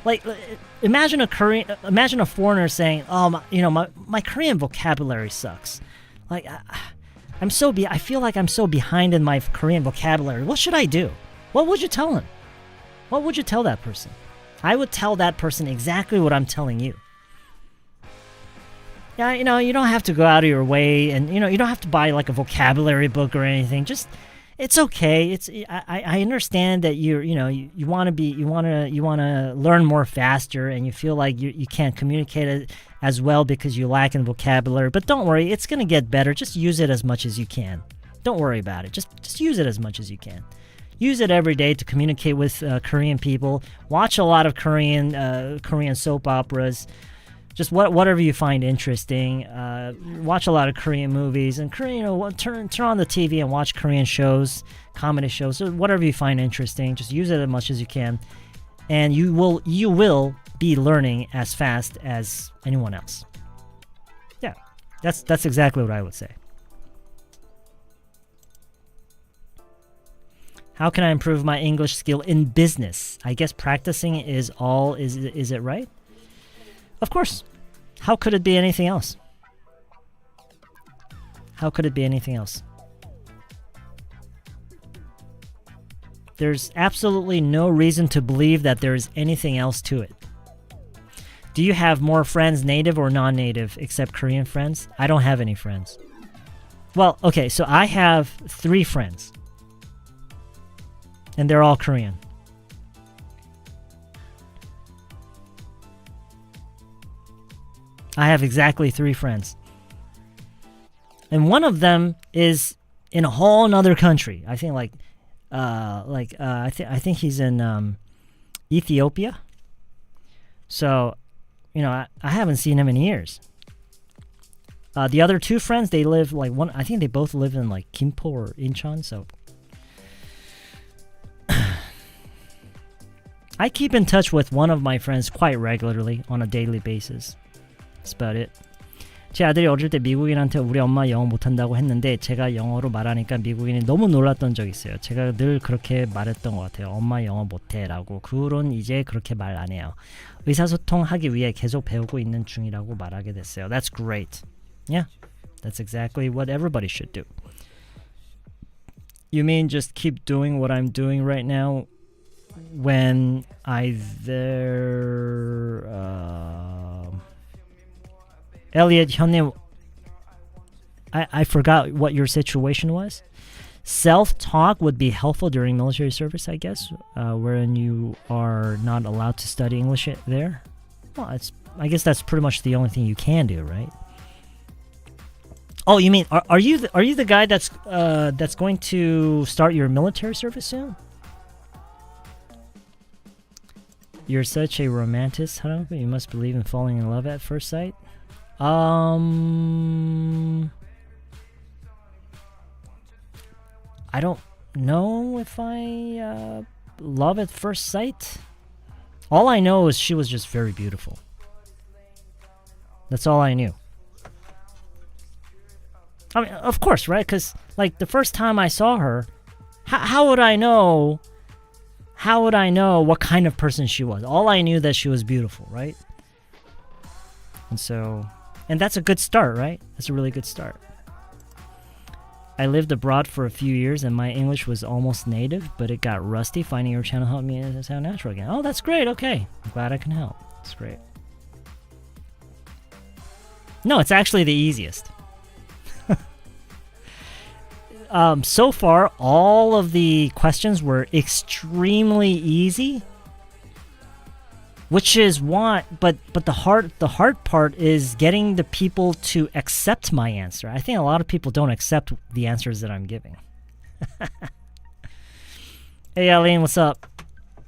A: Like, imagine a foreigner saying, "Oh, my Korean vocabulary sucks. Like, I feel like I'm so behind in my Korean vocabulary. What should I do?" What would you tell him? What would you tell that person? I would tell that person exactly what I'm telling you. Yeah, you don't have to go out of your way, and you don't have to buy like a vocabulary book or anything. Just, it's okay. I understand that you want to learn more faster, and you feel like you can't communicate it as well because you lack in vocabulary. But don't worry, it's gonna get better. Just use it as much as you can. Don't worry about it. Just use it as much as you can. Use it every day to communicate with Korean people. Watch a lot of Korean soap operas. Just whatever you find interesting. Watch a lot of Korean movies and turn on the TV and watch Korean shows, comedy shows, so whatever you find interesting. Just use it as much as you can, and you will be learning as fast as anyone else. Yeah, that's exactly what I would say. How can I improve my English skill in business? I guess practicing is all. Is it right? Of course. How could it be anything else? How could it be anything else? There's absolutely no reason to believe that there is anything else to it. Do you have more friends, native or non-native, except Korean friends? I don't have any friends. Well, okay, so I have 3 friends. And they're all Korean. I have exactly 3 friends. And one of them is in a whole nother country. I think I think he's in Ethiopia. So, I haven't seen him in years. The other 2 friends, they live I think they both live in Gimpo or Incheon, so I keep in touch with one of my friends quite regularly on a daily basis. That's about it. 제 아들이 어릴 때 미국인한테 우리 엄마 영어 못한다고 했는데 제가 영어로 말하니까 미국인이 너무 놀랐던 적이 있어요. 제가 늘 그렇게 말했던 것 같아요. 엄마 영어 못해 라고. 그 후론 이제 그렇게 말 안 해요. 의사소통하기 위해 계속 배우고 있는 중이라고 말하게 됐어요. That's great. Yeah, that's exactly what everybody should do. You mean just keep doing what I'm doing right now when Elliot, 현님, I forgot what your situation was. Self-talk would be helpful during military service, I guess, wherein you are not allowed to study English there. Well, I guess that's pretty much the only thing you can do, right? Oh, you mean are you the guy that's going to start your military service soon? You're such a romantic, huh? You must believe in falling in love at first sight. I don't know if I love at first sight. All I know is she was just very beautiful. That's all I knew. I mean, of course, right? Because, like, the first time I saw her, how would I know? How would I know what kind of person she was? All I knew that she was beautiful, right? And that's a good start, right? That's a really good start. I lived abroad for a few years and my English was almost native, but it got rusty. Finding your channel helped me to sound natural again. Oh, that's great. Okay. I'm glad I can help. That's great. No, it's actually the easiest. So far, all of the questions were extremely easy, which is why. But the hard part is getting the people to accept my answer. I think a lot of people don't accept the answers that I'm giving. Hey, Aline, what's up?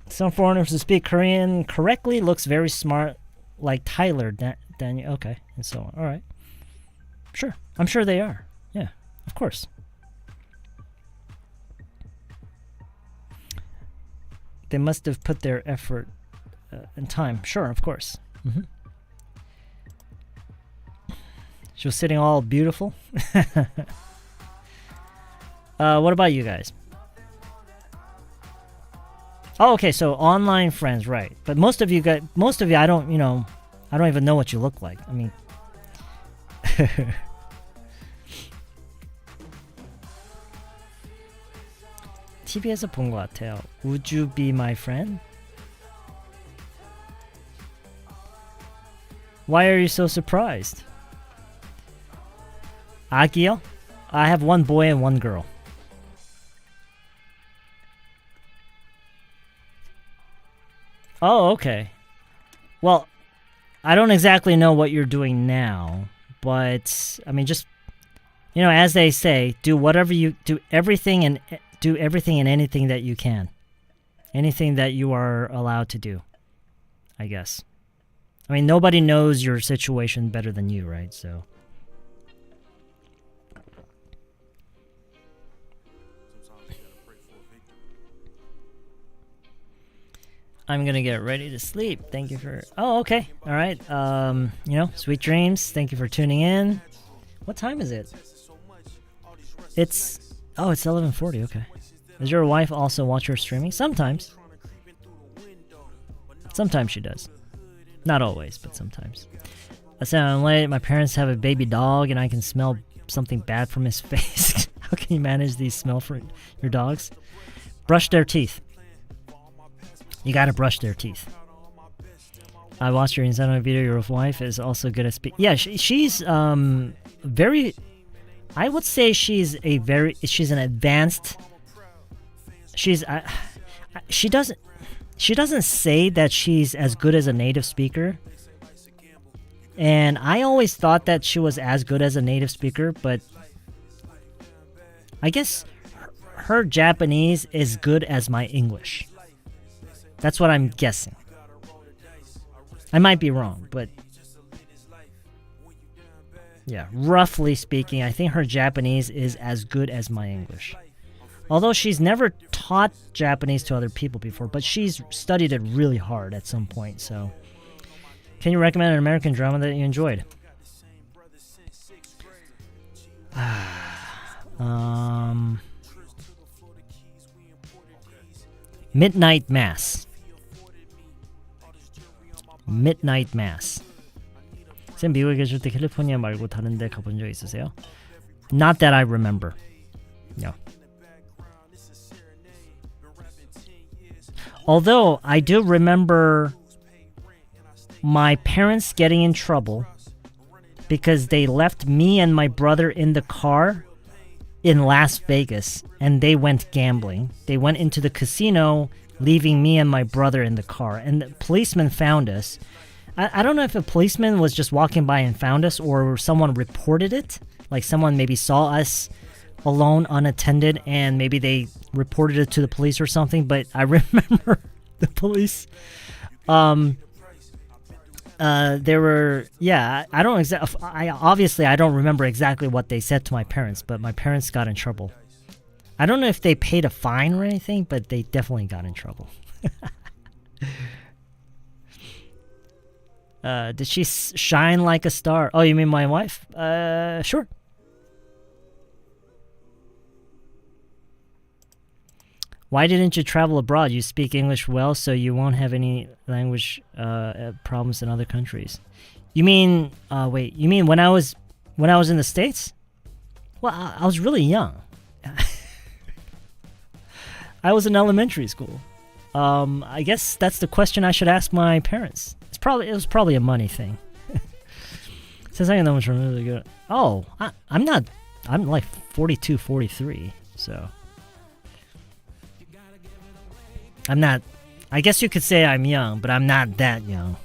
A: Some foreigners who speak Korean correctly looks very smart, like Tyler. Daniel, okay, and so on. All right, sure. I'm sure they are. Yeah, of course. They must have put their effort and time. Sure, of course. Mm-hmm. She was sitting all beautiful. What about you guys? Oh, okay. So online friends, right? But most of you, I don't even know what you look like. I mean. TV에서 본 것 같아요. Would you be my friend? Why are you so surprised? 아기요? I have one boy and one girl. Oh, okay. Well, I don't exactly know what you're doing now, but I mean, just, as they say, do everything and anything that you can. Anything that you are allowed to do, I guess. I mean, nobody knows your situation better than you, right? So. I'm gonna get ready to sleep. Thank you for... Oh, okay. All right. Sweet dreams. Thank you for tuning in. What time is it? It's 11:40. Okay. Does your wife also watch your streaming? Sometimes. Sometimes she does. Not always, but sometimes. I said I'm late. My parents have a baby dog, and I can smell something bad from his face. How can you manage these smell for your dogs? Brush their teeth. You gotta brush their teeth. I watched your Insano video. Your wife is also good at speaking. Yeah, she's very... I would say she's an advanced... She doesn't say that she's as good as a native speaker. And I always thought that she was as good as a native speaker, but I guess her Japanese is good as my English. That's what I'm guessing. I might be wrong, but yeah, roughly speaking, I think her Japanese is as good as my English. Although she's never taught Japanese to other people before, but she's studied it really hard at some point, so. Can you recommend an American drama that you enjoyed? Midnight Mass. Midnight Mass. 쌤 미국에 계실 때 캘리포니아 말고 다른 데 가본 적 있으세요? Not that I remember. No. Although I do remember my parents getting in trouble because they left me and my brother in the car in Las Vegas and they went gambling. They went into the casino, leaving me and my brother in the car. And the policeman found us. I don't know if a policeman was just walking by and found us or someone reported it. Like someone maybe saw us alone, unattended, and maybe they reported it to the police or something. But I remember the police. There were, yeah, I don't remember exactly what they said to my parents, but my parents got in trouble. I don't know if they paid a fine or anything, but they definitely got in trouble. Did she shine like a star? Oh, you mean my wife? Sure. Why didn't you travel abroad? You speak English well, so you won't have any language problems in other countries. You mean, wait, you mean when I was in the States? Well, I was really young. I was in elementary school. I guess that's the question I should ask my parents. It was probably a money thing. Since I know which one really good. Oh, I'm not. I'm like 42, 43, so I'm not. I guess you could say I'm young, but I'm not that young.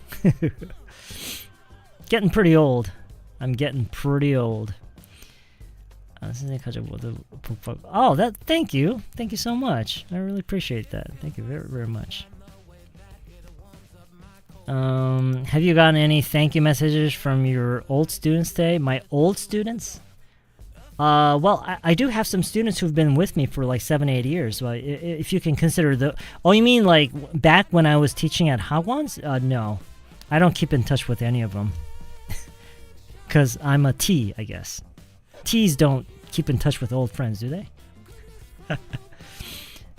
A: Getting pretty old. I'm getting pretty old. Oh, that. Thank you so much. I really appreciate that. Thank you very, very much. Have you gotten any thank you messages from your old students today? My old students? Well, I do have some students who've been with me for like 7-8 years. Well, if you can consider the. Oh, you mean like back when I was teaching at Hagwons? No, I don't keep in touch with any of them. Cause I'm a T, I guess. T's don't keep in touch with old friends, do they?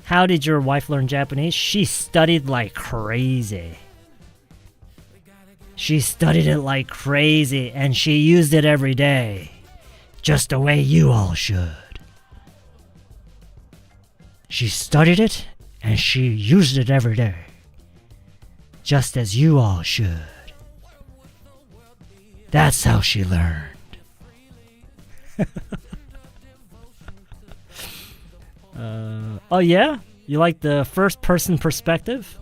A: How did your wife learn Japanese? She studied like crazy. She studied it like crazy, and she used it every day. Just the way you all should. She studied it, and she used it every day. Just as you all should. That's how she learned. Oh yeah? You like the first-person perspective?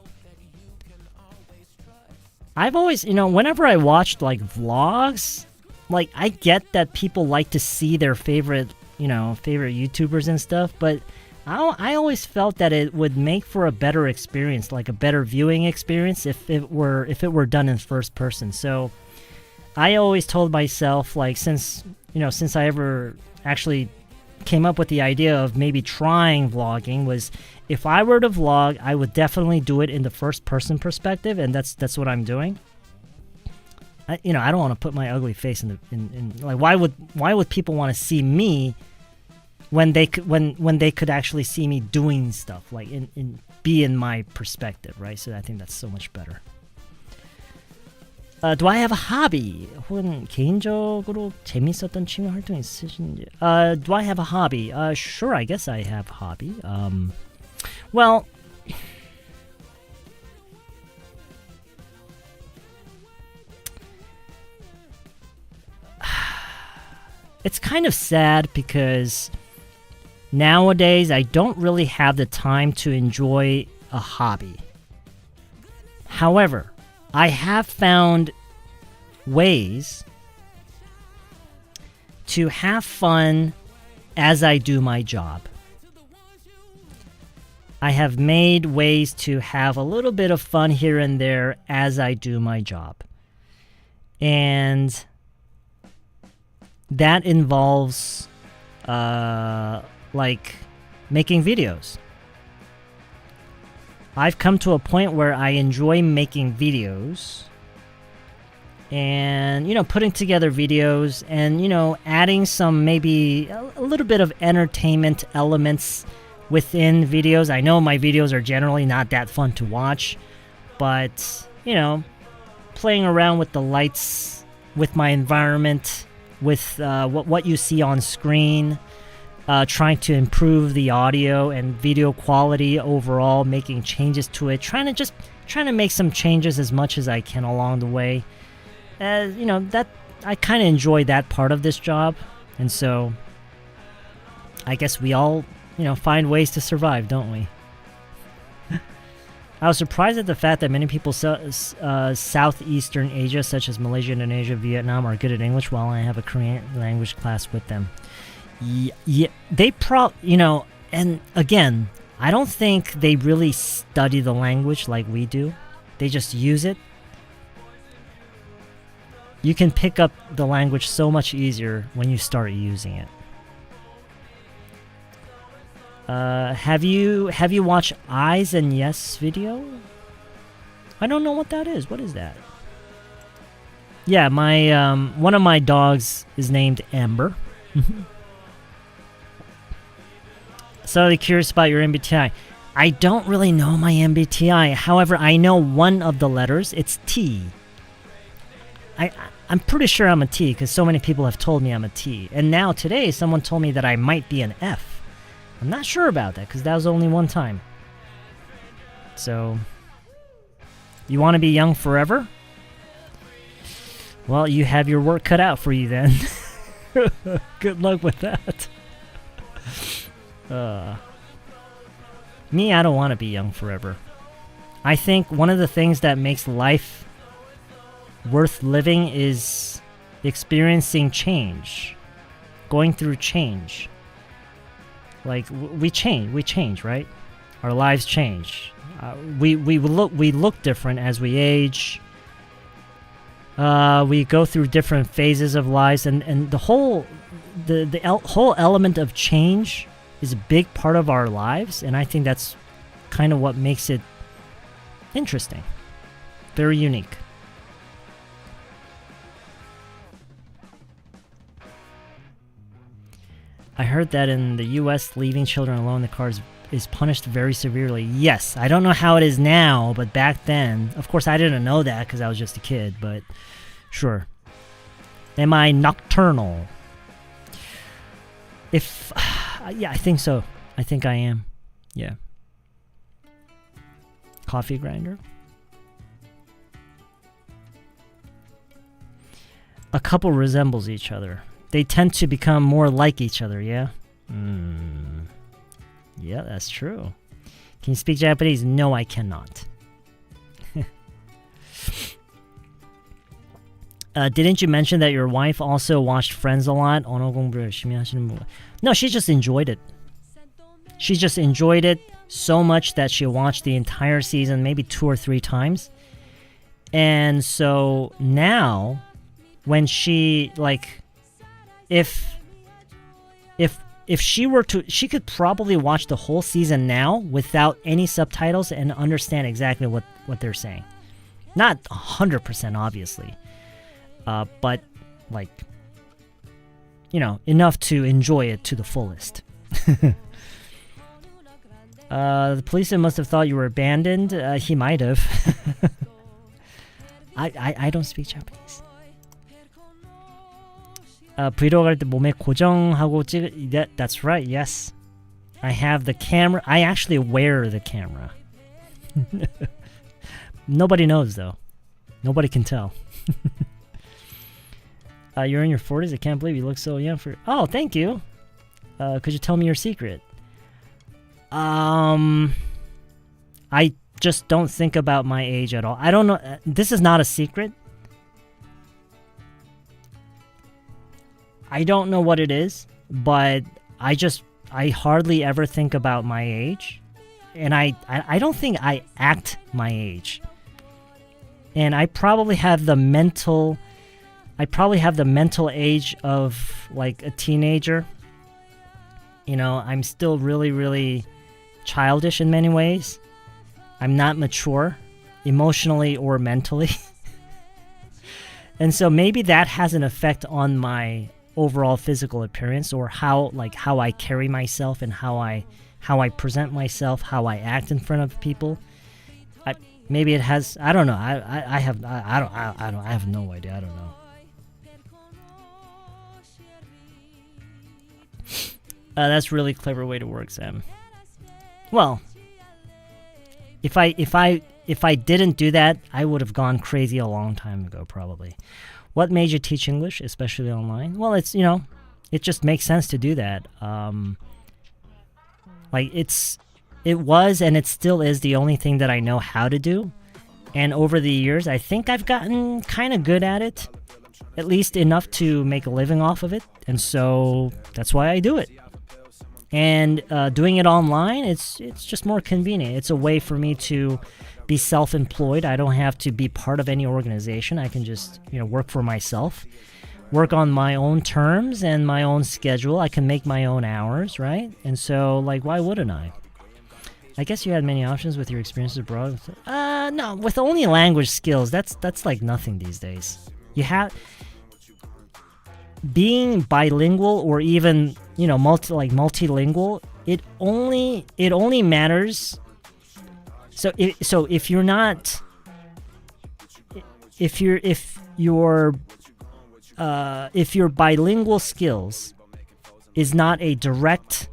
A: I've always, whenever I watched like vlogs, like I get that people like to see their favorite YouTubers and stuff, but I always felt that it would make for a better experience, like a better viewing experience if it were done in first person. So I always told myself, like, since I ever actually came up with the idea of maybe trying vlogging, was if I were to vlog, I would definitely do it in the first person perspective, and that's what I'm doing. I don't want to put my ugly face in like, why would people want to see me when they could actually see me doing stuff, like be in my perspective, right? So I think that's so much better. Do I have a hobby? 혹은 개인적으로 재밌었던 취미 활동 있으신지? Do I have a hobby? Sure, I guess I have a hobby. Well, it's kind of sad because nowadays I don't really have the time to enjoy a hobby. However, I have found ways to have fun as I do my job. I have made ways to have a little bit of fun here and there as I do my job. And that involves like making videos. I've come to a point where I enjoy making videos and, putting together videos and, adding some maybe a little bit of entertainment elements within videos. I know my videos are generally not that fun to watch, but, playing around with the lights, with my environment, with what you see on screen, trying to improve the audio and video quality overall, making changes to it, trying to make some changes as much as I can along the way. That I kind of enjoy that part of this job, and so I guess we all, find ways to survive, don't we? I was surprised at the fact that many people Southeastern Asia, such as Malaysia, Indonesia, Vietnam, are good at English, while I have a Korean language class with them. Yeah, they and again, I don't think they really study the language like we do. They just use it. You can pick up the language so much easier when you start using it. Have you watched Eyes and Yes video? I don't know what that is. What is that? Yeah, my one of my dogs is named Amber. So curious about your MBTI. I don't really know my MBTI. However, I know one of the letters. It's T. I'm pretty sure I'm a T because so many people have told me I'm a T. And now today, someone told me that I might be an F. I'm not sure about that because that was only one time. So, you want to be young forever? Well, you have your work cut out for you then. Good luck with that. Me, I don't want to be young forever. I think one of the things that makes life worth living is experiencing change. Going through change. Like, we change, right? Our lives change. We look different as we age. We go through different phases of lives, and the whole element of change is a big part of our lives, and I think that's kind of what makes it interesting. Very unique. I heard that in the US, leaving children alone in the cars is punished very severely. Yes, I don't know how it is now, but back then, of course I didn't know that because I was just a kid, but sure. Am I nocturnal? Yeah, I think so. I think I am. Yeah. Coffee grinder. A couple resembles each other. They tend to become more like each other, yeah? Yeah, that's true. Can you speak Japanese? No, I cannot. Didn't you mention that your wife also watched Friends a lot? No, she just enjoyed it. She just enjoyed it so much that she watched the entire season maybe 2 or 3 times. And so now, when she, like, if she were to, she could probably watch the whole season now without any subtitles and understand exactly what they're saying. Not 100%, obviously. But, like, you know, enough to enjoy it to the fullest. The policeman must have thought you were abandoned. He might have. I don't speak Japanese. 브이로그 할 때 몸에 고정하고 that's right, yes. I have the camera. I actually wear the camera. Nobody knows, though. Nobody can tell. You're in your 40s? I can't believe you look so young for... Oh, thank you. Could you tell me your secret? I just don't think about my age at all. I don't know. This is not a secret. I don't know what it is, but I hardly ever think about my age. And I don't think I act my age. And I probably have the mental age of, like, a teenager. You know, I'm still really, really childish in many ways. I'm not mature, emotionally or mentally. And so maybe that has an effect on my overall physical appearance, or how I carry myself and how I present myself, how I act in front of people. Maybe it has. I don't know. I have no idea. I don't know. That's really clever way to work, Sam. Well, if I didn't do that, I would have gone crazy a long time ago, probably. What made you teach English, especially online? Well, it's, you know, it just makes sense to do that. Like, it was and it still is the only thing that I know how to do. And over the years, I think I've gotten kind of good at it. At least enough to make a living off of it. And so that's why I do it. And doing it online, it's just more convenient. It's a way for me to be self-employed. I don't have to be part of any organization. I can just, you know, work for myself. work on my own terms and my own schedule. I can make my own hours, right? And so, like, why wouldn't I? I guess you had many options with your experiences abroad. No, with only language skills, that's like nothing these days. You have being bilingual or even, you know, multilingual. It only matters. So if you're not, if your bilingual skills is not a direct,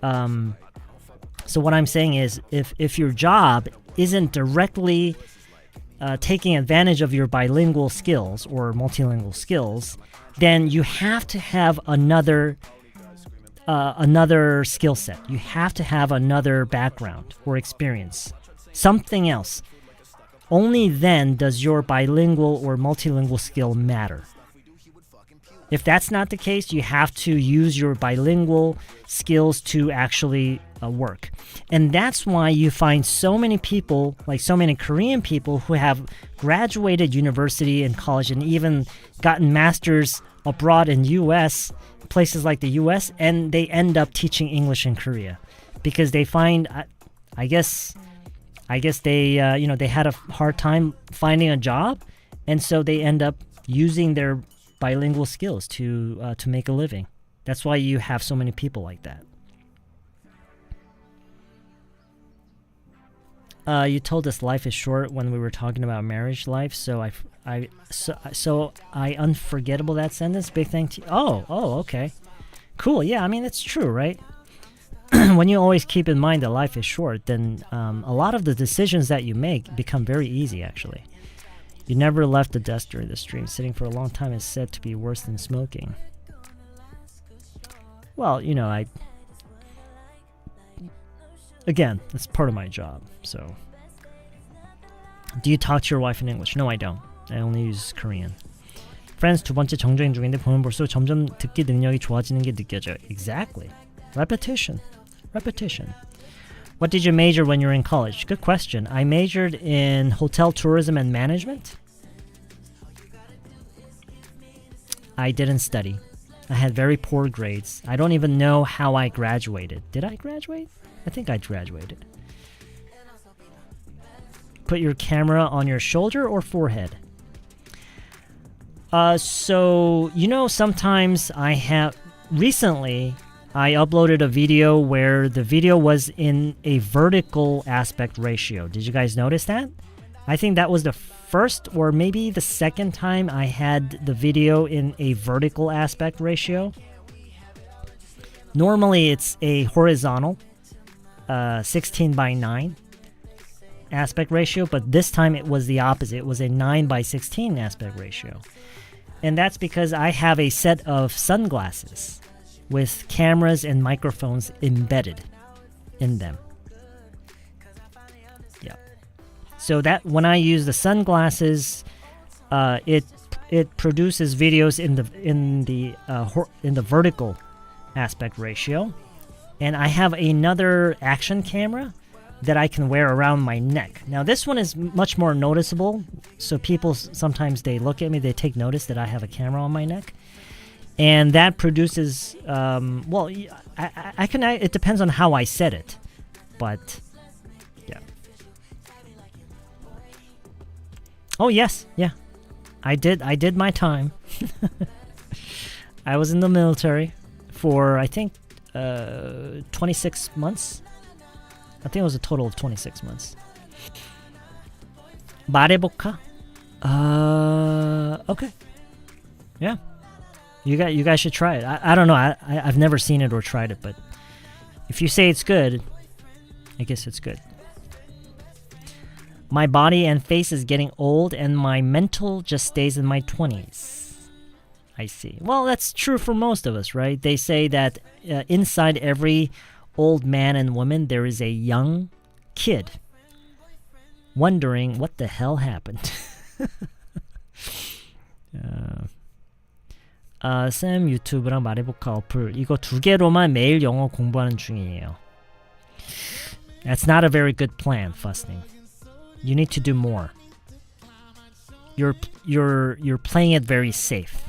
A: so what I'm saying is, if your job isn't directly taking advantage of your bilingual skills or multilingual skills, then you have to have another skill set. You have to have another background or experience, something else. Only then does your bilingual or multilingual skill matter. If that's not the case, you have to use your bilingual skills to actually work. And that's why you find so many people, like so many Korean people who have graduated university and college and even gotten masters abroad in US, places like the US, and they end up teaching English in Korea because they find, I guess they they had a hard time finding a job, and so they end up using their bilingual skills to make a living. That's why you have so many people like that. You told us life is short when we were talking about marriage life, so I unforgettable that sentence. Big thank you. Oh, okay, cool. Yeah, I mean it's true, right? When you always keep in mind that life is short, then a lot of the decisions that you make become very easy. Actually, you never left the desk during the stream. Sitting for a long time is said to be worse than smoking. Well, you know, again, that's part of my job. So, do you talk to your wife in English? No, I don't. I only use Korean. Friends 두 번째 정주행 중인데 보면 볼수록 점점 듣기 능력이 좋아지는 게 느껴져요. Exactly. Repetition. What did you major when you were in college? Good question. I majored in hotel tourism and management. I didn't study. I had very poor grades. I don't even know how I graduated. Did I graduate? I think I graduated. Put your camera on your shoulder or forehead? So, you know, sometimes recently I uploaded a video where the video was in a vertical aspect ratio. Did you guys notice that? I think that was the first or maybe the second time I had the video in a vertical aspect ratio. Normally it's a horizontal 16:9 aspect ratio, but this time it was the opposite. It was a 9:16 aspect ratio. And that's because I have a set of sunglasses with cameras and microphones embedded in them. Yeah. So that when I use the sunglasses, it produces videos in the vertical aspect ratio, and I have another action camera that I can wear around my neck. Now this one is much more noticeable, so people sometimes they look at me, they take notice that I have a camera on my neck. And that produces, well, it depends on how I set it, but yeah. Oh yes, yeah, I did my time. I was in the military for, I think, 26 months. I think it was a total of 26 months. 말해볼까? Okay. Yeah. You guys should try it. I don't know. I've never seen it or tried it, but if you say it's good, I guess it's good. My body and face is getting old, and my mental just stays in my 20s. I see. Well, that's true for most of us, right? They say that inside every old man and woman, there is a young kid wondering what the hell happened. 쌤 유튜브랑 말해볼까 어플 이거 두 개로만 매일 영어 공부하는 중이에요. That's not a very good plan, Fusning. You need to do more. You're playing it very safe.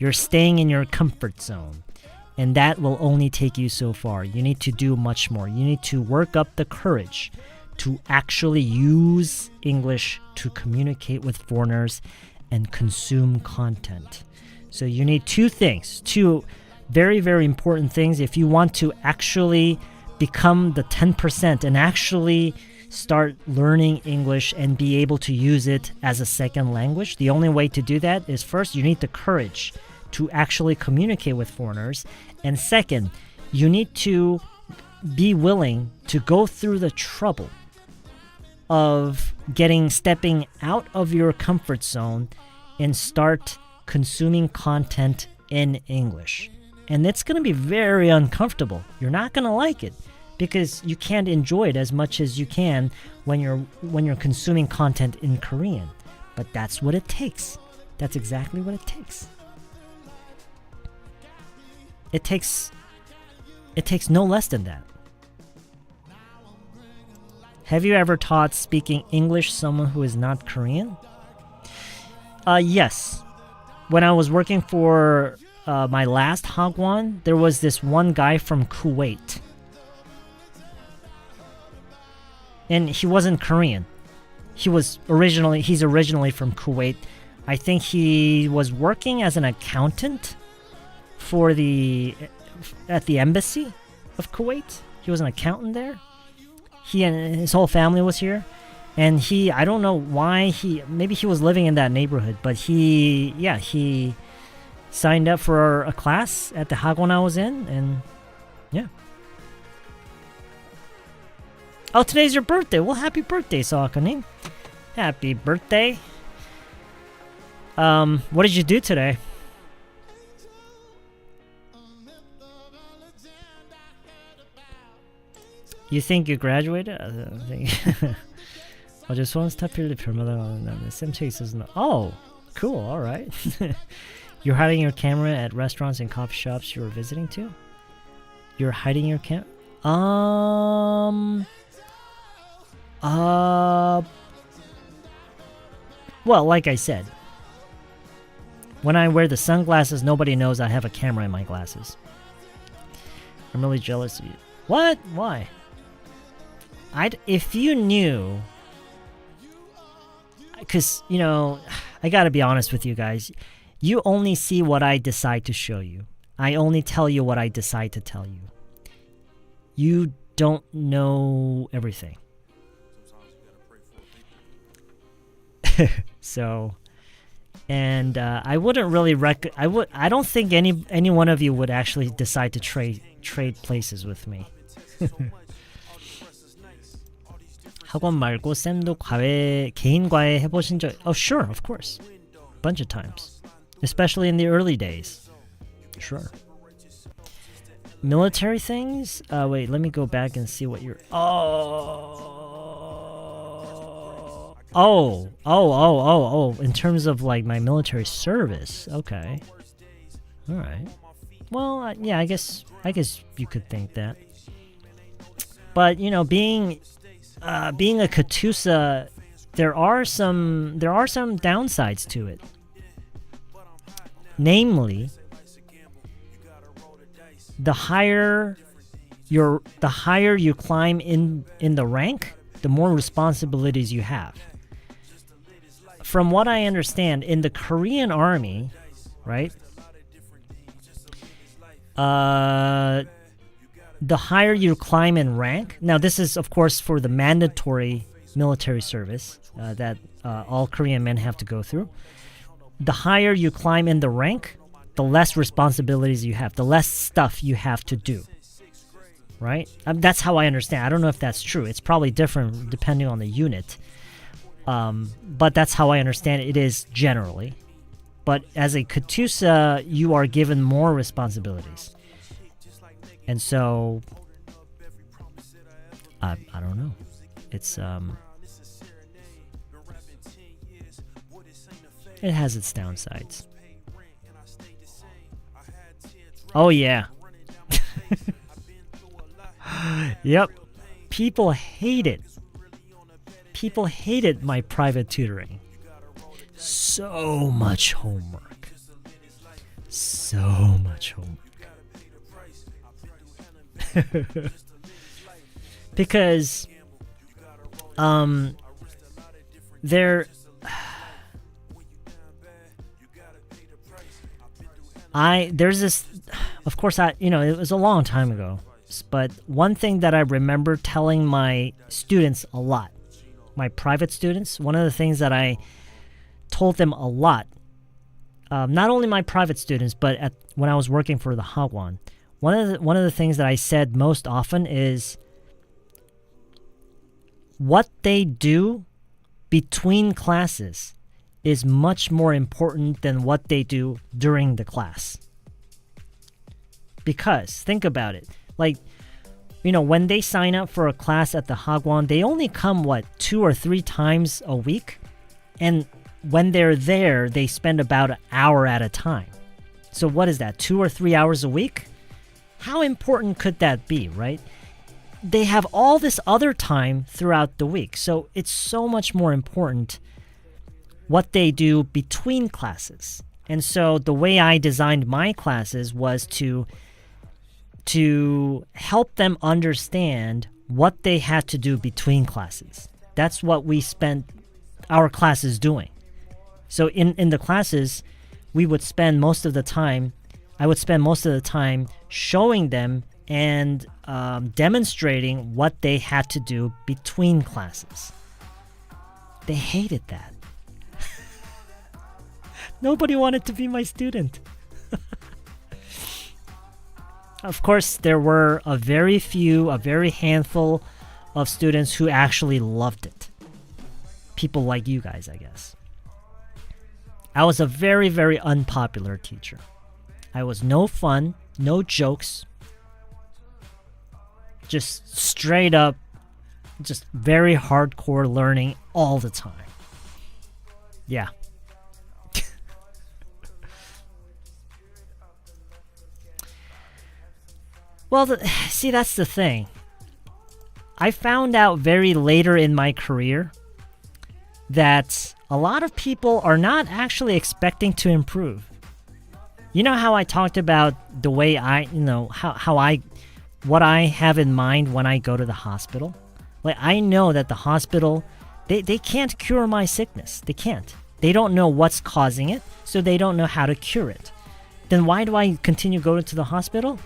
A: You're staying in your comfort zone. And that will only take you so far. You need to do much more. You need to work up the courage to actually use English to communicate with foreigners and consume content. So you need two things, two very, very important things if you want to actually become the 10% and actually start learning English and be able to use it as a second language. The only way to do that is first, you need the courage to actually communicate with foreigners. And second, you need to be willing to go through the trouble of stepping out of your comfort zone and start consuming content in English. And it's going to be very uncomfortable. You're not going to like it because you can't enjoy it as much as you can when you're consuming content in Korean. But that's what it takes. That's exactly what it takes. It takes no less than that. Have you ever taught speaking English someone who is not Korean? Yes. When I was working for my last hagwon, there was this one guy from Kuwait. And he wasn't Korean. He's originally from Kuwait. I think he was working as an accountant at the embassy of Kuwait. He was an accountant there. He and his whole family was here. And I don't know why maybe he was living in that neighborhood, but he signed up for a class at the hagwon I was in, and yeah. Oh, today's your birthday. Well, happy birthday, Sawakanin. Happy birthday. What did you do today? You think you graduated? 어제 수원 스타필드 별마다 가는데 쌤책 있어서 oh, cool, alright. You're hiding your camera at restaurants and coffee shops you were visiting to? You're hiding your camera? Well, like I said, when I wear the sunglasses, nobody knows I have a camera in my glasses. I'm really jealous of you. What? Why? If you knew, because, I gotta be honest with you guys, you only see what I decide to show you. I only tell you what I decide to tell you. You don't know everything. So, and I wouldn't really I don't think any one of you would actually decide to trade places with me. 학원 말고 쌤도 개인 과외 해보신 적? Oh, sure, of course. A bunch of times. Especially in the early days. Sure. Military things? Wait, let me go back and see what you're... Oh. In terms of like my military service. Okay. Alright. Well, yeah, I guess you could think that. But, being a Katusa, there are some downsides to it. Namely, the higher you climb in the rank, the more responsibilities you have. From what I understand, in the Korean army, right? The higher you climb in rank, now this is of course for the mandatory military service that all Korean men have to go through. The higher you climb in the rank, the less responsibilities you have, the less stuff you have to do. Right? That's how I understand. I don't know if that's true. It's probably different depending on the unit. But that's how I understand it is generally. But as a Katusa, you are given more responsibilities. And so, I don't know. It's, it has its downsides. Oh, yeah. Yep. People hate it. People hated my private tutoring. So much homework. so much homework. Because there's this, of course, it was a long time ago, but one thing that I remember telling my students a lot, my private students, one of the things that I told them a lot, not only my private students, but when I was working for the Hagwon, one of the things that I said most often is what they do between classes is much more important than what they do during the class. Because, think about it, like, when they sign up for a class at the Hagwon, they only come, 2 or 3 times a week? And when they're there, they spend about an hour at a time. So what is that, 2 or 3 hours a week? How important could that be, right? They have all this other time throughout the week. So it's so much more important what they do between classes. And so the way I designed my classes was to help them understand what they had to do between classes. That's what we spent our classes doing. So in the classes, I would spend most of the time showing them and demonstrating what they had to do between classes. They hated that. Nobody wanted to be my student. Of course, there were a very handful of students who actually loved it. People like you guys, I guess. I was a very, very unpopular teacher. I was no fun, no jokes, just straight up, just very hardcore learning all the time. Yeah. Well, see, that's the thing. I found out very later in my career that a lot of people are not actually expecting to improve. You know how I talked about the way what I have in mind when I go to the hospital? Like, I know that the hospital, they can't cure my sickness. They can't. They don't know what's causing it, so they don't know how to cure it. Then why do I continue going to the hospital?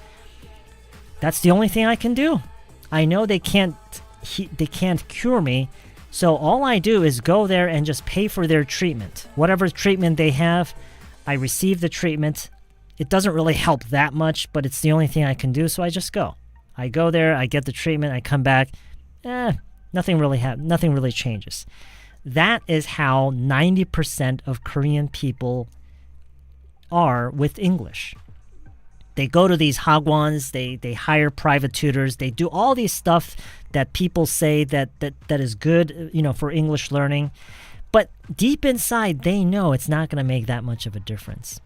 A: That's the only thing I can do. I know they can't cure me, so all I do is go there and just pay for their treatment. Whatever treatment they have, I receive the treatment. It doesn't really help that much, but it's the only thing I can do, so I just go. I go there, I get the treatment, I come back. Nothing really changes. That is how 90% of Korean people are with English. They go to these hagwons, they hire private tutors, they do all these stuff that people say that is good, for English learning. But deep inside, they know it's not going to make that much of a difference.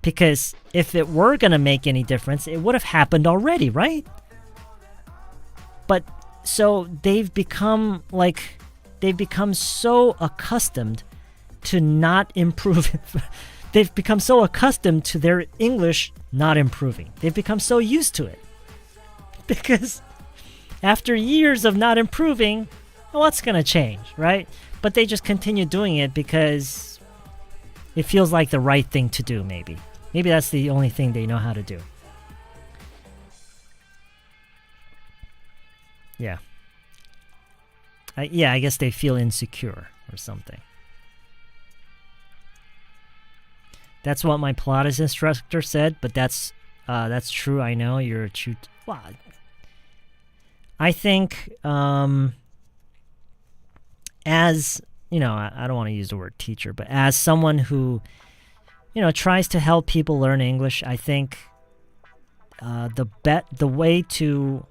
A: Because if it were going to make any difference, it would have happened already, right? But so they've become so accustomed to not improving. They've become so accustomed to their English not improving. They've become so used to it. Because after years of not improving, what's going to change, right? But they just continue doing it because it feels like the right thing to do, maybe. Maybe that's the only thing they know how to do. Yeah. I guess they feel insecure or something. That's what my Pilates instructor said, but that's true. I know you're a true. Well, I think as I don't want to use the word teacher, but as someone who tries to help people learn English, I think the way to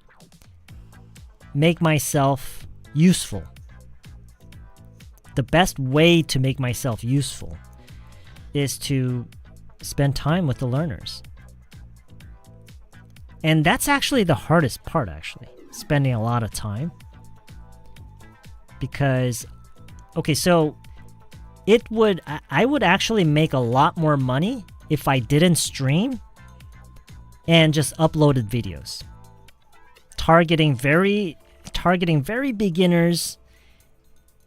A: make myself useful, the best way to make myself useful is to spend time with the learners. And that's actually the hardest part, spending a lot of time. Because, so I would actually make a lot more money if I didn't stream and just uploaded videos, targeting very beginners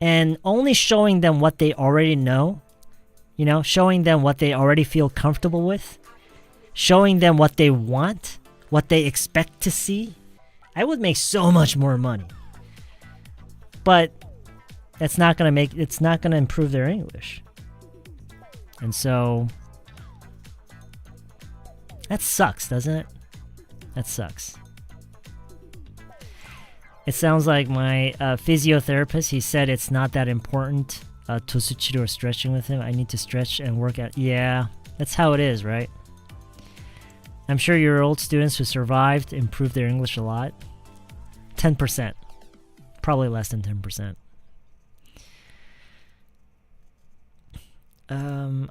A: and only showing them what they already know, you know, showing them what they already feel comfortable with, showing them what they want, what they expect to see. I would make so much more money. But it's not going to improve their English. And so that sucks, doesn't it? That sucks. It sounds like my physiotherapist, he said it's not that important to suchiru or stretching with him. I need to stretch and work out. Yeah, that's how it is, right? I'm sure your old students who survived improved their English a lot. 10%. Probably less than 10%.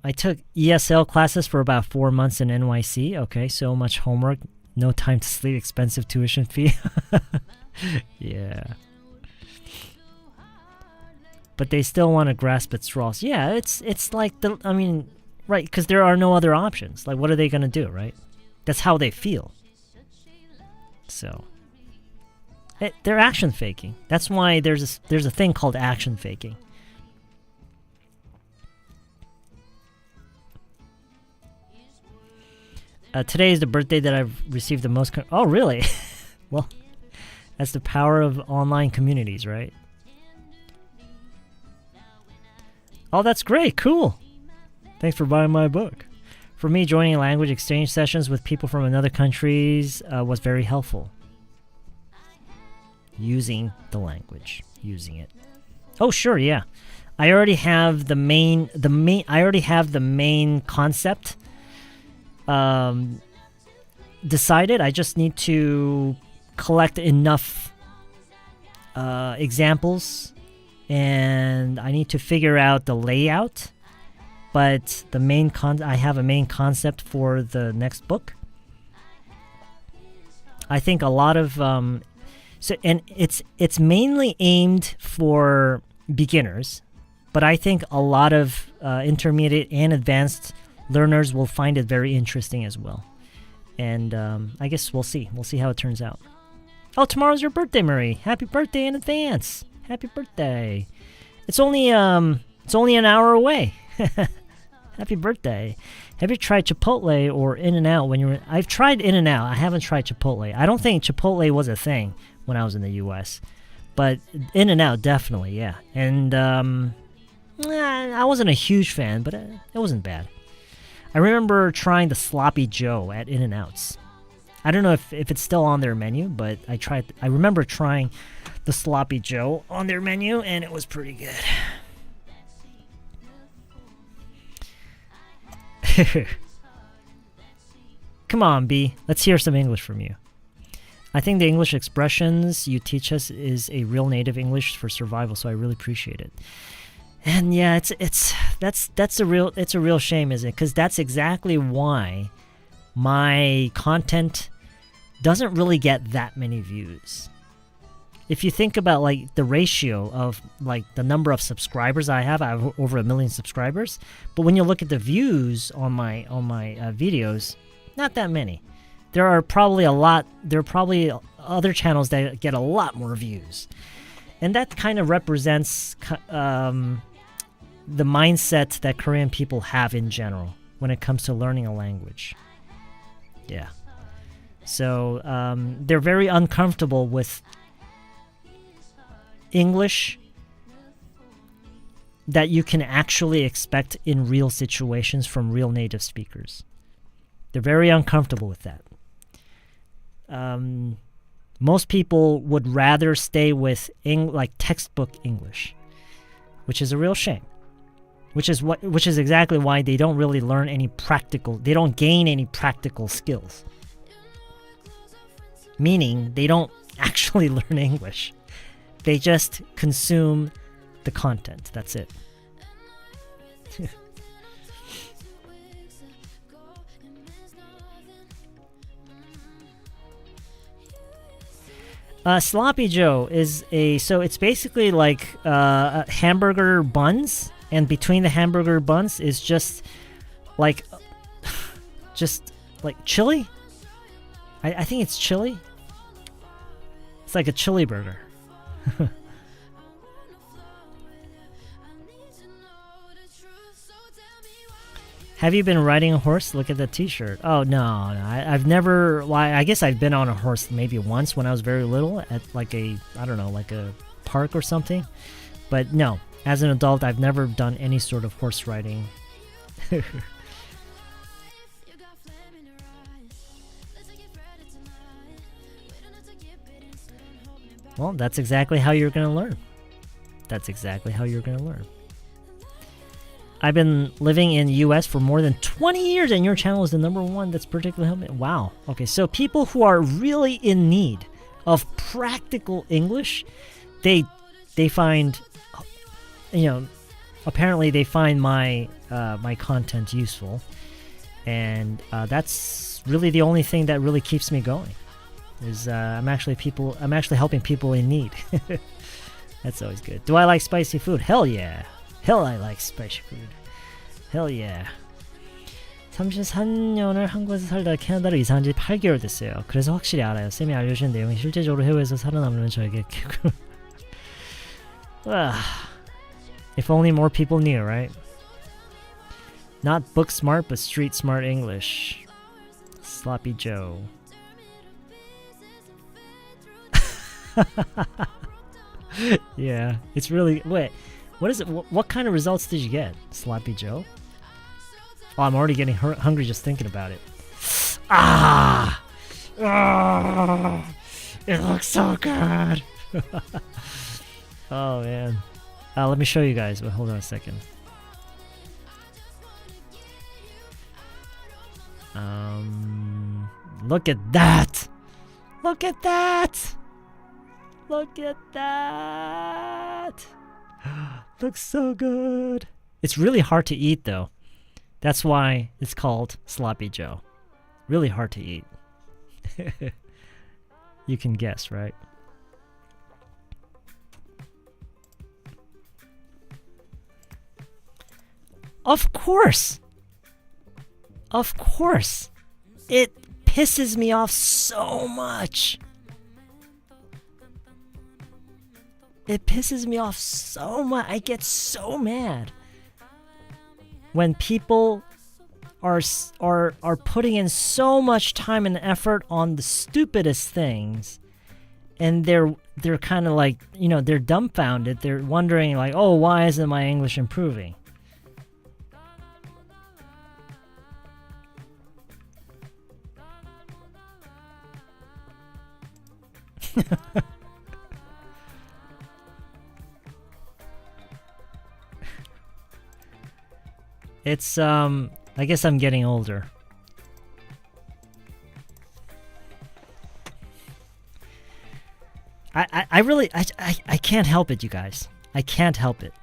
A: I took ESL classes for about 4 months in NYC. Okay, so much homework, no time to sleep, expensive tuition fee. Yeah. But they still want to grasp at straws. Yeah, it's like right, because there are no other options. Like, what are they going to do, right? That's how they feel. So they're action faking. That's why there's a thing called action faking. Today is the birthday that I've received the most. Oh, really? Well, that's the power of online communities, right? Oh, that's great. Cool. Thanks for buying my book. For me, joining language exchange sessions with people from other countries was very helpful. Using the language, using it. Oh, sure, yeah. I already have the main concept decided. I just need to collect enough examples, and I need to figure out the layout. But I have a main concept for the next book. I think a lot of and it's mainly aimed for beginners, but I think a lot of intermediate and advanced learners will find it very interesting as well. And I guess we'll see. We'll see how it turns out. Oh, tomorrow's your birthday, Marie. Happy birthday in advance. Happy birthday. It's only an hour away. Happy birthday. Have you tried Chipotle or In-N-Out when you were... I've tried In-N-Out. I haven't tried Chipotle. I don't think Chipotle was a thing when I was in the US. But In-N-Out, definitely, yeah. And I wasn't a huge fan, but it wasn't bad. I remember trying the Sloppy Joe at In-N-Out's. I don't know if it's still on their menu, but I remember trying the Sloppy Joe on their menu, and it was pretty good. Come on, B. Let's hear some English from you. I think the English expressions you teach us is a real native English for survival, so I really appreciate it. And yeah, it's a real shame, isn't it? Because that's exactly why my content doesn't really get that many views. If you think about like the ratio of like the number of subscribers I have over 1 million subscribers, but when you look at the views on my videos, not that many. There are probably other channels that get a lot more views, and that kind of represents the mindset that Korean people have in general when it comes to learning a language. Yeah. So they're very uncomfortable with English that you can actually expect in real situations from real native speakers. They're very uncomfortable with that. Most people would rather stay with like textbook English, which is a real shame. Which is exactly why they don't really learn any practical. They don't gain any practical skills. Meaning they don't actually learn English. They just consume the content. That's it. Sloppy Joe is it's basically like hamburger buns, and between the hamburger buns is just like just like chili. I think it's chili. It's like a chili burger. Have you been riding a horse? Look at the t-shirt. Oh, no. I've never... Well, I guess I've been on a horse maybe once when I was very little at like a, I don't know, like a park or something. But no, as an adult, I've never done any sort of horse riding. Well, that's exactly how you're going to learn. That's exactly how you're going to learn. I've been living in the US for more than 20 years and your channel is the #1 that's particularly helping. Wow. Okay, so people who are really in need of practical English, they find, you know, apparently they find my my content useful, and that's really the only thing that really keeps me going. Is I'm actually helping people in need. That's always good. Do I like spicy food? Hell yeah. Hell I like spicy food. Hell yeah. 33년을 한국에서 살다가 캐나다로 이사한 지 8개월 됐어요. 그래서 확실히 알아요. 쌤이 알려주신 내용이 실제적으로 해외에서 살아남으면 저에게 If only more people knew, right? Not book smart, but street smart English. Sloppy Joe. Yeah, it's really... Wait, what is it? What kind of results did you get, Sloppy Joe? Oh, I'm already getting hungry just thinking about it. Ah! It looks so good! Oh, man. Let me show you guys. Well, hold on a second. Look at that! Look at that! Look at that! Looks so good. It's really hard to eat though. That's why it's called Sloppy Joe. Really hard to eat. You can guess, right? Of course! Of course! It pisses me off so much! It pisses me off so much. I get so mad when people are putting in so much time and effort on the stupidest things, and they're kind of like, you know, they're dumbfounded. They're wondering like, oh, why isn't my English improving? It's I guess I'm getting older. I really I can't help it, you guys. I can't help it.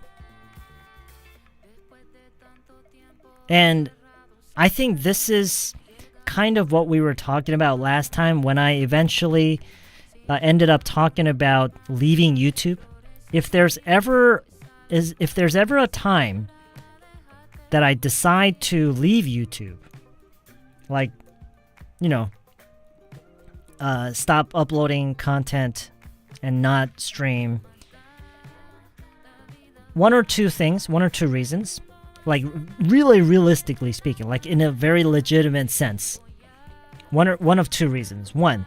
A: And I think this is kind of what we were talking about last time when I eventually ended up talking about leaving YouTube. If there's ever a time that I decide to leave YouTube, like, you know, stop uploading content and not stream, one or two reasons, like really realistically speaking, like in a very legitimate sense, one of two reasons. One,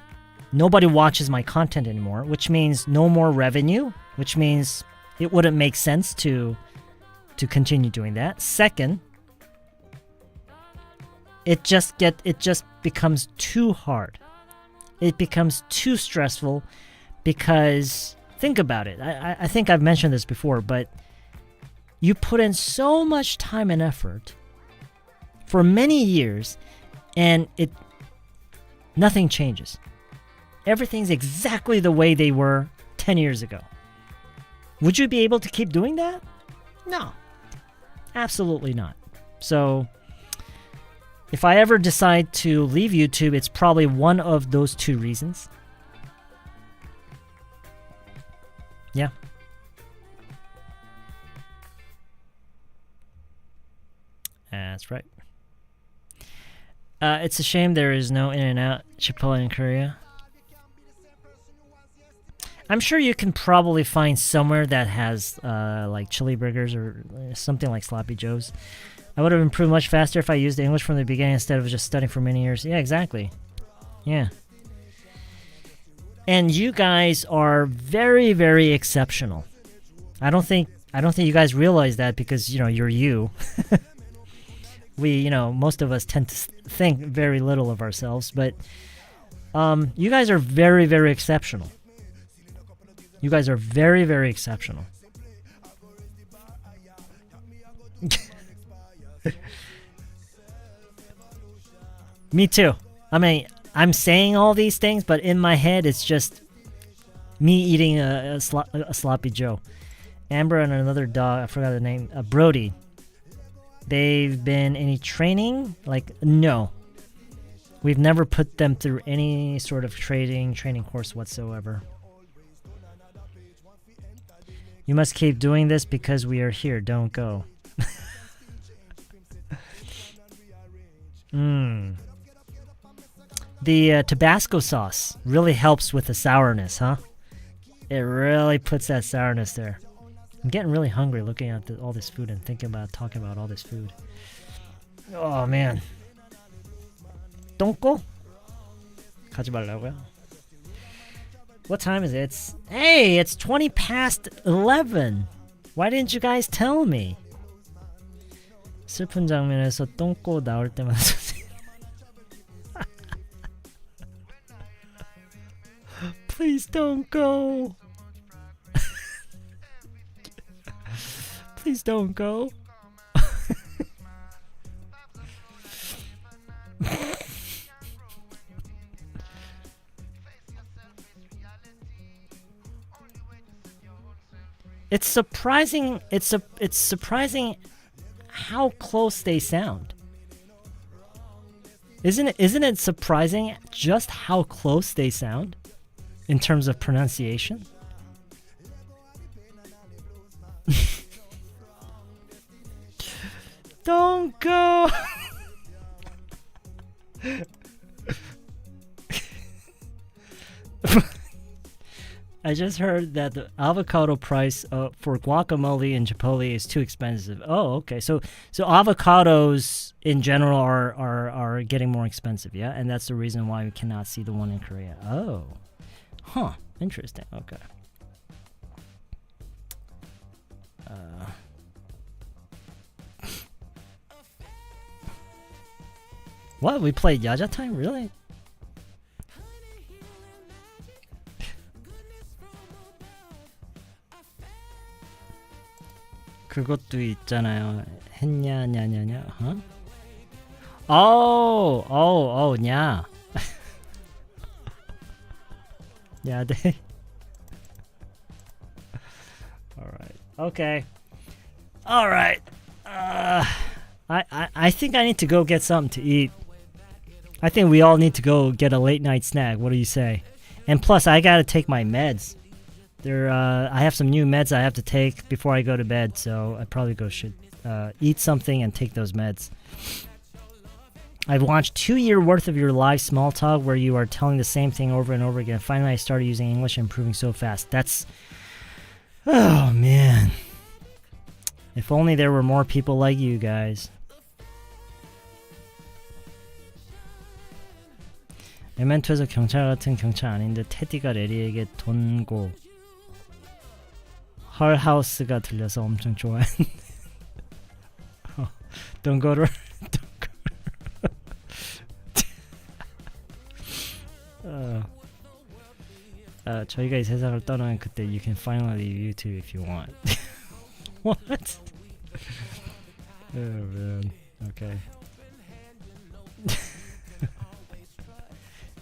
A: nobody watches my content anymore, which means no more revenue, which means it wouldn't make sense to continue doing that. Second, it just becomes too hard. It becomes too stressful because think about it. I think I've mentioned this before, but you put in so much time and effort for many years and nothing changes. Everything's exactly the way they were 10 years ago. Would you be able to keep doing that? No. Absolutely not. So if I ever decide to leave YouTube, it's probably one of those two reasons. Yeah. That's right. It's a shame there is no In-N-Out Chipotle in Korea. I'm sure you can probably find somewhere that has like chili burgers or something like Sloppy Joe's. I would have improved much faster if I used English from the beginning instead of just studying for many years. Yeah, exactly. Yeah. And you guys are very, very exceptional. I don't think you guys realize that because, you know, you're you. We, you know, most of us tend to think very little of ourselves, but you guys are very, very exceptional. You guys are very, very exceptional. Me too. I mean, I'm saying all these things, but in my head, it's just me eating a sloppy Joe. Amber and another dog, I forgot the name, Brody. They've been any training? Like, no. We've never put them through any sort of training course whatsoever. You must keep doing this because we are here. Don't go. The Tabasco sauce really helps with the sourness, huh? It really puts that sourness there. I'm getting really hungry looking at all this food and talking about all this food. Oh man. 똥꼬? 가지 말라고요? What time is it? Hey, it's 20 past 11. Why didn't you guys tell me? 슬픈 장면에서 똥꼬 나올 때마다 Please don't go. Please don't go. It's surprising. It's surprising how close they sound. Isn't it surprising just how close they sound in terms of pronunciation? Don't go. I just heard that the avocado price for guacamole in Chipotle is too expensive. Oh, okay. So avocados in general are getting more expensive, yeah? And that's the reason why we cannot see the one in Korea. Oh. Huh. Interesting. Okay. What? We played Yaja Time? Really? 그것도 있잖아요. 했냐냐냐냐. Huh? Oh, 냐. Yeah, they. All right. Okay. All right. I think I need to go get something to eat. I think we all need to go get a late night snack. What do you say? And plus, I gotta take my meds. I have some new meds I have to take before I go to bed, so I probably should eat something and take those meds. I've watched 2 year worth of your live small talk where you are telling the same thing over and over again. Finally, I started using English and improving so fast. That's... Oh, man. If only there were more people like you guys. 에멘토에서 경찰 같은 경찰 아닌데 테디가 레리에게 돈고 헐하우스가 들려서 엄청 좋아했는데 돈고를 저희가 이 세상을 떠나면 그때 you can finally leave YouTube if you want. What? Oh man. Okay.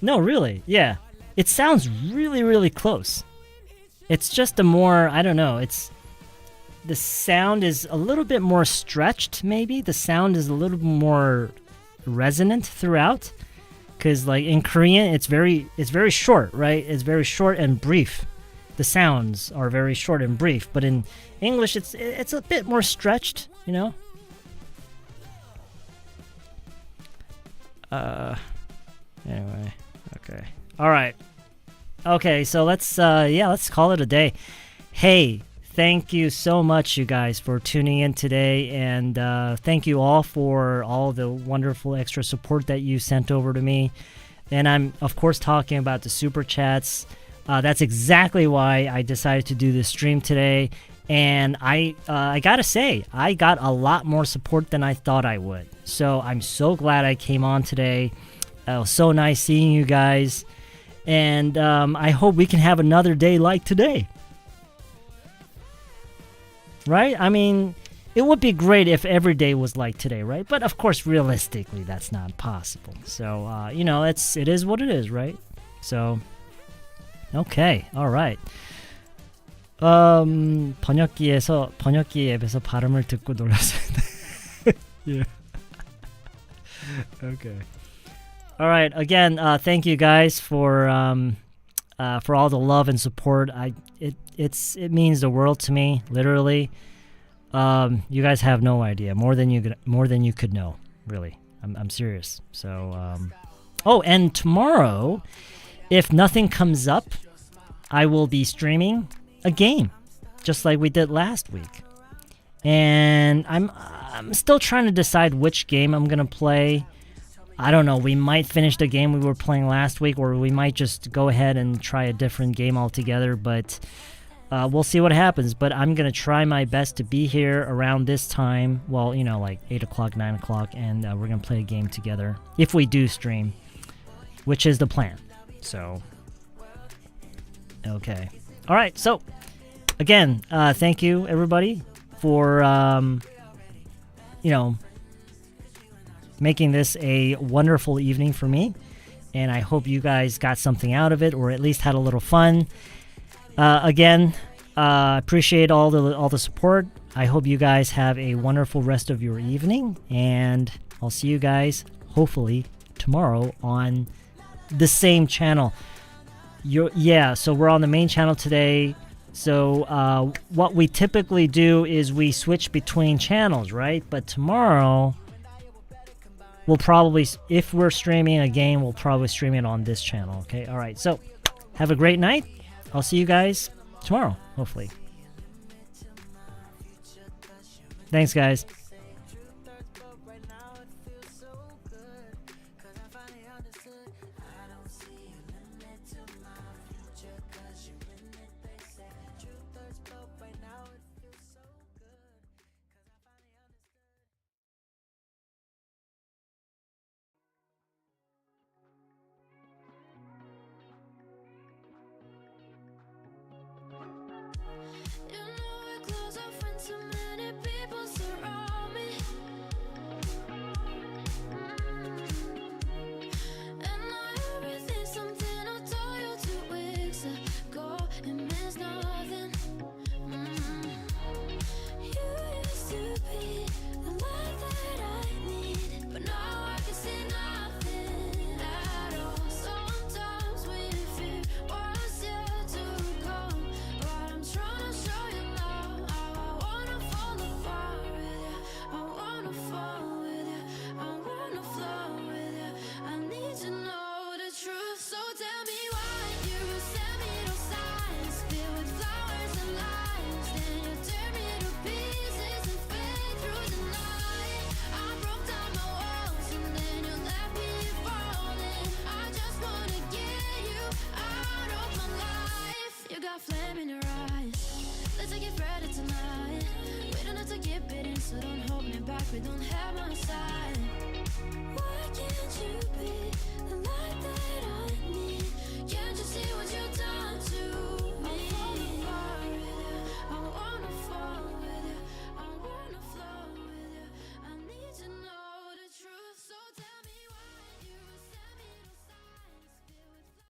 A: No, really. Yeah. It sounds really, really close. It's just a more, I don't know, the sound is a little bit more stretched, maybe. The sound is a little more resonant throughout. Because like in Korean, it's very short, right? It's very short and brief. The sounds are very short and brief. But in English, it's a bit more stretched, you know? Anyway, okay. All right. Okay, so let's call it a day. Hey, thank you so much, you guys, for tuning in today, and thank you all for all the wonderful extra support that you sent over to me. And I'm, of course, talking about the super chats. That's exactly why I decided to do this stream today. And I gotta say, I got a lot more support than I thought I would. So I'm so glad I came on today. It was so nice seeing you guys. And I hope we can have another day like today. Right? I mean, it would be great if every day was like today, right? But of course, realistically, that's not possible. So, you know, it is what it is, right? So, okay, all right. 번역기 앱에서 발음을 듣고 놀랐습니다. Yeah. Okay. All right. Again, thank you guys for all the love and support. It means the world to me, literally. You guys have no idea, more than you could know, really. I'm serious. So, oh, and tomorrow, if nothing comes up, I will be streaming a game, just like we did last week. And I'm still trying to decide which game I'm gonna play. I don't know, we might finish the game we were playing last week, or we might just go ahead and try a different game altogether, but we'll see what happens. But I'm going to try my best to be here around this time, well, you know, like 8 o'clock, 9 o'clock, and we're going to play a game together, if we do stream, which is the plan. So, okay. All right, so, again, thank you, everybody, for, you know, making this a wonderful evening for me, and I hope you guys got something out of it, or at least had a little fun. Again, appreciate all the support. I hope you guys have a wonderful rest of your evening, and I'll see you guys hopefully tomorrow on the same channel. So we're on the main channel today. So what we typically do is we switch between channels, right? But tomorrow, we'll probably, if we're streaming a game, we'll probably stream it on this channel, okay? All right, so have a great night. I'll see you guys tomorrow, hopefully. Thanks, guys.
B: Flame in your eyes. Let's take it further tonight. We don't have to keep it in, so don't hold me back. We don't have my side. Why can't you be the light that I need? Can't you see what you've done to